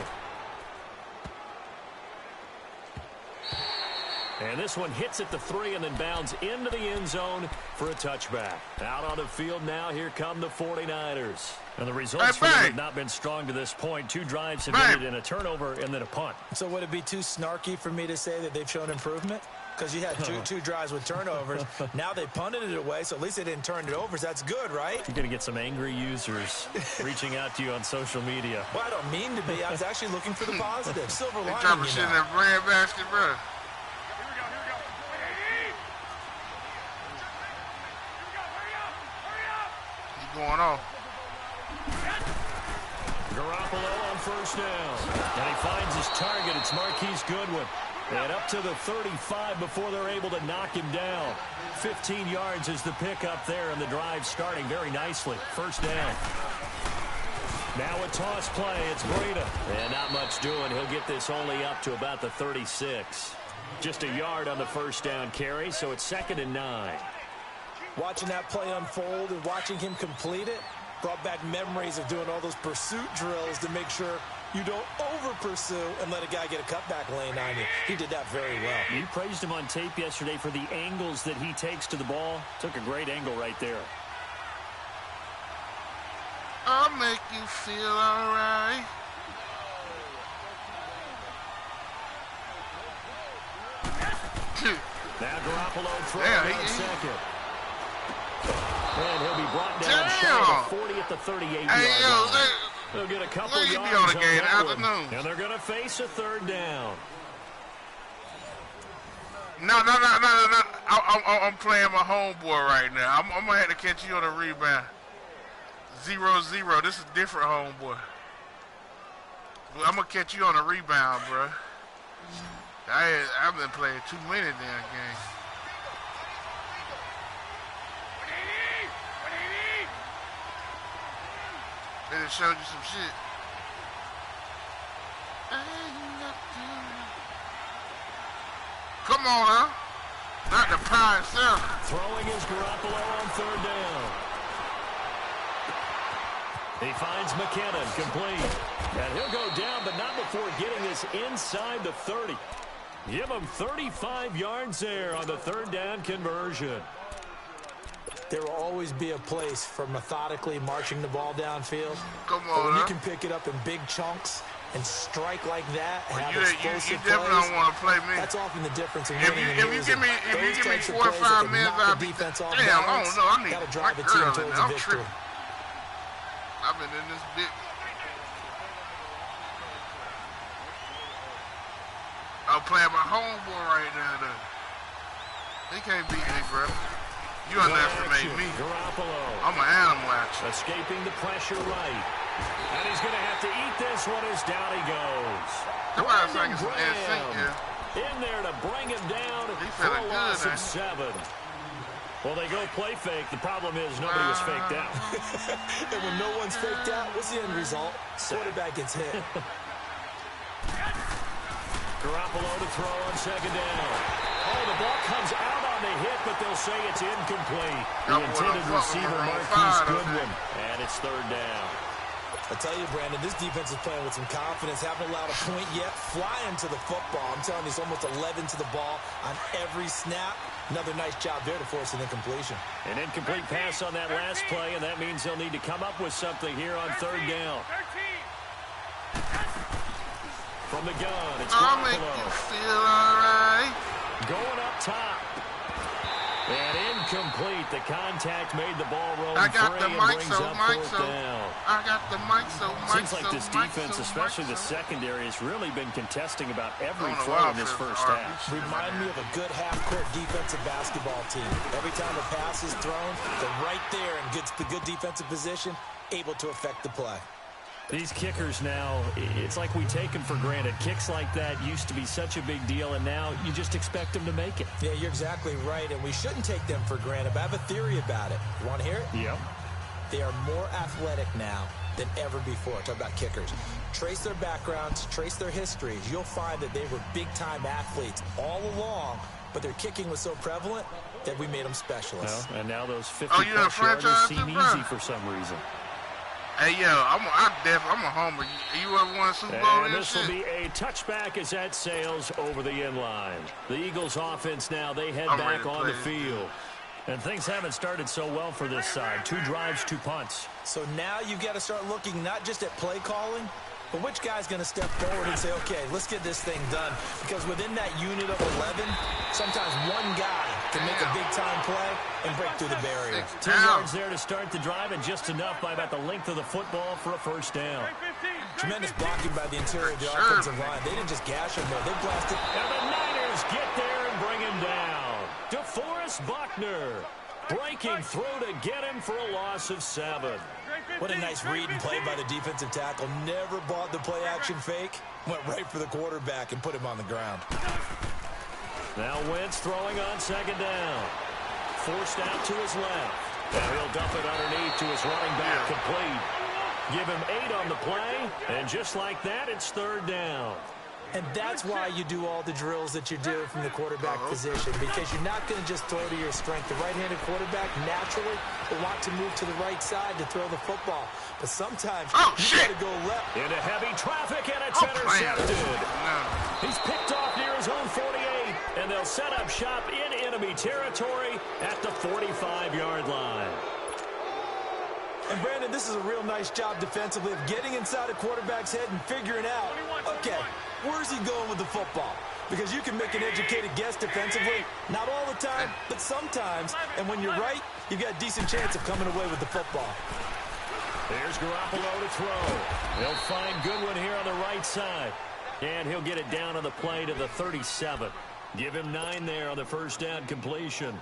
And this one hits at the 3 and then bounds into the end zone for a touchback. Out on the field now, here come the 49ers. And the results for them have not been strong to this point. 2 drives have ended in a turnover and then a punt. So would it be too snarky for me to say that they've shown improvement? Because you had two drives with turnovers. Now they punted it away, so at least they didn't turn it over. So that's good, right? You're going to get some angry users reaching out to you on social media. Well, I don't mean to be. I was actually looking for the positive. Silver lining, They dropping shit in that bread basket, bro. Going on. Garoppolo on 1st down. And he finds his target. It's Marquise Goodwin. And up to the 35 before they're able to knock him down. 15 yards is the pickup there, and the drive starting very nicely. 1st down. Now a toss play. It's Breida. And not much doing. He'll get this only up to about the 36. Just a yard on the 1st down carry, so it's 2nd and 9. Watching that play unfold and watching him complete it brought back memories of doing all those pursuit drills to make sure you don't over-pursue and let a guy get a cutback lane on you. He did that very well. You praised him on tape yesterday for the angles that he takes to the ball. Took a great angle right there. I'll make you feel all right. Now Garoppolo throwing on 2nd. And he'll be brought down shy of the 40 at the 38-yard line. They'll get a couple Let you yards be on the game that one. afternoon. And they're going to face a 3rd down. No. I'm playing my homeboy right now. I'm going to have to catch you on a rebound. 0-0. This is a different homeboy. I'm going to catch you on a rebound, bro. I've been playing too many damn games. They done showed you some shit. Come on, huh? Not the pie itself. Throwing is Garoppolo on 3rd down. He finds McKinnon, complete. And he'll go down, but not before getting this inside the 30. Give him 35 yards there on the 3rd down conversion. There will always be a place for methodically marching the ball downfield. Come But on, when you huh? can pick it up in big chunks and strike like that and have You explosive definitely plays, don't want to play me. that's often the difference in If winning you and give losing. me Those 4 types of or plays 5 that can minutes, knock I'll the be defense off damn. I balance, don't know. I need that'll my drive a team girl in towards there. a I'm victory. tripping. I've been in this bit. playing my homeboy right now, though. He can't beat me, bro. You underestimate me. Garoppolo. I'm an animal, actually. Escaping the pressure right. And he's going to have to eat this one as down he goes. Somebody's like some instinct here. In there to bring him down for feeling a loss good, of 7. Well, they go play fake. The problem is nobody was faked out. And when no one's faked out, what's the end result? Quarterback gets hit. Garoppolo to throw on second down. Oh, the ball comes out on the hit, but they'll say it's incomplete. The intended receiver, Marquise Goodwin. And it's third down. I tell you, Brandon, this defense is playing with some confidence. Haven't allowed a point yet. Flying to the football. I'm telling you, it's almost 11 to the ball on every snap. Another nice job there to force an incompletion. An incomplete pass on that last play, and that means they'll need to come up with something here on third down. From the gun, it's I'll make you feel all right. Going up top. And incomplete. The contact made the ball roll I got free the and mic, brings so up Mike, fourth so down. I got the mic, so Mike, Seems like so this Mike, defense, so especially Mike, the so secondary, has really been contesting about every I don't know throw why in this I feel first RB half. shit. Remind me of a good half-court defensive basketball team. Every time a pass is thrown, they're right there in the good defensive position, able to affect the play. These kickers now, it's like we take them for granted. Kicks like that used to be such a big deal, and now you just expect them to make it. Yeah, you're exactly right, and we shouldn't take them for granted. But I have a theory about it. You want to hear it? Yep. They are more athletic now than ever before. Talk about kickers. Trace their backgrounds, trace their histories. You'll find that they were big-time athletes all along, but their kicking was so prevalent that we made them specialists. Well, and now those 50-plus yarders seem easy for some reason. Hey, yo, I'm a homer. You ever won a Super Bowl? And this will be a touchback as that sails over the end line. The Eagles offense now, they head back on the field. And things haven't started so well for this side. 2 drives, 2 punts. So now you've got to start looking not just at play calling, but which guy's going to step forward and say, okay, let's get this thing done. Because within that unit of 11, sometimes one guy can make a big-time play and break through the barrier. 10 yards there to start the drive, and just enough by about the length of the football for a first down. Tremendous blocking by the interior of the offensive line. They didn't just gash him there. They blasted. And the Niners get there and bring him down. DeForest Buckner breaking through to get him for a loss of 7. What a nice read and play by the defensive tackle. Never bought the play-action fake. Went right for the quarterback and put him on the ground. Now Wentz throwing on second down. Forced out to his left. Now he'll dump it underneath to his running back, complete. Give him 8 on the play, and just like that, it's third down. And that's why you do all the drills that you do from the quarterback position, because you're not going to just throw to your strength. The right-handed quarterback naturally will want to move to the right side to throw the football. But sometimes you got to go left. Into heavy traffic, and it's intercepted. He's picked off near his own 48, and they'll set up shop in enemy territory at the 45-yard line. And, Brandon, this is a real nice job defensively of getting inside a quarterback's head and figuring out, okay, where's he going with the football? Because you can make an educated guess defensively, not all the time, but sometimes. And when you're right, you've got a decent chance of coming away with the football. There's Garoppolo to throw. They'll find Goodwin here on the right side. And he'll get it down on the play to the 37. Give him 9 there on the first down completion.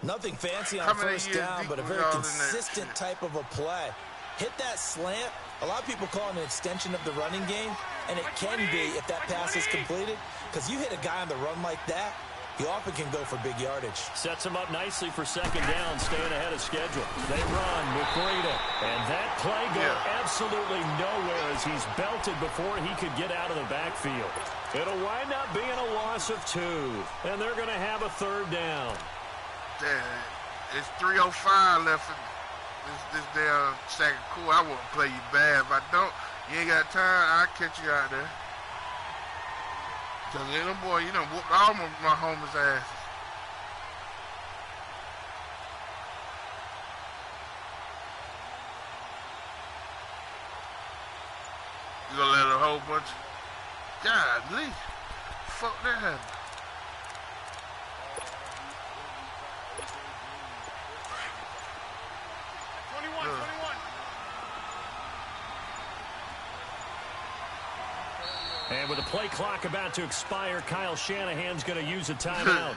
Nothing fancy on first down, but a very consistent type of a play. Hit that slant. A lot of people call it an extension of the running game, and it can be if that pass is completed, because you hit a guy on the run like that, he often can go for big yardage. Sets him up nicely for second down, staying ahead of schedule. They run with Breida, and that play goes absolutely nowhere as he's belted before he could get out of the backfield. It'll wind up being a loss of 2, and they're going to have a third down. It's 3:05 left in this damn second quarter. I won't play you bad. If I don't, you ain't got time, I'll catch you out there. Because little boy, you done whooped all my homies' asses. You gonna let a whole bunch of... Golly. Fuck that happened. And with the play clock about to expire, Kyle Shanahan's going to use a timeout.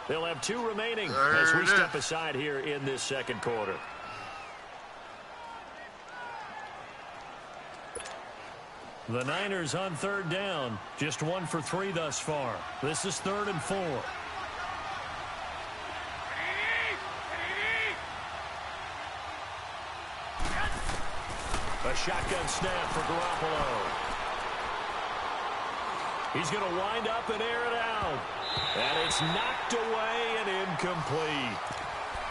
They'll have 2 remaining as we step aside here in this second quarter. The Niners on 3rd down. Just 1 for 3 thus far. This is 3rd and 4. A shotgun snap for Garoppolo. He's going to wind up and air it out. And it's knocked away and incomplete.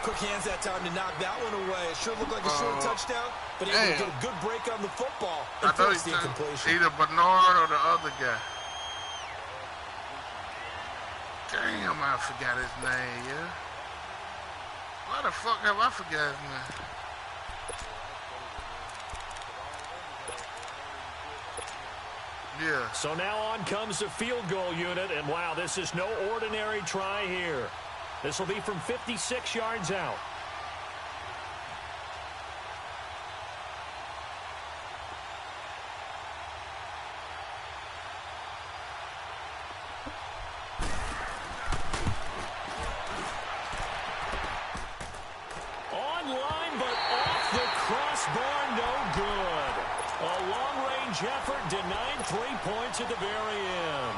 Quick hands that time to knock that one away. It sure looked like a short touchdown, but able to get a good break on the football and force the incompletion. Either Bernard or the other guy. Damn, I forgot his name, yeah. Why the fuck have I forgot his name? Yeah. So now on comes the field goal unit, and wow, this is no ordinary try here. This will be from 56 yards out. Online, but off the crossbar, no good. A long-range effort denied 3 points at the very end.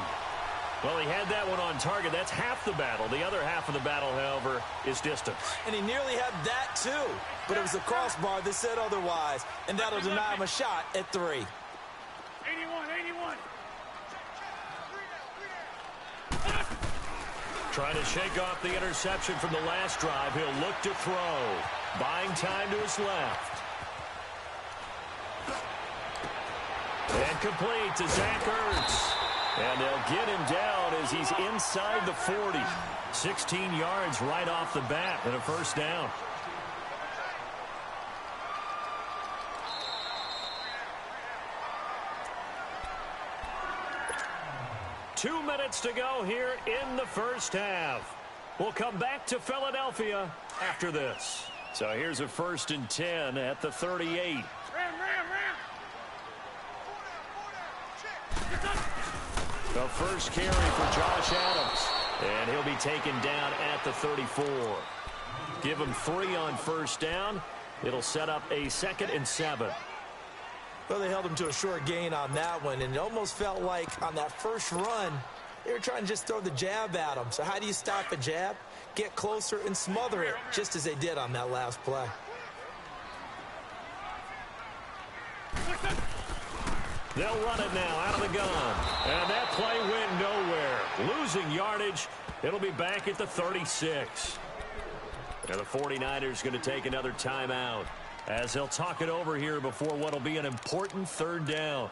Well, he had that one on target. That's half the battle. The other half of the battle, however, is distance. And he nearly had that, too. But it was the crossbar that said otherwise. And that'll deny him a shot at 3. 81, 81. Trying to shake off the interception from the last drive. He'll look to throw. Buying time to his left. And complete to Zach Ertz. And they'll get him down as he's inside the 40. 16 yards right off the bat and a first down. Two minutes to go here in the first half. We'll come back to Philadelphia after this. So here's a 1st and 10 at the 38. The first carry for Josh Adams. And he'll be taken down at the 34. Give him 3 on first down. It'll set up a 2nd and 7. Well, they held him to a short gain on that one, and it almost felt like on that first run, they were trying to just throw the jab at him. So how do you stop a jab? Get closer and smother it, just as they did on that last play. They'll run it now out of the gun. And that play went nowhere. Losing yardage. It'll be back at the 36. Now the 49ers going to take another timeout as they'll talk it over here before what will be an important 3rd down.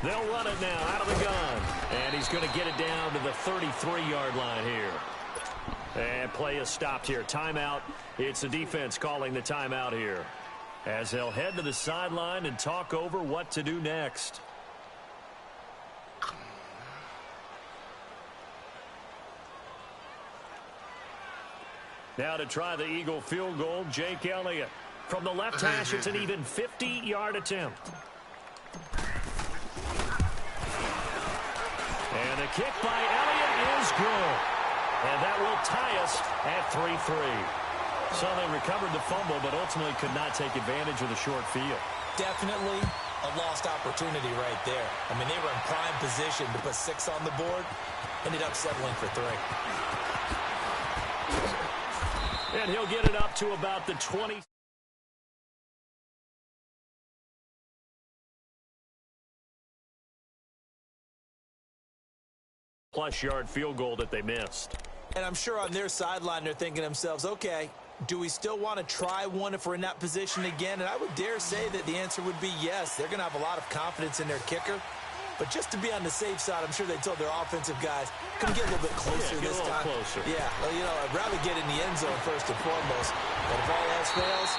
They'll run it now out of the gun. And he's going to get it down to the 33-yard line here. And play is stopped here. Timeout. It's the defense calling the timeout here as they'll head to the sideline and talk over what to do next. Now to try the Eagle field goal, Jake Elliott. From the left hash, it's an even 50-yard attempt. And the kick by Elliott is good. And that will tie us at 3-3. So they recovered the fumble, but ultimately could not take advantage of the short field. Definitely a lost opportunity right there. I mean, they were in prime position to put 6 on the board. Ended up settling for 3. And he'll get it up to about the 20. Plus yard field goal that they missed. And I'm sure on their sideline they're thinking to themselves, okay, do we still want to try one if we're in that position again? And I would dare say that the answer would be yes. They're going to have a lot of confidence in their kicker. But just to be on the safe side, I'm sure they told their offensive guys, come get a little bit closer this time. Closer. Yeah, well, you know, I'd rather get in the end zone first and foremost. But if all else fails,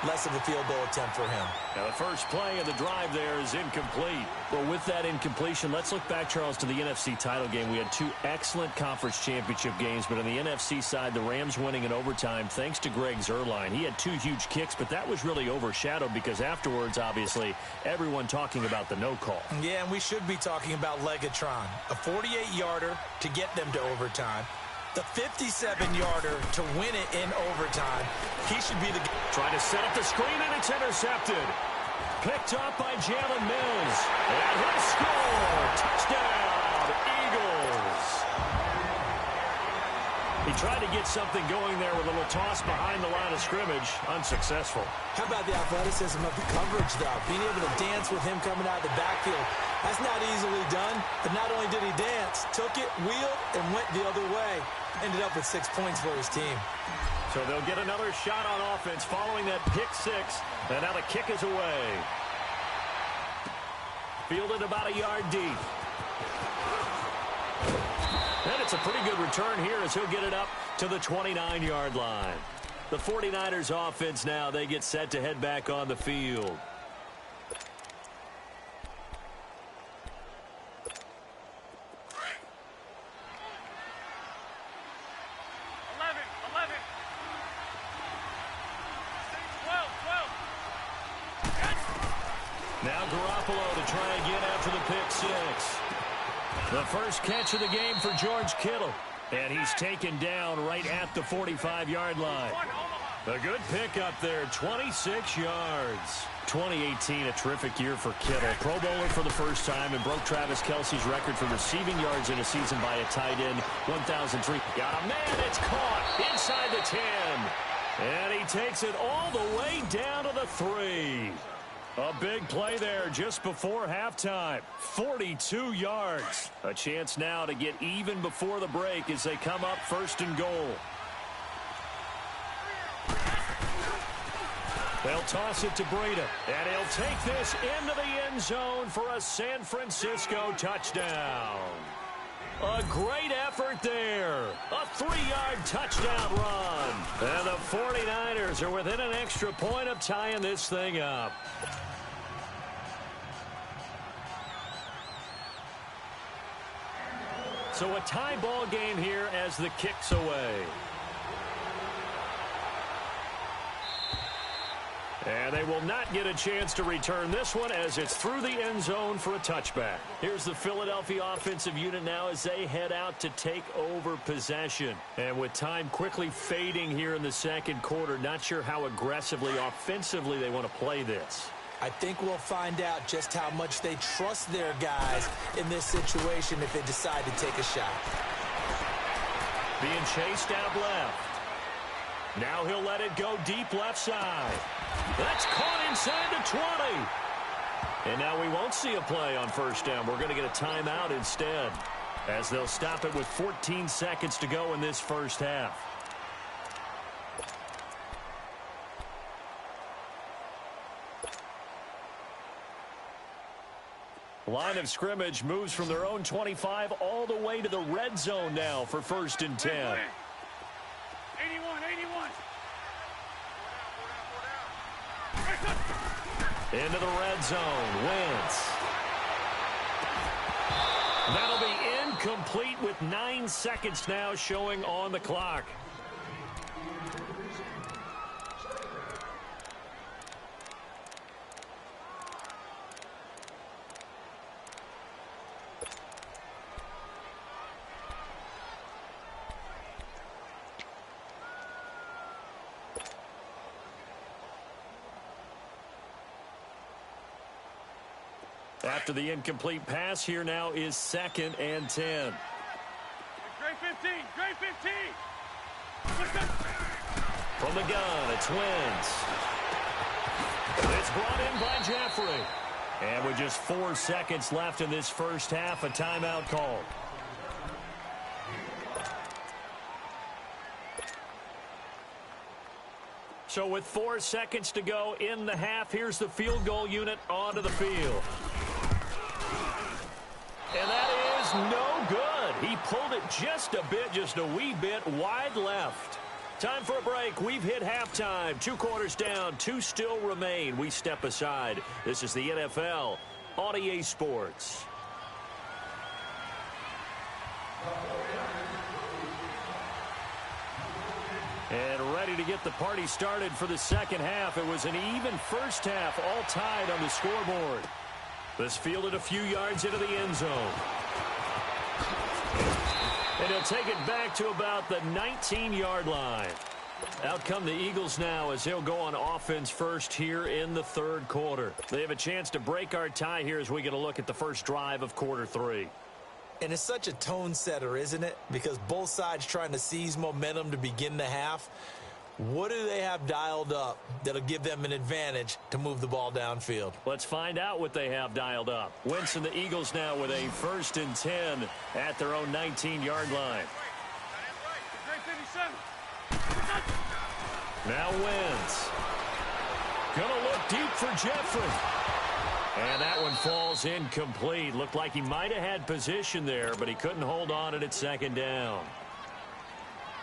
less of a field goal attempt for him. Now, the first play of the drive there is incomplete. Well, with that incompletion, let's look back, Charles, to the NFC title game. We had two excellent conference championship games, but on the NFC side, the Rams winning in overtime thanks to Greg Zuerlein. He had two huge kicks, but that was really overshadowed because afterwards, obviously, everyone talking about the no call. Yeah, and we should be talking about Legatron. A 48-yarder to get them to overtime. The 57-yarder to win it in overtime. He should be the... Trying to set up the screen, and it's intercepted. Picked up by Jalen Mills. And he'll score. Touchdown, Eagles. He tried to get something going there with a little toss behind the line of scrimmage. Unsuccessful. How about the athleticism of the coverage, though? Being able to dance with him coming out of the backfield. That's not easily done. But not only did he dance, took it, wheeled, and went the other way. Ended up with 6 points for his team. So they'll get another shot on offense following that pick six. And now the kick is away. Fielded about a yard deep. And it's a pretty good return here as he'll get it up to the 29-yard line. The 49ers offense now, they get set to head back on the field. Now Garoppolo to try again after the pick six. The first catch of the game for George Kittle. And he's taken down right at the 45-yard line. A good pickup there, 26 yards. 2018, a terrific year for Kittle. Pro Bowler for the first time and broke Travis Kelce's record for receiving yards in a season by a tight end, 1,003. Got a man, it's caught inside the 10. And he takes it all the way down to the 3. A big play there just before halftime. 42 yards. A chance now to get even before the break as they come up first and goal. They'll toss it to Breida, and he'll take this into the end zone for a San Francisco touchdown. A great effort there. A 3-yard touchdown run. And the 49ers are within an extra point of tying this thing up. So a tie ball game here as the kick's away. And they will not get a chance to return this one as it's through the end zone for a touchback. Here's the Philadelphia offensive unit now as they head out to take over possession. And with time quickly fading here in the second quarter, not sure how aggressively, offensively they want to play this. I think we'll find out just how much they trust their guys in this situation if they decide to take a shot. Being chased out left. Now he'll let it go deep left side. That's caught inside the 20. And now we won't see a play on first down. We're going to get a timeout instead as they'll stop it with 14 seconds to go in this first half. Line of scrimmage moves from their own 25 all the way to the red zone now for first and 10. 81. Into the red zone. Wentz. That'll be incomplete with 9 seconds now showing on the clock. After the incomplete pass, here now is 2nd and 10. Great 15, great 15. From the gun, it's Wentz. It's brought in by Jeffrey. And with just 4 seconds left in this first half, a timeout called. So with 4 seconds to go in the half, here's the field goal unit onto the field. And that is no good. He pulled it just a bit, just a wee bit wide left. Time for a break. We've hit halftime. 2 quarters down. 2 still remain. We step aside. This is the NFL on EA Sports. And ready to get the party started for the second half. It was an even first half, all tied on the scoreboard. This fielded a few yards into the end zone. And he'll take it back to about the 19-yard line. Out come the Eagles now as they'll go on offense first here in the third quarter. They have a chance to break our tie here as we get a look at the first drive of quarter 3. And it's such a tone setter, isn't it? Because both sides trying to seize momentum to begin the half. What do they have dialed up that'll give them an advantage to move the ball downfield? Let's find out what they have dialed up. Wentz and the Eagles now with a 1st and 10 at their own 19-yard line. Now Wentz. Gonna look deep for Jeffrey. And that one falls incomplete. Looked like he might have had position there, but he couldn't hold on at 2nd down.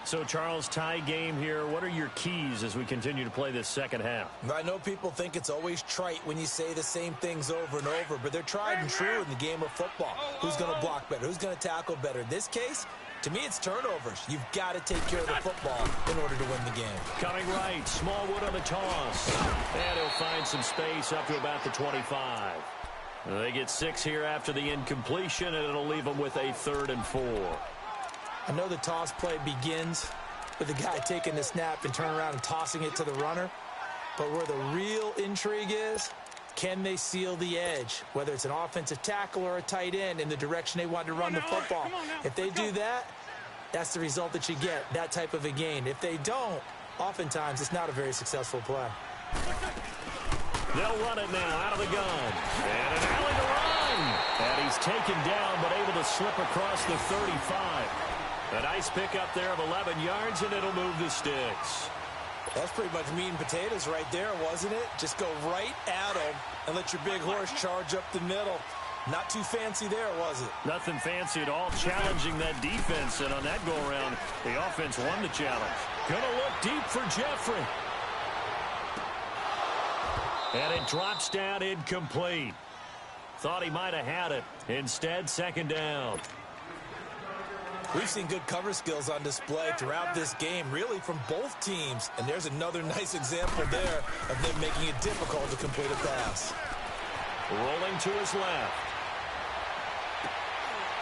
So, Charles, tie game here. What are your keys as we continue to play this second half? I know people think it's always trite when you say the same things over and over, but they're tried and true in the game of football. Who's going to block better? Who's going to tackle better? In this case, to me, it's turnovers. You've got to take care of the football in order to win the game. Coming right, Smallwood on the toss. And he'll find some space up to about the 25. They get 6 here after the incompletion, and it'll leave them with a 3rd and 4. I know the toss play begins with the guy taking the snap and turning around and tossing it to the runner. But where the real intrigue is, can they seal the edge, whether it's an offensive tackle or a tight end, in the direction they want to run the football? If they do that, that's the result that you get, that type of a gain. If they don't, oftentimes it's not a very successful play. They'll run it now out of the gun. And an alley to run. And he's taken down but able to slip across the 35. A nice pickup there of 11 yards, and it'll move the sticks. That's pretty much meat and potatoes right there, wasn't it? Just go right at them and let your big horse charge up the middle. Not too fancy there, was it? Nothing fancy at all, challenging that defense. And on that go-around, the offense won the challenge. Gonna look deep for Jeffrey. And it drops down incomplete. Thought he might have had it. Instead, 2nd down. We've seen good cover skills on display throughout this game, really from both teams. And there's another nice example there of them making it difficult to complete a pass. Rolling to his left.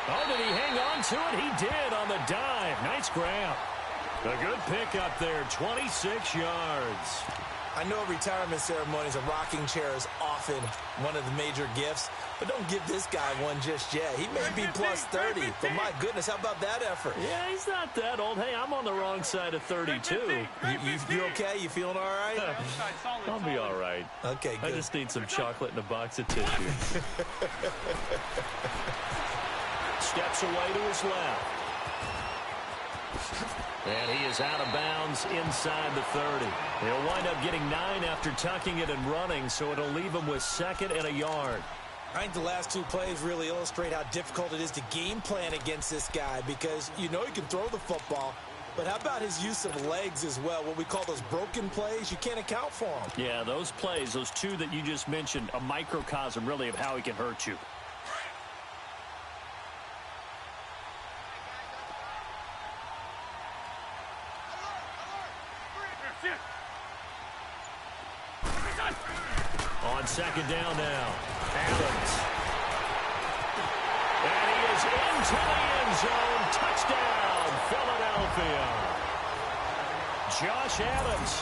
Oh, did he hang on to it? He did on the dive. Nice grab. A good pickup there, 26 yards. I know retirement ceremonies, a rocking chair is often one of the major gifts, but don't give this guy one just yet. He may be plus 30, but my goodness, how about that effort? Yeah, he's not that old. Hey, I'm on the wrong side of 32. You okay? You feeling all right? I'll be all right. Okay, good. I just need some chocolate and a box of tissue. Steps away to his left. And he is out of bounds inside the 30. He'll wind up getting 9 after tucking it and running, so it'll leave him with 2nd and a yard. I think the last 2 plays really illustrate how difficult it is to game plan against this guy, because you know he can throw the football, but how about his use of legs as well? What we call those broken plays, you can't account for them. Yeah, those plays, those 2 that you just mentioned, a microcosm really of how he can hurt you. On 2nd down now, Adams. And he is into the end zone. Touchdown, Philadelphia. Josh Adams,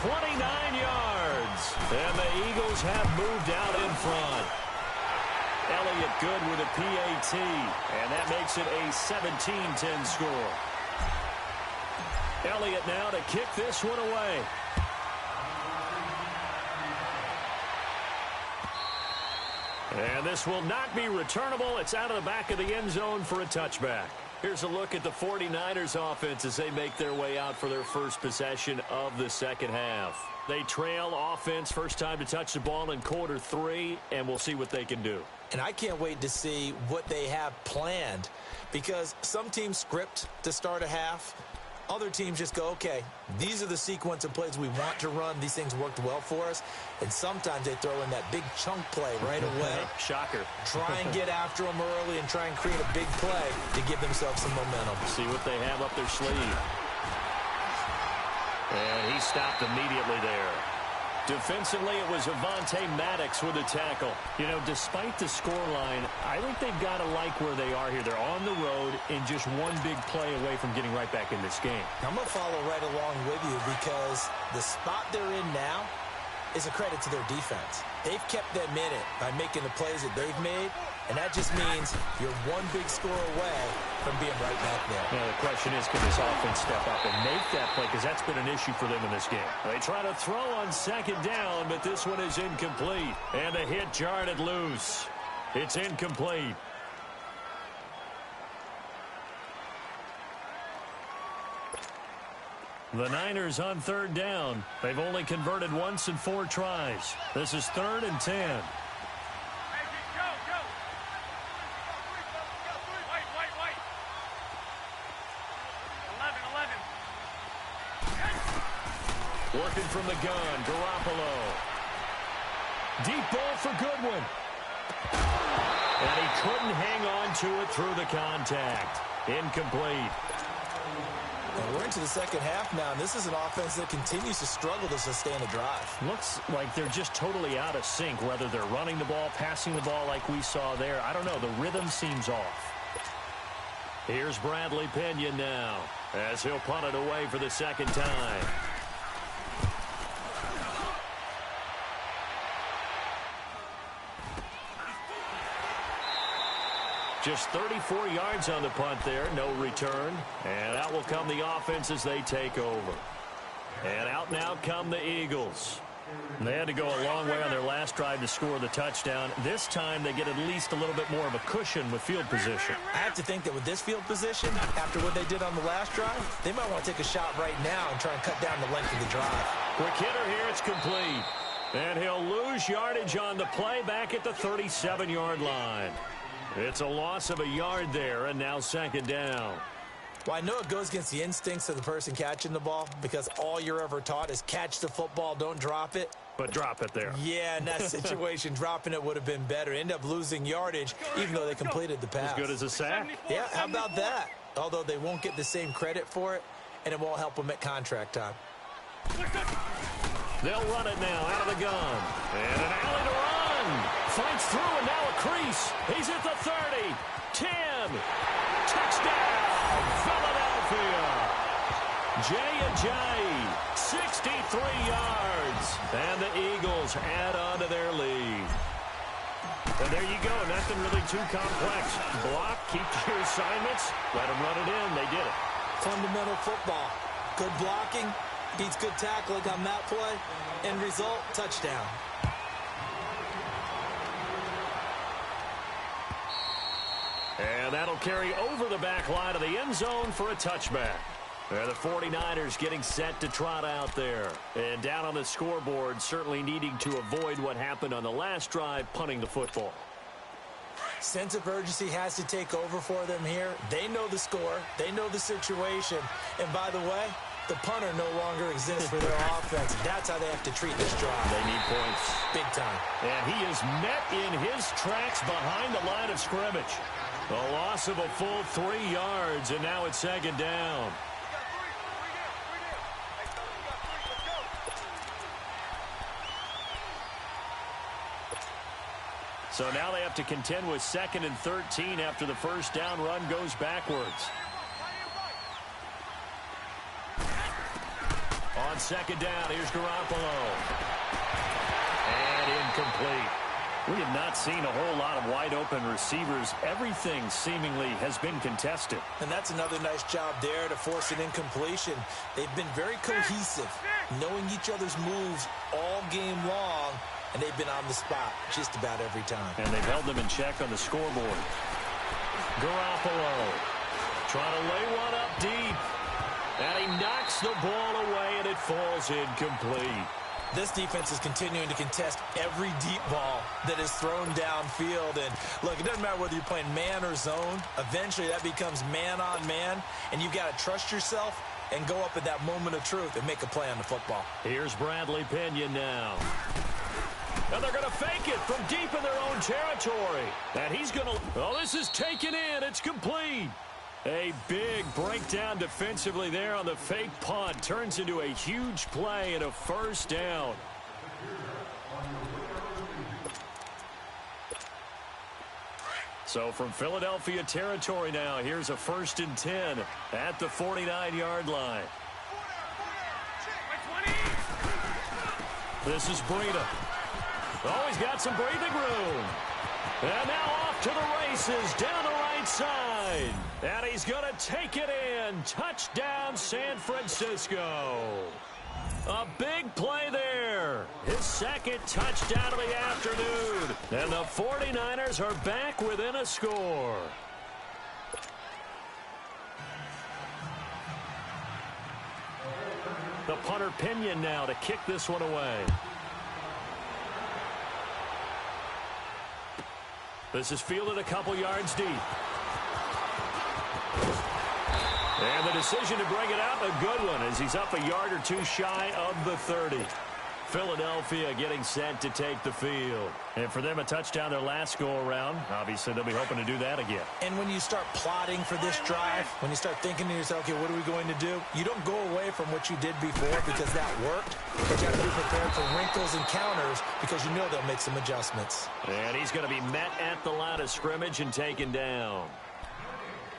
29 yards. And the Eagles have moved out in front. Elliott good with a PAT. And that makes it a 17-10 score. Elliott now to kick this one away. And this will not be returnable. It's out of the back of the end zone for a touchback. Here's a look at the 49ers offense as they make their way out for their first possession of the second half. They trail offense, first time to touch the ball in quarter 3, and we'll see what they can do. And I can't wait to see what they have planned, because some teams script to start a half. Other teams just go, okay, these are the sequence of plays we want to run. These things worked well for us. And sometimes they throw in that big chunk play right away. Shocker. Try and get after them early and try and create a big play to give themselves some momentum. See what they have up their sleeve. And he stopped immediately there. Defensively, it was Avonte Maddox with a tackle. You know, despite the scoreline, I think they've got to like where they are here. They're on the road and just one big play away from getting right back in this game. I'm going to follow right along with you because the spot they're in now is a credit to their defense. They've kept them in it by making the plays that they've made, and that just means you're one big score away from being right back there. Now, the question is, can this offense step up and make that play? Because that's been an issue for them in this game. They try to throw on second down, but this one is incomplete. And the hit jarred it loose. It's incomplete. The Niners on third down. They've only converted once in 4 tries. This is 3rd and 10. Working from the gun, Garoppolo. Deep ball for Goodwin. And he couldn't hang on to it through the contact. Incomplete. And we're into the second half now, and this is an offense that continues to struggle to sustain a drive. Looks like they're just totally out of sync, whether they're running the ball, passing the ball like we saw there. I don't know. The rhythm seems off. Here's Bradley Pinion now as he'll punt it away for the second time. Just 34 yards on the punt there, no return. And out will come the offense as they take over. And out now come the Eagles. They had to go a long way on their last drive to score the touchdown. This time they get at least a little bit more of a cushion with field position. I have to think that with this field position, after what they did on the last drive, they might want to take a shot right now and try and cut down the length of the drive. Quick hitter here, it's complete. And he'll lose yardage on the play back at the 37-yard line. It's a loss of a yard there, and now second down. Well, I know it goes against the instincts of the person catching the ball because all you're ever taught is catch the football, don't drop it. But drop it there. Yeah, in that situation, dropping it would have been better. End up losing yardage, even though they completed the pass. As good as a sack? Yeah, how about that? Although they won't get the same credit for it, and it won't help them at contract time. They'll run it now out of the gun. And an alley to run. Fights through and now a crease. He's at the 30. 10. Touchdown, Philadelphia. Jay, 63 yards. And the Eagles add on to their lead. And there you go. Nothing really too complex. Block, keep your assignments, let them run it in. They did it. Fundamental football. Good blocking beats good tackling on that play. End result, touchdown. And that'll carry over the back line of the end zone for a touchback. And the 49ers getting set to trot out there. And down on the scoreboard, certainly needing to avoid what happened on the last drive, punting the football. Sense of urgency has to take over for them here. They know the score. They know the situation. And by the way, the punter no longer exists for their offense. That's how they have to treat this drive. They need points. Big time. And he is met in his tracks behind the line of scrimmage. A loss of a full 3 yards, and now it's second down. So now they have to contend with 2nd and 13 after the first down run goes backwards. On second down, here's Garoppolo. And incomplete. We have not seen a whole lot of wide-open receivers. Everything seemingly has been contested. And that's another nice job there to force an incompletion. They've been very cohesive, knowing each other's moves all game long, and they've been on the spot just about every time. And they've held them in check on the scoreboard. Garoppolo trying to lay one up deep. And he knocks the ball away, and it falls incomplete. This defense is continuing to contest every deep ball that is thrown downfield. And, look, it doesn't matter whether you're playing man or zone. Eventually, that becomes man on man, and you've got to trust yourself and go up at that moment of truth and make a play on the football. Here's Bradley Pinion now. And they're going to fake it from deep in their own territory. And he's going to... Oh, this is taken in. It's complete. A big breakdown defensively there on the fake punt. Turns into a huge play and a first down. So from Philadelphia territory now, here's a 1st and 10 at the 49-yard line. This is Breida. Oh, he's got some breathing room. And now off to the races down the right side. And he's going to take it in. Touchdown, San Francisco. A big play there. His 2nd touchdown of the afternoon. And the 49ers are back within a score. The punter Pinion now to kick this one away. This is fielded a couple yards deep. And the decision to bring it out, a good one, as he's up a yard or two shy of the 30. Philadelphia getting set to take the field. And for them, a touchdown their last go-around. Obviously, they'll be hoping to do that again. And when you start plotting for this drive, when you start thinking to yourself, okay, what are we going to do? You don't go away from what you did before because that worked. But you have to be prepared for wrinkles and counters because you know they'll make some adjustments. And he's going to be met at the line of scrimmage and taken down.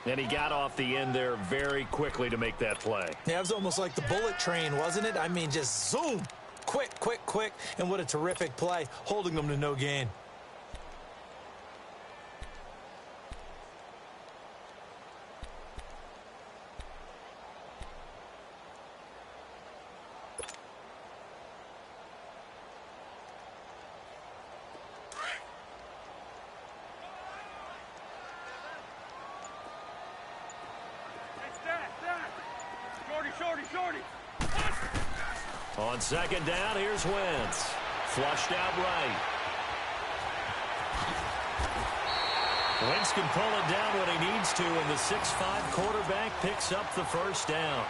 And he got off the end there very quickly to make that play. Yeah, it was almost like the bullet train, wasn't it? I mean, just zoom. Quick, quick, quick. And what a terrific play, holding them to no gain. Shorty. On 2nd down, here's Wentz. Flushed out right. Wentz can pull it down when he needs to, and the 6'5" quarterback picks up the first down.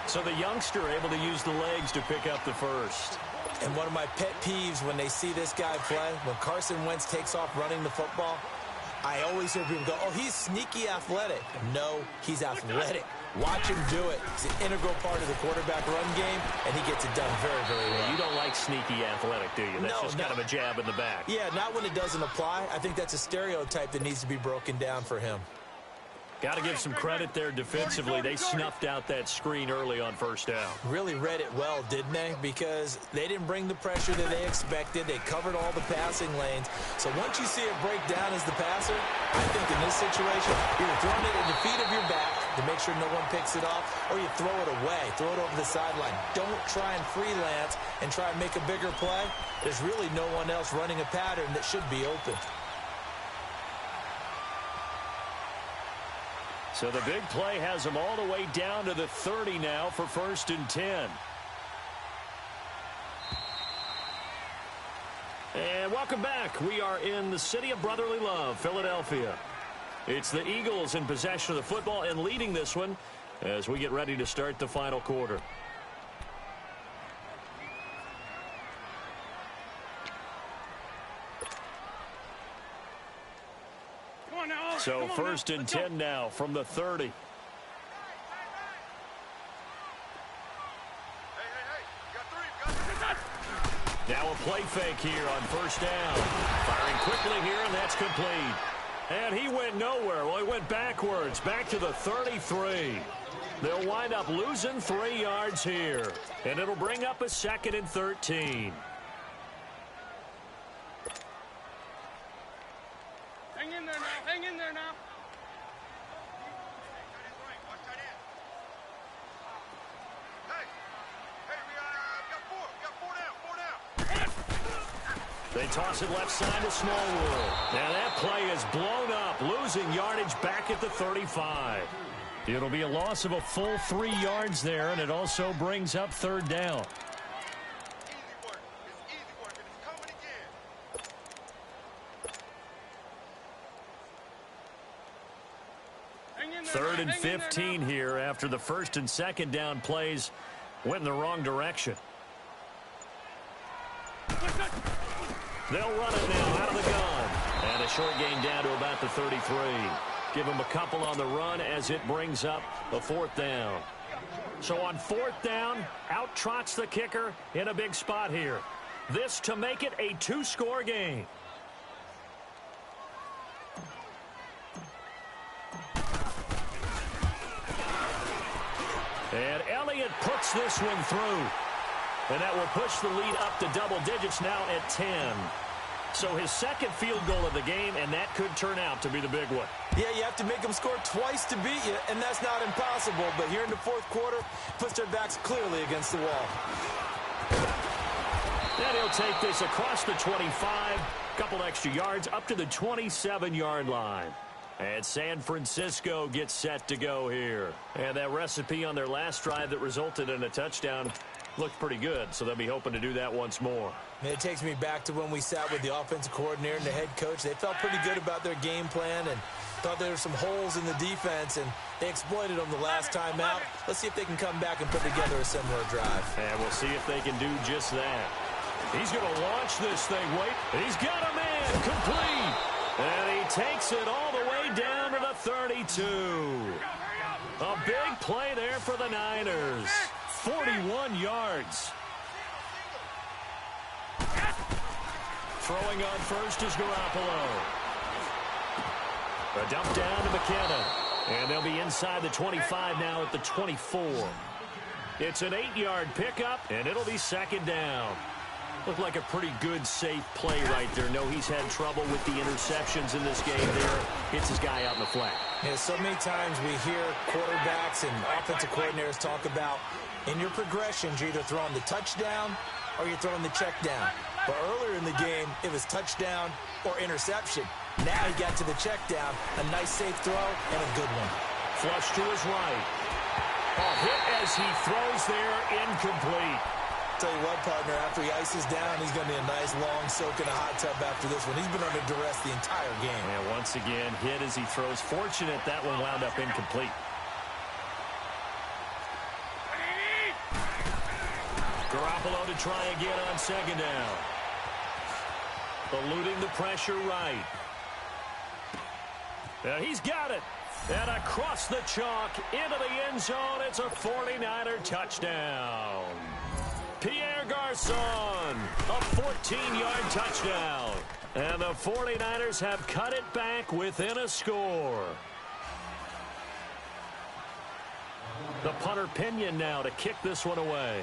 So the youngster able to use the legs to pick up the first. And one of my pet peeves when they see this guy play, when Carson Wentz takes off running the football, I always hear people go, oh, he's sneaky athletic. No, he's athletic. Watch him do it. It's an integral part of the quarterback run game, and he gets it done very, very well. You don't like sneaky athletic, do you? That's just kind of a jab in the back. Yeah, not when it doesn't apply. I think that's a stereotype that needs to be broken down for him. Got to give some credit there defensively. They snuffed out that screen early on 1st down. Really read it well, didn't they? Because they didn't bring the pressure that they expected. They covered all the passing lanes. So once you see it break down as the passer, I think in this situation, you're throwing it at the feet of your back to make sure no one picks it off, or you throw it away, throw it over the sideline. Don't try and freelance and try and make a bigger play. There's really no one else running a pattern that should be open. So the big play has them all the way down to the 30 now for 1st and 10. And welcome back. We are in the city of brotherly love, Philadelphia. It's the Eagles in possession of the football and leading this one as we get ready to start the final quarter. So 1st and 10 now from the 30. Now a play fake here on 1st down. Firing quickly here, and that's complete. And he went nowhere. Well, he went backwards, back to the 33. They'll wind up losing 3 yards here. And it'll bring up a 2nd and 13. Hang in there now. They toss it left side to Smallwood. Now that play is blown up, losing yardage back at the 35. It'll be a loss of a full 3 yards there, and it also brings up 3rd down. Third and 15 here after the first and second down plays went in the wrong direction. They'll run it now out of the gun. And a short gain down to about the 33. Give them a couple on the run as it brings up a fourth down. So on fourth down, out trots the kicker in a big spot here. This to make it a two-score game. And Elliott puts this one through. And that will push the lead up to double digits now at 10. So his second field goal of the game, and that could turn out to be the big one. Yeah, you have to make them score twice to beat you, and that's not impossible. But here in the fourth quarter, puts their backs clearly against the wall. And he'll take this across the 25, couple extra yards up to the 27-yard line. And San Francisco gets set to go here. And that recipe on their last drive that resulted in a touchdown looked pretty good, so they'll be hoping to do that once more. And it takes me back to when we sat with the offensive coordinator and the head coach. They felt pretty good about their game plan and thought there were some holes in the defense, and they exploited them the last time out. Let's see if they can come back and put together a similar drive. And we'll see if they can do just that. He's going to launch this thing. Wait, he's got a man complete. And he takes it all the way down to the 32. A big play there for the Niners. 41 yards. Throwing on first is Garoppolo. A dump down to McKenna. And they'll be inside the 25 now at the 24. It's an 8-yard pickup, and it'll be second down. Looked like a pretty good, safe play right there. No, he's had trouble with the interceptions in this game there. Hits his guy out in the flat. Yeah, so many times we hear quarterbacks and offensive coordinators talk about in your progressions, you're either throwing the touchdown or you're throwing the check down. But earlier in the game, it was touchdown or interception. Now he got to the check down. A nice, safe throw and a good one. Flush to his right. A hit as he throws there, incomplete. Tell you what, partner, after he ices down, he's going to be a nice, long soak in a hot tub after this one. He's been under duress the entire game. And once again, hit as he throws. Fortunate that one wound up incomplete. Garoppolo to try again on second down. Eluding the pressure right. And he's got it. And across the chalk into the end zone, it's a 49er touchdown. Pierre Garçon, a 14-yard touchdown. And the 49ers have cut it back within a score. The punter Pinion now to kick this one away.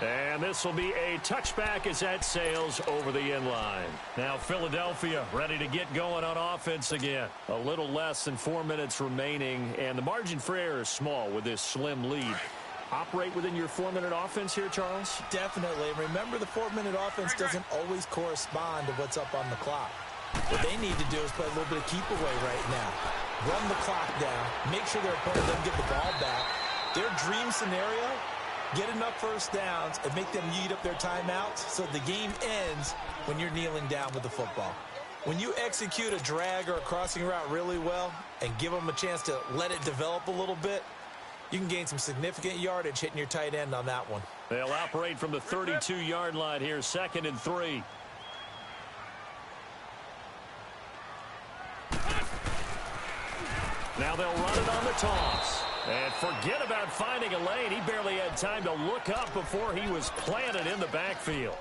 And this will be a touchback as that sails over the end line. Now Philadelphia ready to get going on offense again. A little less than 4 minutes remaining, and the margin for error is small with this slim lead. Operate within your 4-minute offense here, Charles? Definitely. Remember, the 4-minute offense doesn't always correspond to what's up on the clock. What they need to do is play a little bit of keep away right now. Run the clock down. Make sure their opponent doesn't get the ball back. Their dream scenario, get enough first downs and make them eat up their timeouts so the game ends when you're kneeling down with the football. When you execute a drag or a crossing route really well and give them a chance to let it develop a little bit, you can gain some significant yardage hitting your tight end on that one. They'll operate from the 32-yard line here, 2nd and 3. Now they'll run it on the toss. And forget about finding a lane. He barely had time to look up before he was planted in the backfield.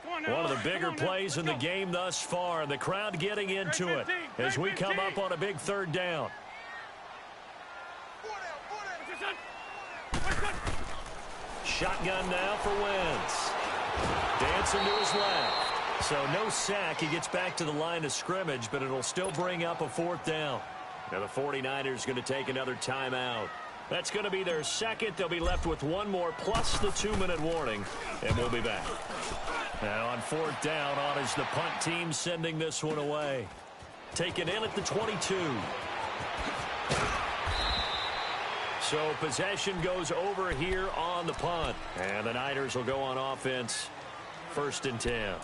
One of the bigger plays in the game thus far. The crowd getting into it as we come up on a big third down. Shotgun now for Wentz. Dancing to his left. So no sack. He gets back to the line of scrimmage, but it'll still bring up a 4th down. Now the 49ers going to take another timeout. That's going to be their second. They'll be left with one more plus the 2-minute warning, and we'll be back. Now on 4th down, on is the punt team sending this one away. Taken in at the 22. So possession goes over here on the punt. And the Niners will go on offense. 1st and 10.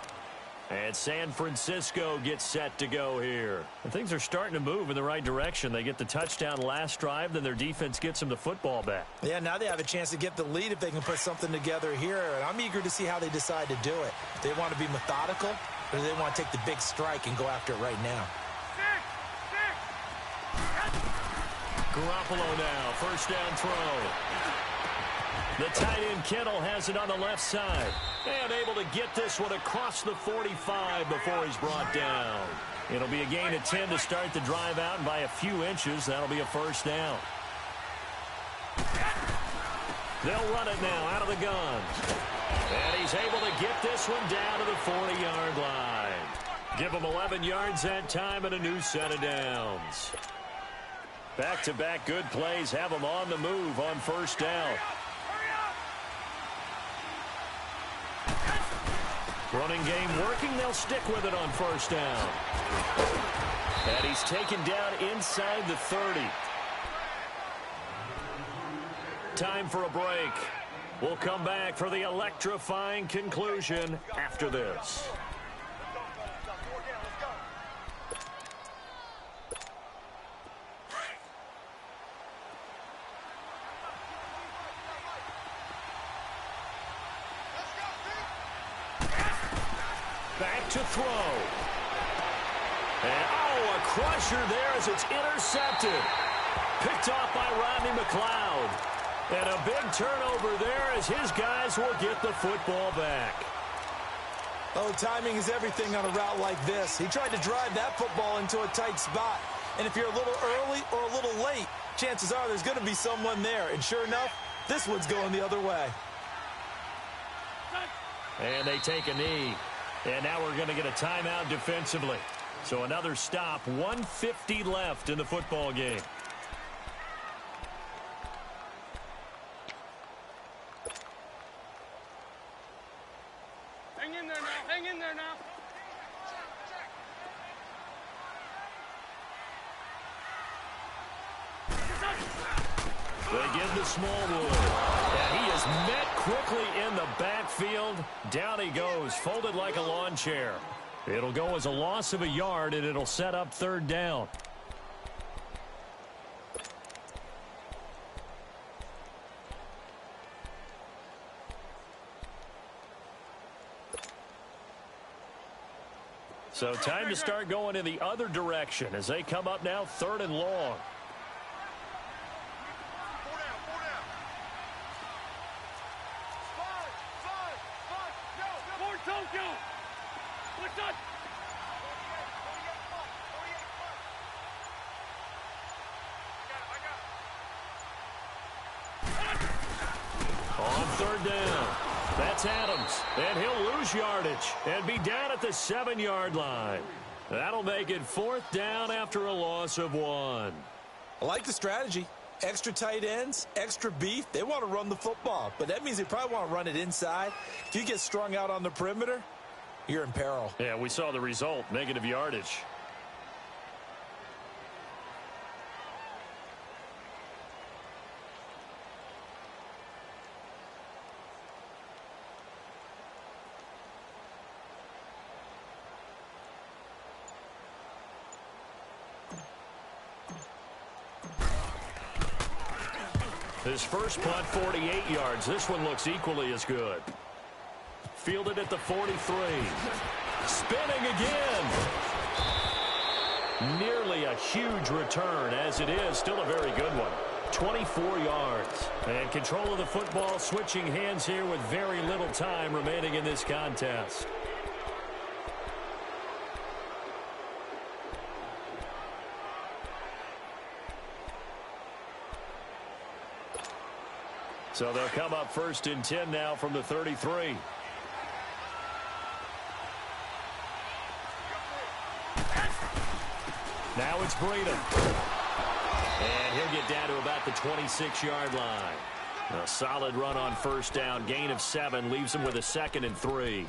And San Francisco gets set to go here. And things are starting to move in the right direction. They get the touchdown last drive, then their defense gets them the football back. Yeah, now they have a chance to get the lead if they can put something together here. And I'm eager to see how they decide to do it. Do they want to be methodical, or do they want to take the big strike and go after it right now? Garoppolo now, 1st down throw. The tight end Kittle has it on the left side. And able to get this one across the 45 before he's brought down. It'll be a gain of 10 to start the drive out, and by a few inches, that'll be a 1st down. They'll run it now out of the gun. And he's able to get this one down to the 40-yard line. Give him 11 yards that time and a new set of downs. Back-to-back good plays have them on the move on 1st down. Running game working. They'll stick with it on 1st down. And he's taken down inside the 30. Time for a break. We'll come back for the electrifying conclusion after this. Back to throw. And, a crusher there as it's intercepted. Picked off by Rodney McLeod. And a big turnover there as his guys will get the football back. Oh, timing is everything on a route like this. He tried to drive that football into a tight spot. And if you're a little early or a little late, chances are there's going to be someone there. And sure enough, this one's going the other way. And they take a knee. And now we're going to get a timeout defensively. So another stop, 1:50 left in the football game. Hang in there now. Hang in there now. They give the Smallwood. And he is met quickly in the backfield. Down he goes, folded like a lawn chair. It'll go as a loss of a yard, and it'll set up 3rd down. So time to start going in the other direction as they come up now 3rd and long. On 3rd down, that's Adams, and he'll lose yardage and be down at the 7-yard line. That'll make it 4th down after a loss of 1. I like the strategy. Extra tight ends, extra beef. They want to run the football, but that means they probably want to run it inside. If you get strung out on the perimeter, you're in peril. Yeah, we saw the result, negative yardage. His first punt, 48 yards. This one looks equally as good. Fielded at the 43. Spinning again. Nearly a huge return, as it is. Still a very good one. 24 yards. And control of the football, switching hands here with very little time remaining in this contest. So they'll come up 1st and 10 now from the 33. Now it's Breeden. And he'll get down to about the 26-yard line. A solid run on 1st down. Gain of 7 leaves him with a 2nd and 3.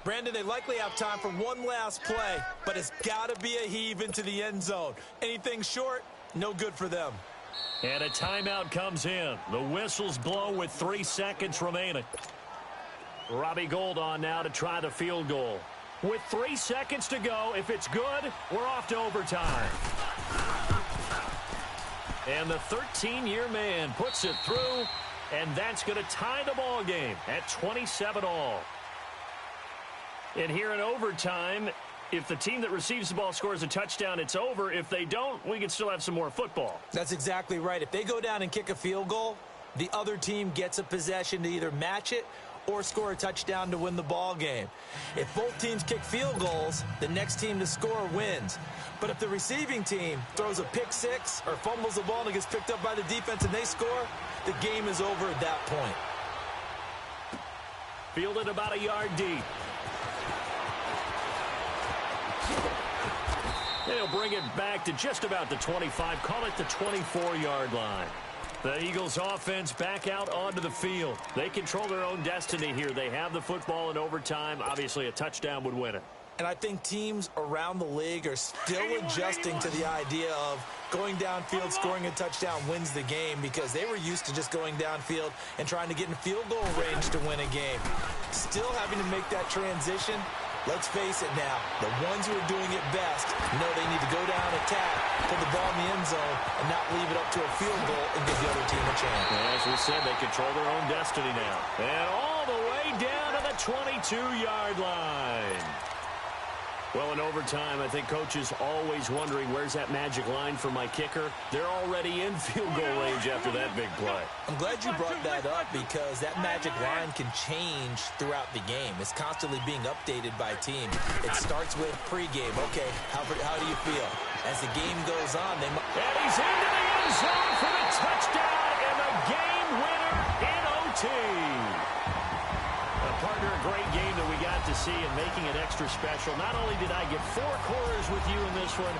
Brandon, they likely have time for one last play, but it's got to be a heave into the end zone. Anything short, no good for them. And a timeout comes in. The whistles blow with 3 seconds remaining. Robbie Gould on now to try the field goal. With 3 seconds to go, if it's good, we're off to overtime. And the 13-year man puts it through, and that's going to tie the ball game at 27-all. And here in overtime, if the team that receives the ball scores a touchdown, it's over. If they don't, we can still have some more football. That's exactly right. If they go down and kick a field goal, the other team gets a possession to either match it or score a touchdown to win the ball game. If both teams kick field goals, the next team to score wins. But if the receiving team throws a pick six or fumbles the ball and it gets picked up by the defense and they score, the game is over at that point. Fielded about a yard deep. They'll bring it back to just about the 25. Call it the 24-yard line. The Eagles offense back out onto the field. They control their own destiny here. They have the football in overtime. Obviously, a touchdown would win it. And I think teams around the league are still adjusting to the idea of going downfield, scoring a touchdown wins the game, because they were used to just going downfield and trying to get in field goal range to win a game. Still having to make that transition. Let's face it now, the ones who are doing it best know they need to go down, attack, put the ball in the end zone, and not leave it up to a field goal and give the other team a chance. As we said, they control their own destiny now. And all the way down to the 22-yard line. Well, in overtime, I think Coach is always wondering, where's that magic line for my kicker? They're already in field goal range after that big play. I'm glad you brought that up, because that magic line can change throughout the game. It's constantly being updated by team. It starts with pregame. Okay, how do you feel? As the game goes on, they... And he's into the end zone for the touchdown and the game winner in OT. Partner, a great game that we got to see and making it extra special. Not only did I get 4 quarters with you in this one,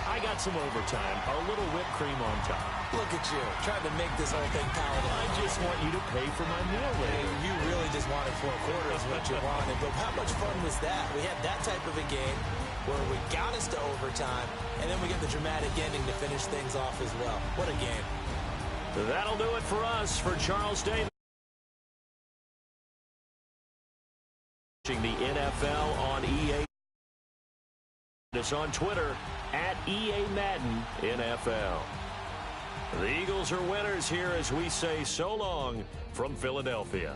I got some overtime, a little whipped cream on top. Look at you, trying to make this whole thing palatable. I just want you to pay for my meal later. You really just wanted 4 quarters what you wanted, but how much fun was that? We had that type of a game where we got us to overtime, and then we get the dramatic ending to finish things off as well. What a game. That'll do it for us. For Charles Davis, the NFL on EA. It's on Twitter at EA Madden NFL. The Eagles are winners here as we say so long from Philadelphia.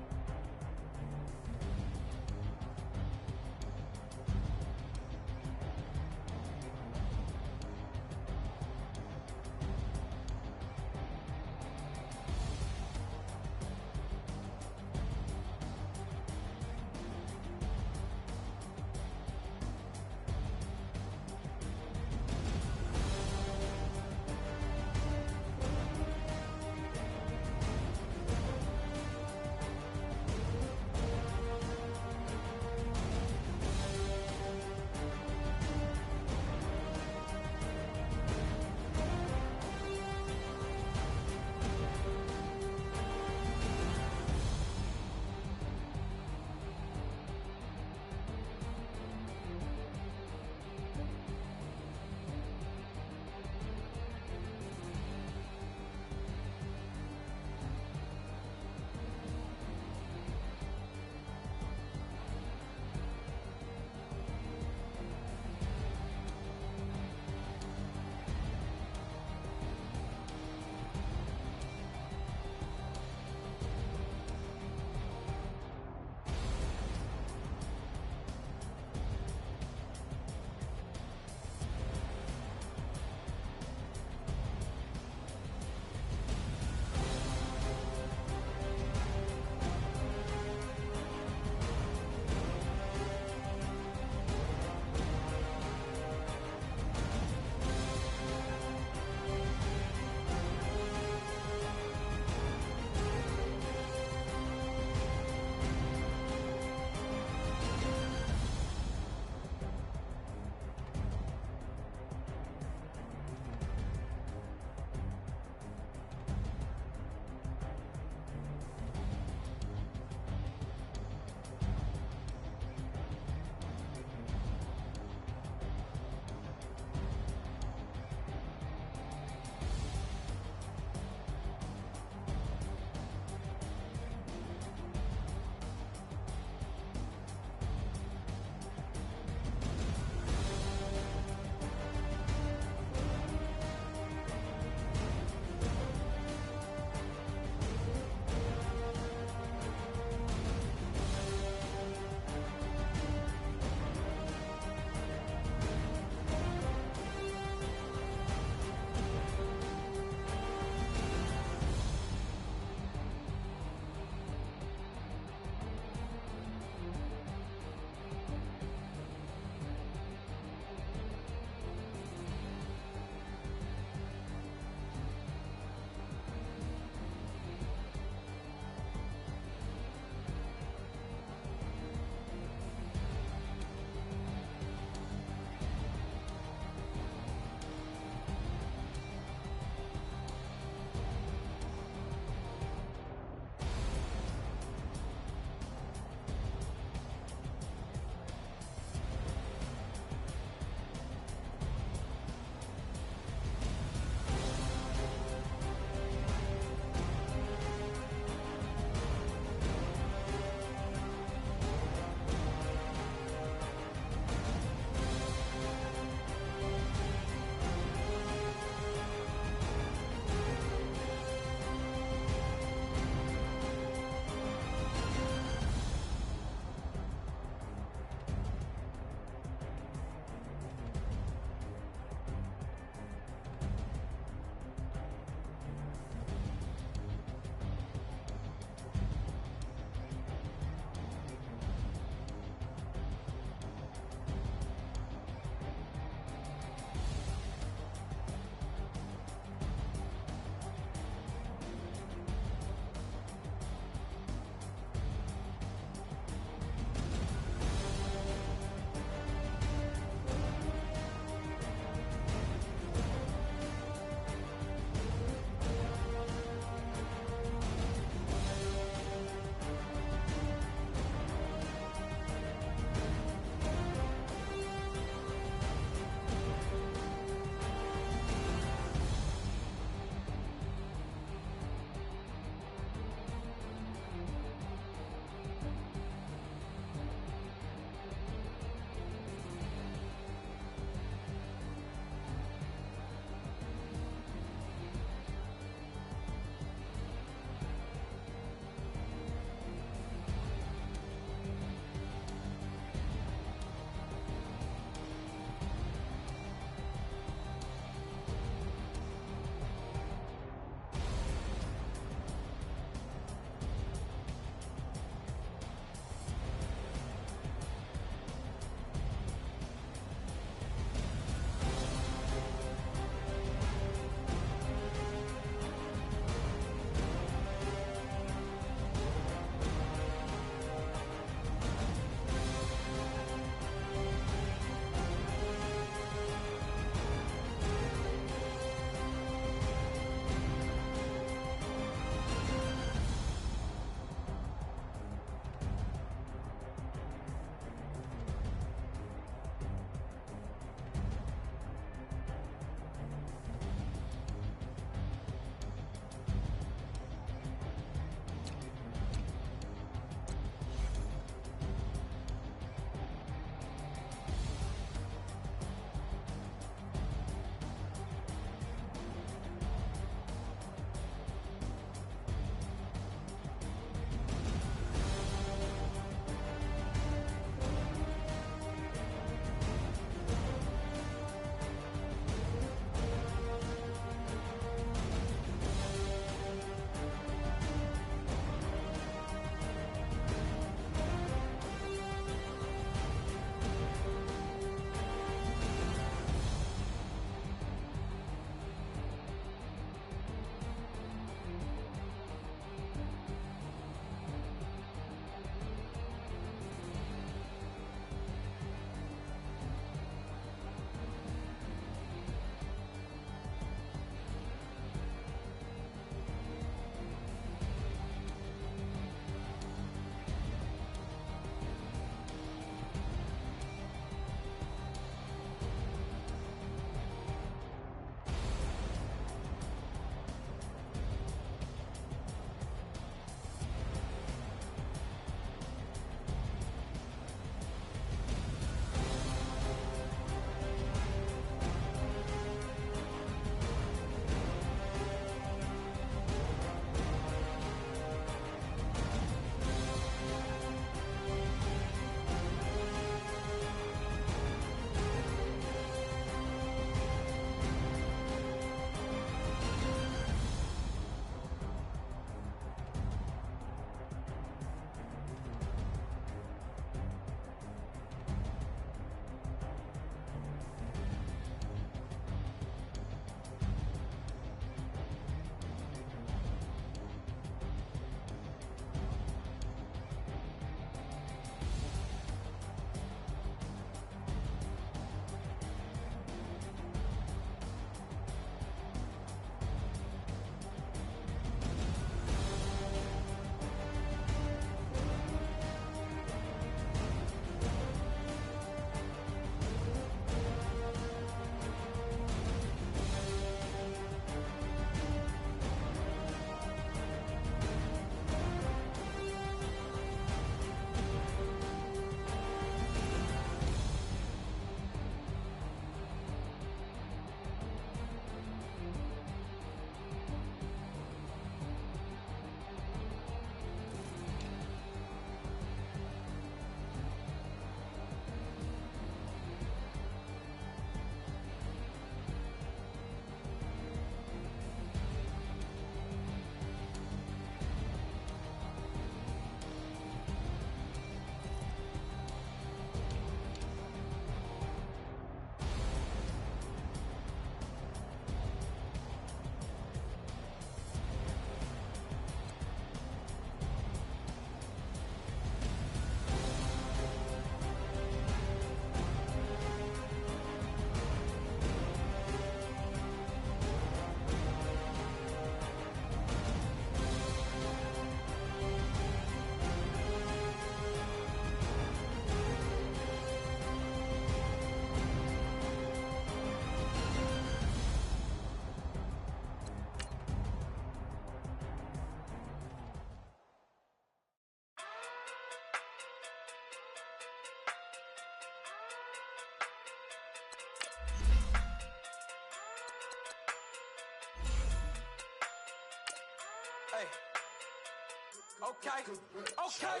Okay.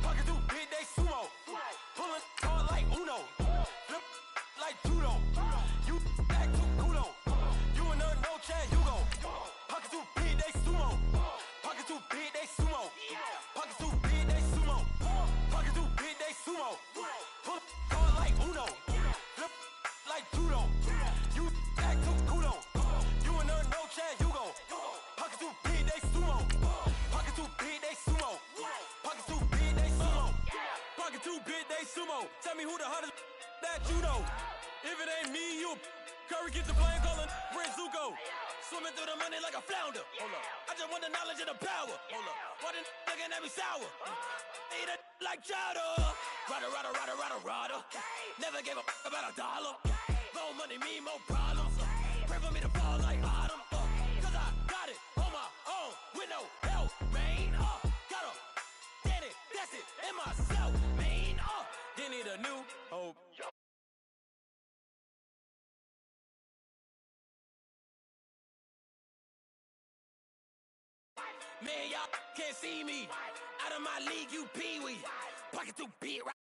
Pocket through big, they sumo. Pulling hard like Uno. Flip like judo. You act too kudo. You and her, no chance, you go. Pocket too big, they sumo. Pocket too big, they sumo. Pocket too big, they sumo. Pocket too big, they sumo. Pull hard like Uno. Flip like judo. You act too kudo. You and her, no chance, you go. Pocket too big, they sumo. Pocket too big, they sumo. Pocket too big, they sumo. Pocket too big, they sumo. Tell me who the hottest that you know. If it ain't me, you. Curry get the plane calling Zuko. Swimming through the money like a flounder. Hold up. I just want the knowledge and the power. Hold up. Why the looking at me sour? Eat it like chowder. Rada. Never gave a about $1. More money, me, more problems. Pray for me to fall like autumn. Cause I got it on my own with no help, man. Got a daddy, that's it, and myself, man. They need a new hope. Man, y'all can't see me. Out of my league, you pee-wee. Pocket too big, right?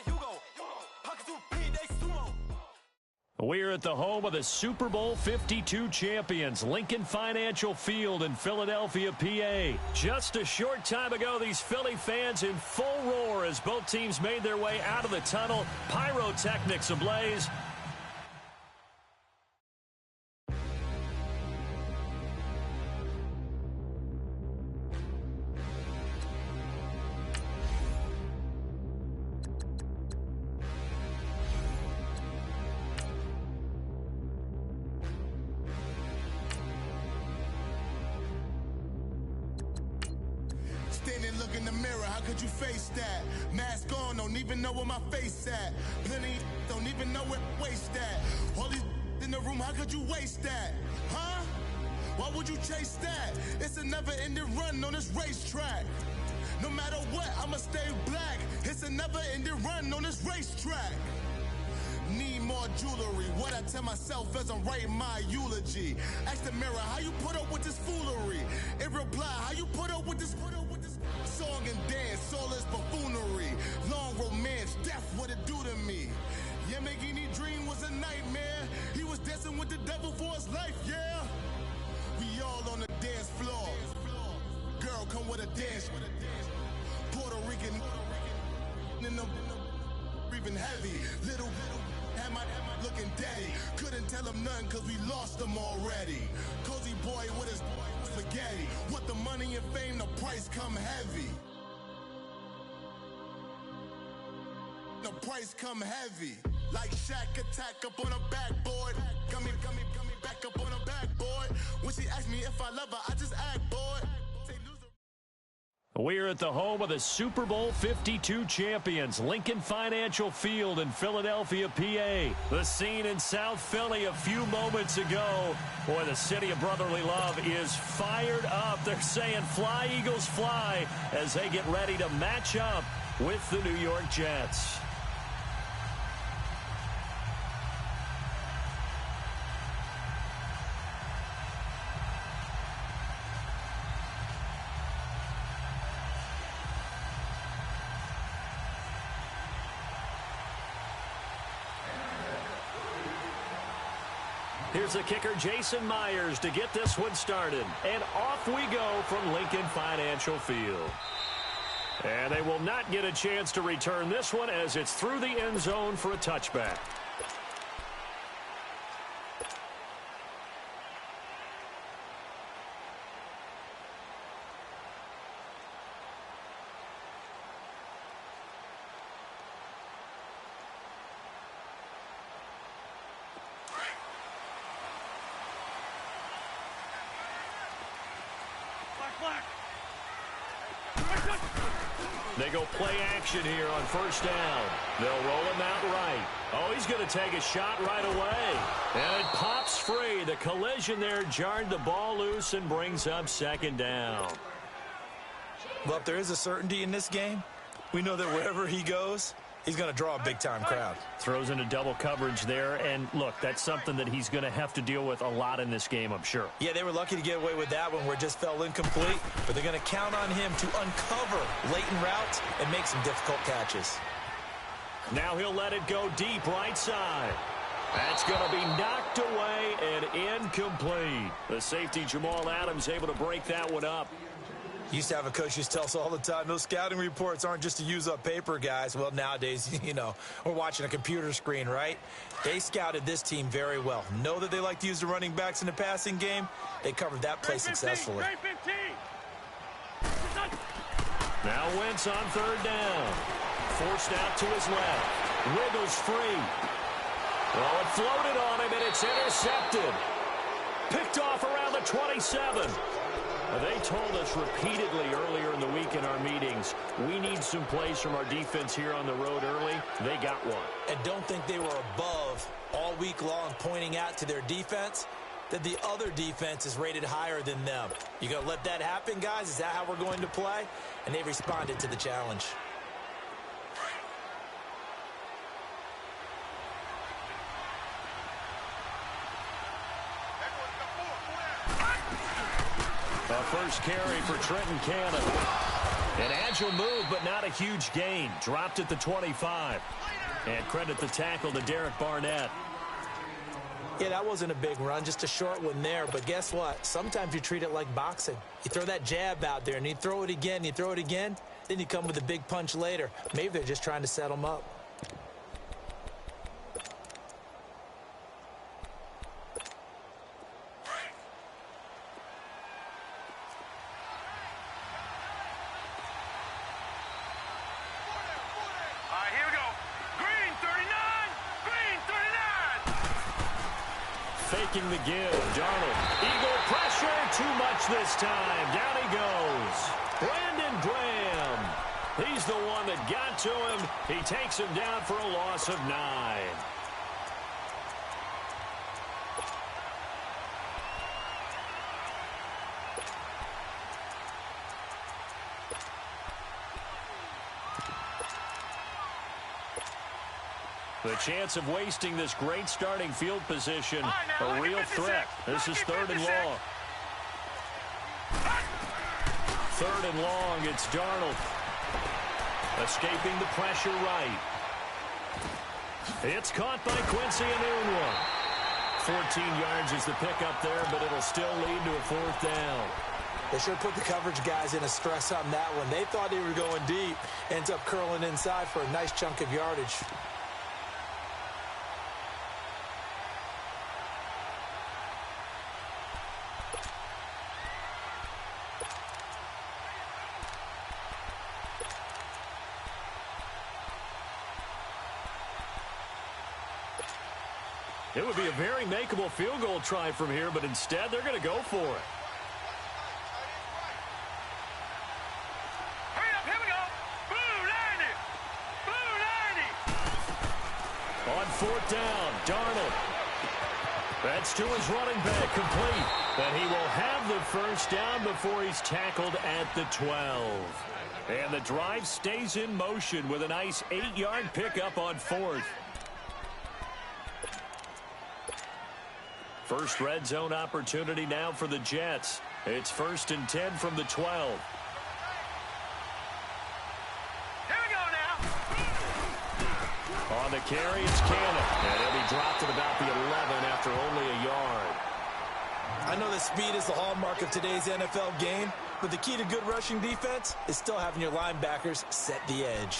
You go. Pocket too big, they sumo. We're at the home of the Super Bowl 52 champions, Lincoln Financial Field in Philadelphia, PA. Just a short time ago, these Philly fans in full roar as both teams made their way out of the tunnel. Pyrotechnics ablaze. Standing, look in the mirror, how could you face that? Mask on, don't even know where my face at. Plenty don't even know where waste at. All these in the room, how could you waste that? Huh? Why would you chase that? It's a never-ending run on this racetrack. No matter what, I'ma stay black. It's a never-ending run on this racetrack. Need more jewelry. What I tell myself as I'm writing my eulogy. Ask the mirror, how you put up with this foolery? It reply, how you put up with this song and dance, all this buffoonery. Long romance, death, what it do to me? Yamagini dream was a nightmare. He was dancing with the devil for his life, yeah. We all on the dance floor. Girl, come with a dance. Puerto Rican in the breathing heavy. Little had my looking daddy. Couldn't tell him nothing cause we lost him already. Cozy boy with his spaghetti. With the money and fame, the price come heavy. The price come heavy. Like Shaq attack up on a backboard. Got me back up on a backboard. When she asked me if I love her, I just act bored. We're at the home of the Super Bowl 52 champions, Lincoln Financial Field in Philadelphia, PA. The scene in South Philly a few moments ago. Boy, the city of brotherly love is fired up. They're saying, "Fly, Eagles, fly," as they get ready to match up with the New York Jets. Here's the kicker, Jason Myers, to get this one started. And off we go from Lincoln Financial Field. And they will not get a chance to return this one as it's through the end zone for a touchback. They go play action here on first down. They'll roll him out right. Oh, he's going to take a shot right away. And it pops free. The collision there jarred the ball loose and brings up second down. Well, if there is a certainty in this game, we know that wherever he goes, he's going to draw a big-time crowd. Throws into double coverage there, and look, that's something that he's going to have to deal with a lot in this game, I'm sure. Yeah, they were lucky to get away with that one where it just fell incomplete, but they're going to count on him to uncover latent routes and make some difficult catches. Now he'll let it go deep right side. That's going to be knocked away and incomplete. The safety, Jamal Adams, able to break that one up. Used to have a coach who used to tell us all the time, those scouting reports aren't just to use up paper, guys. Well, nowadays, you know, we're watching a computer screen, right? They scouted this team very well. Know that they like to use the running backs in the passing game. They covered that play successfully. Now Wentz on third down. Forced out to his left. Wiggles free. Well, it floated on him, and it's intercepted. Picked off around the 27. They told us repeatedly earlier in the week in our meetings, we need some plays from our defense here on the road early. They got one. And don't think they were above all week long pointing out to their defense that the other defense is rated higher than them. You going to let that happen, guys? Is that how we're going to play? And they responded to the challenge. A first carry for Trenton Cannon. An agile move, but not a huge gain. Dropped at the 25. And credit the tackle to Derek Barnett. Yeah, that wasn't a big run, just a short one there. But guess what? Sometimes you treat it like boxing. You throw that jab out there, and you throw it again, you throw it again, then you come with a big punch later. Maybe they're just trying to set them up. Faking the give. Darnold. Eagle pressure. Too much this time. Down he goes. Brandon Graham. He's the one that got to him. He takes him down for a loss of 9. The chance of wasting this great starting field position, a real threat. This is 3rd and long. 3rd and long, it's Darnold. Escaping the pressure right. It's caught by Quincy Enunwa. 14 yards is the pickup there, but it'll still lead to a 4th down. They sure put the coverage guys in a stress on that one. They thought they were going deep. Ends up curling inside for a nice chunk of yardage. It would be a very makeable field goal try from here, but instead they're going to go for it. Hurry up, here we go. Boo, 90. Boo, 90. On 4th down, Darnold. That's to his running back, complete. And he will have the first down before he's tackled at the 12. And the drive stays in motion with a nice 8-yard pickup on 4th. First red zone opportunity now for the Jets. It's 1st and 10 from the 12. Here we go now. On the carry, it's Cannon. And he'll be dropped at about the 11 after only a yard. I know that speed is the hallmark of today's NFL game, but the key to good rushing defense is still having your linebackers set the edge.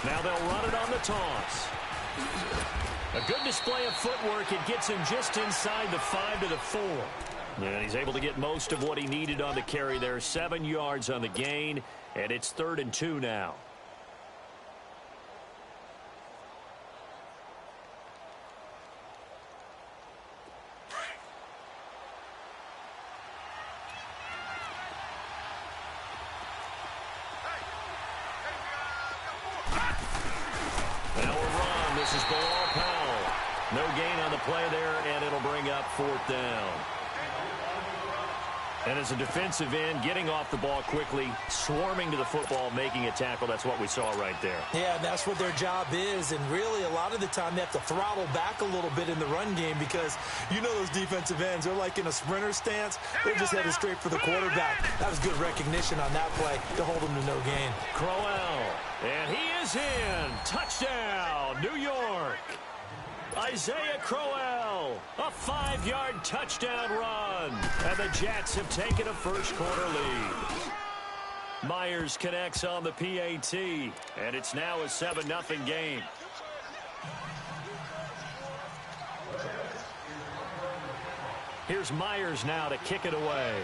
Now they'll run it on the toss. A good display of footwork. It gets him just inside the 5 to the 4. And he's able to get most of what he needed on the carry there. 7 yards on the gain, and it's 3rd and 2 now. This is Bilal Powell. No gain on the play there, and it'll bring up 4th down. And as a defensive end, getting off the ball quickly, swarming to the football, making a tackle, that's what we saw right there. Yeah, and that's what their job is. And really, a lot of the time, they have to throttle back a little bit in the run game because you know those defensive ends, they're like in a sprinter stance. They're just headed straight for the quarterback. That was good recognition on that play to hold them to no gain. Crowell, and he is in. Touchdown, New York. Isaiah Crowell, a 5-yard touchdown run. And the Jets have taken a first-quarter lead. Myers connects on the PAT, and it's now a 7-0 game. Here's Myers now to kick it away.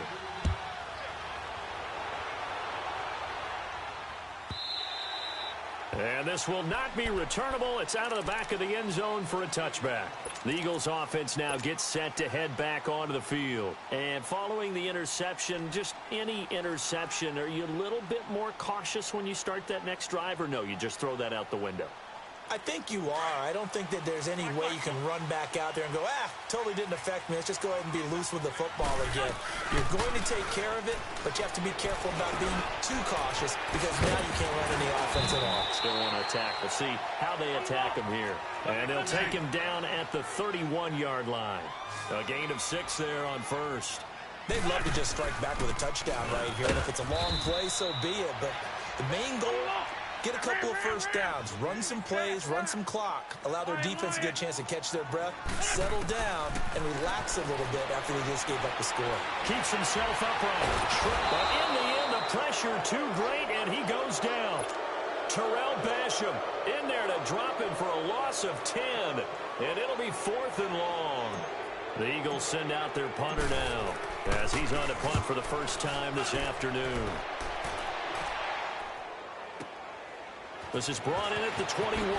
And this will not be returnable. It's out of the back of the end zone for a touchback. The Eagles offense now gets set to head back onto the field. And following the interception, just any interception, are you a little bit more cautious when you start that next drive, or no, you just throw that out the window? I think you are. I don't think that there's any way you can run back out there and go, totally didn't affect me. Let's just go ahead and be loose with the football again. You're going to take care of it, but you have to be careful about being too cautious because now you can't run any offense at all. Still want to attack. We'll see how they attack him here. And they'll take him down at the 31-yard line. A gain of 6 there on first. They'd love to just strike back with a touchdown right here. And if it's a long play, so be it. But the main goal, get a couple of first downs, run some plays, run some clock, allow their defense to get a chance to catch their breath, settle down, and relax a little bit after they just gave up the score. Keeps himself upright. But in the end, the pressure too great, and he goes down. Terrell Basham in there to drop him for a loss of 10, and it'll be 4th and long. The Eagles send out their punter now as he's on to punt for the first time this afternoon. This is brought in at the 21.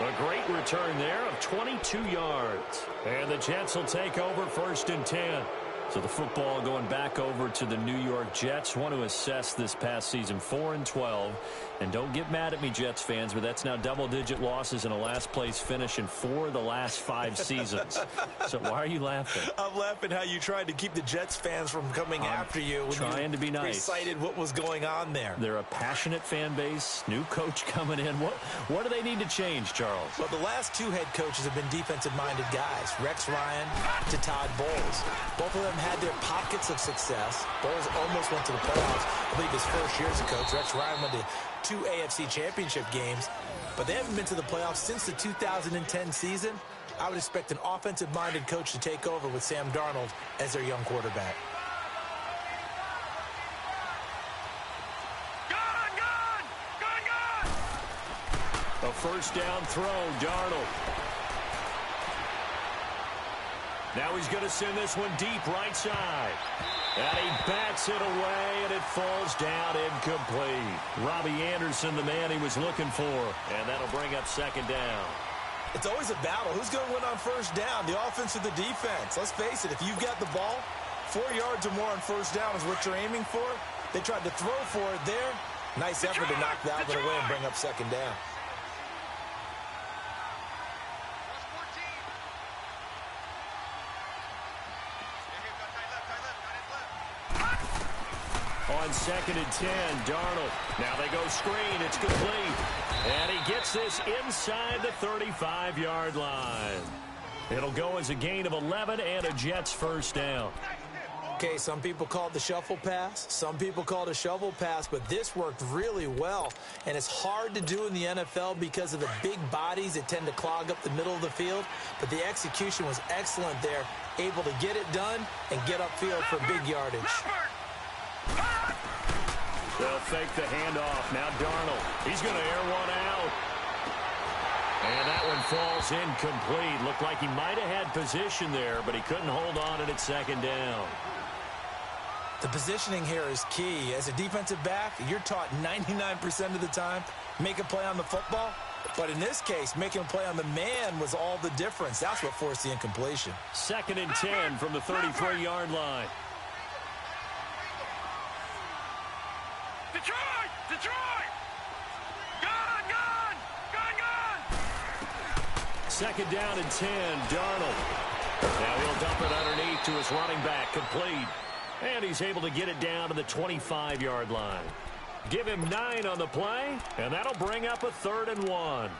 A great return there of 22 yards. And the Jets will take over 1st and 10. So the football going back over to the New York Jets. Want to assess this past season, 4-12. And don't get mad at me, Jets fans, but that's now double-digit losses and a last-place finish in 4 of the last 5 seasons. So why are you laughing? I'm laughing how you tried to keep the Jets fans from coming after you when trying to be nice. Recited what was going on there. They're a passionate fan base, new coach coming in. What do they need to change, Charles? Well, the last 2 head coaches have been defensive-minded guys, Rex Ryan to Todd Bowles. Both of them had their pockets of success. Bowles almost went to the playoffs. I believe his first year as a coach. Rex Ryan went to 2 AFC championship games, but they haven't been to the playoffs since the 2010 season. I would expect an offensive-minded coach to take over with Sam Darnold as their young quarterback. A first down throw, Darnold. Now he's going to send this one deep right side. And he bats it away, and it falls down incomplete. Robbie Anderson, the man he was looking for. And that'll bring up 2nd down. It's always a battle. Who's going to win on first down, the offense or the defense? Let's face it, if you've got the ball, 4 yards or more on first down is what you're aiming for. They tried to throw for it there. Nice effort to knock that one away and bring up 2nd down. On 2nd and 10, Darnold. Now they go screen. It's complete. And he gets this inside the 35-yard line. It'll go as a gain of 11 and a Jets first down. Okay, some people call it the shuffle pass. Some people call it a shovel pass, but this worked really well. And it's hard to do in the NFL because of the big bodies that tend to clog up the middle of the field. But the execution was excellent there, able to get it done and get upfield for big yardage. They'll fake the handoff. Now Darnold. He's going to air one out. And that one falls incomplete. Looked like he might have had position there, but he couldn't hold on it at 2nd down. The positioning here is key. As a defensive back, you're taught 99% of the time, make a play on the football. But in this case, making a play on the man was all the difference. That's what forced the incompletion. 2nd and 10 from the 33-yard line. Detroit! Detroit! second down and 10. Darnold. Now he'll dump it underneath to his running back. Complete. And he's able to get it down to the 25-yard line. Give him 9 on the play, and that'll bring up a 3rd and 1.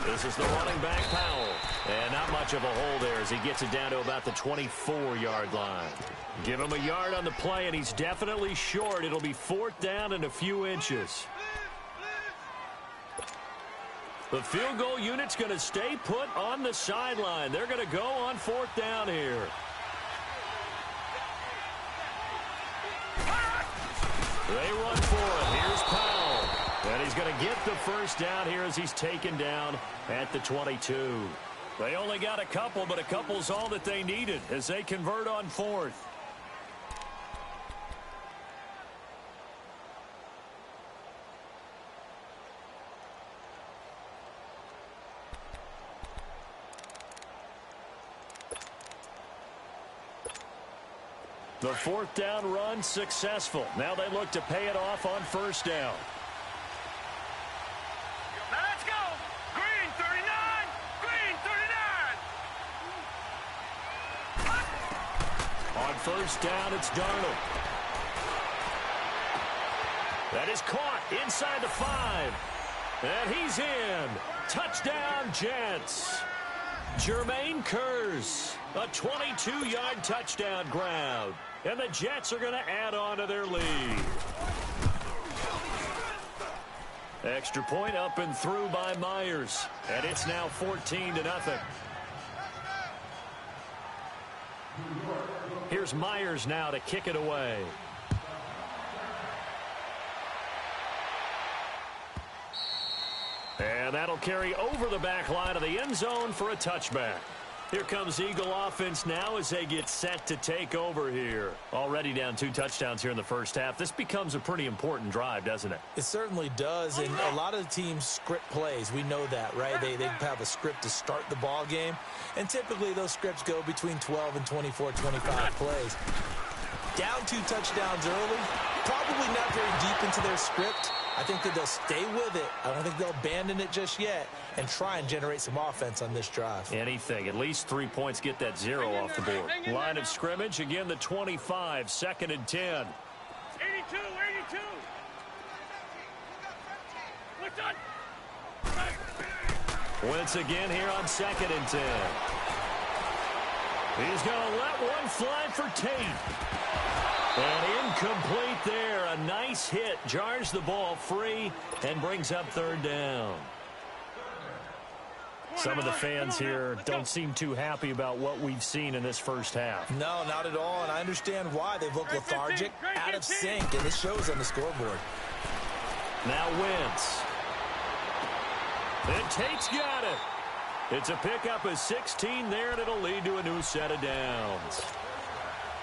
This is the running back, Powell. And not much of a hole there as he gets it down to about the 24-yard line. Give him a yard on the play, and he's definitely short. It'll be 4th down and a few inches. The field goal unit's going to stay put on the sideline. They're going to go on 4th down here. They run for it. Here's Powell. And he's going to get the first down here as he's taken down at the 22. They only got a couple, but a couple's all that they needed as they convert on 4th. The 4th down run successful. Now they look to pay it off on 1st down. Now let's go. Green 39. Green 39. On 1st down, it's Darnold. That is caught inside the 5. And he's in. Touchdown, Jets. Jermaine Kearse, a 22-yard touchdown grab. And the Jets are going to add on to their lead. Extra point up and through by Myers. And it's now 14-0. Here's Myers now to kick it away. And that'll carry over the back line of the end zone for a touchback. Here comes Eagle offense now as they get set to take over here. Already down 2 touchdowns here in the first half. This becomes a pretty important drive, doesn't it? It certainly does, and a lot of the teams script plays. We know that, right? They have a script to start the ball game, and typically those scripts go between 12 and 24, 25 plays. Down 2 touchdowns early, probably not very deep into their script. I think that they'll stay with it. I don't think they'll abandon it just yet and try and generate some offense on this drive. Anything. At least 3 points, get that 0 off the board. Line of scrimmage, again, the 25, 2nd and 10. 82. What's on? Wentz again here on 2nd and 10. He's going to let one fly for Tate. And incomplete there. A nice hit. Jars the ball free and brings up 3rd down. Some of the fans here don't seem too happy about what we've seen in this first half. No, not at all, and I understand why. They've looked lethargic, out of sync, and it shows on the scoreboard. Now Wentz. And Tate's got it. It's a pickup of 16 there, and it'll lead to a new set of downs.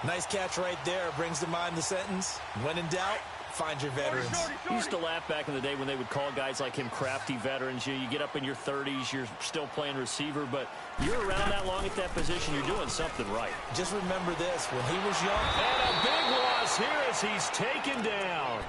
Nice catch right there. Brings to mind the sentence, when in doubt, find your veterans. Used to laugh back in the day when they would call guys like him crafty veterans. You get up in your 30s, you're still playing receiver, but you're around that long at that position, you're doing something right. Just remember this, when he was young. And a big loss here as he's taken down.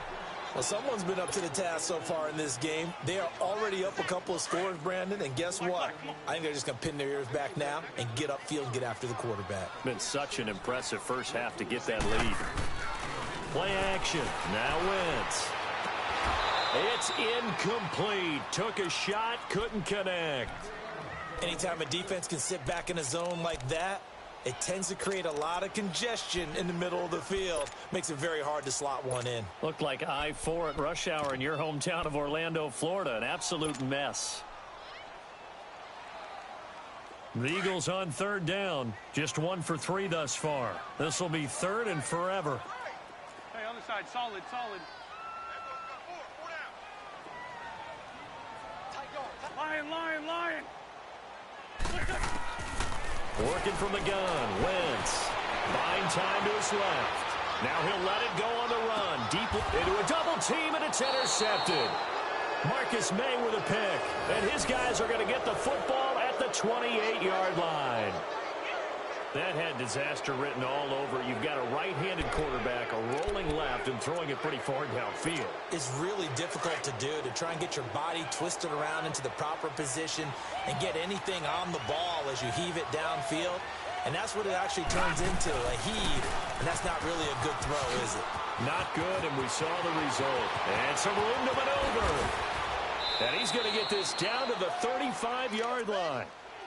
Well, someone's been up to the task so far in this game. They are already up a couple of scores, Brandon, and guess what? I think they're just going to pin their ears back now and get upfield and get after the quarterback. Been such an impressive first half to get that lead. Play action. Now Wentz. It's incomplete. Took a shot, couldn't connect. Anytime a defense can sit back in a zone like that, it tends to create a lot of congestion in the middle of the field. Makes it very hard to slot one in. Looked like I-4 at rush hour in your hometown of Orlando, Florida. An absolute mess. The Eagles on 3rd down. Just 1 for 3 thus far. This will be 3rd and forever. Hey, other side, solid. Lion. Working from the gun. Wentz. Buying time to his left. Now he'll let it go on the run. Deep into a double team, and it's intercepted. Marcus May with a pick. And his guys are going to get the football at the 28-yard line. That had disaster written all over. You've got a right-handed quarterback, a rolling left, and throwing it pretty far downfield. It's really difficult to do, to try and get your body twisted around into the proper position and get anything on the ball as you heave it downfield. And that's what it actually turns into, a heave, and that's not really a good throw, is it? Not good, and we saw the result. And some room to maneuver. And he's going to get this down to the 35-yard line.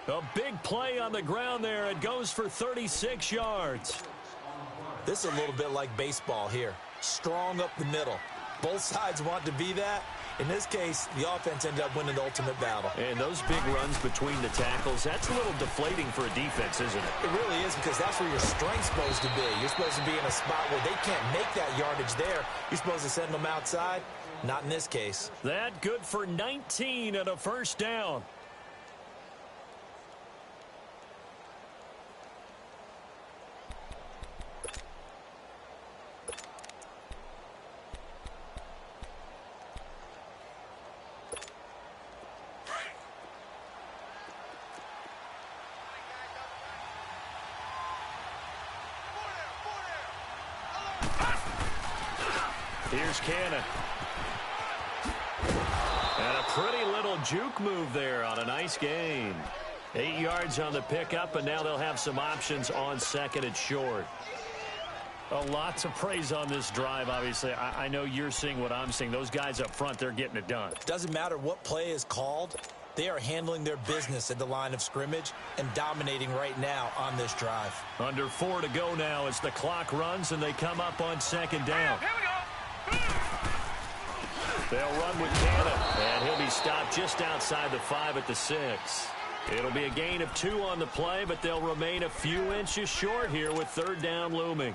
A big play on the ground there. It goes for 36 yards. This is a little bit like baseball here. Strong up the middle. Both sides want to be that. In this case, the offense ended up winning the ultimate battle. And those big runs between the tackles, that's a little deflating for a defense, isn't it? It really is, because that's where your strength's supposed to be. You're supposed to be in a spot where they can't make that yardage there. You're supposed to send them outside. Not in this case. That good for 19 and a first down. Here's Cannon. And a pretty little juke move there on a nice gain. 8 yards on the pickup, and now they'll have some options on second and short. Well, lots of praise on this drive, obviously. I know you're seeing what I'm seeing. Those guys up front, they're getting it done. Doesn't matter what play is called. They are handling their business at the line of scrimmage and dominating right now on this drive. Under 4 to go now as the clock runs, and they come up on second down. Here we go. They'll run with Cannon, and he'll be stopped just outside the 5 at the 6. It'll be a gain of 2 on the play, but they'll remain a few inches short here with third down looming.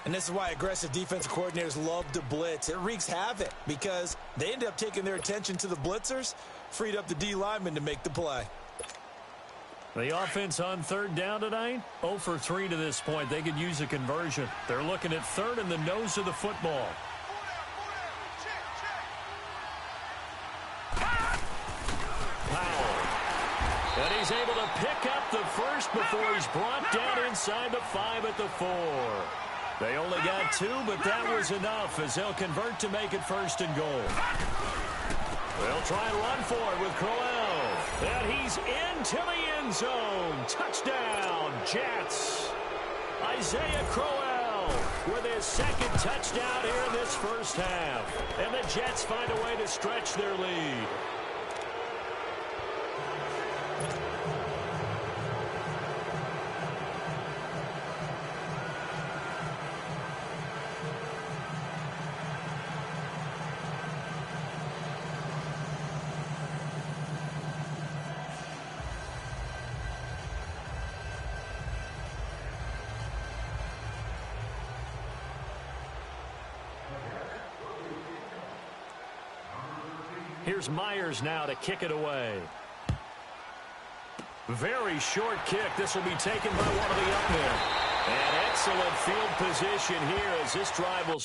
And this is why aggressive defensive coordinators love to blitz. It wreaks havoc because they end up taking their attention to the blitzers, freed up the D lineman to make the play. The offense on third down tonight, 0 for 3 to this point. They could use a conversion. They're looking at third and the nose of the football. Powell. And he's able to pick up the first before he's brought down inside the 5 at the 4. They only got 2, but that was enough as they'll convert to make it first and goal. They'll try and run for it with Crowell. And he's into the end zone. Touchdown, Jets. Isaiah Crowell with his second touchdown here in this first half. And the Jets find a way to stretch their lead. Here's Myers now to kick it away. Very short kick. This will be taken by one of the up men. And excellent field position here as this drive will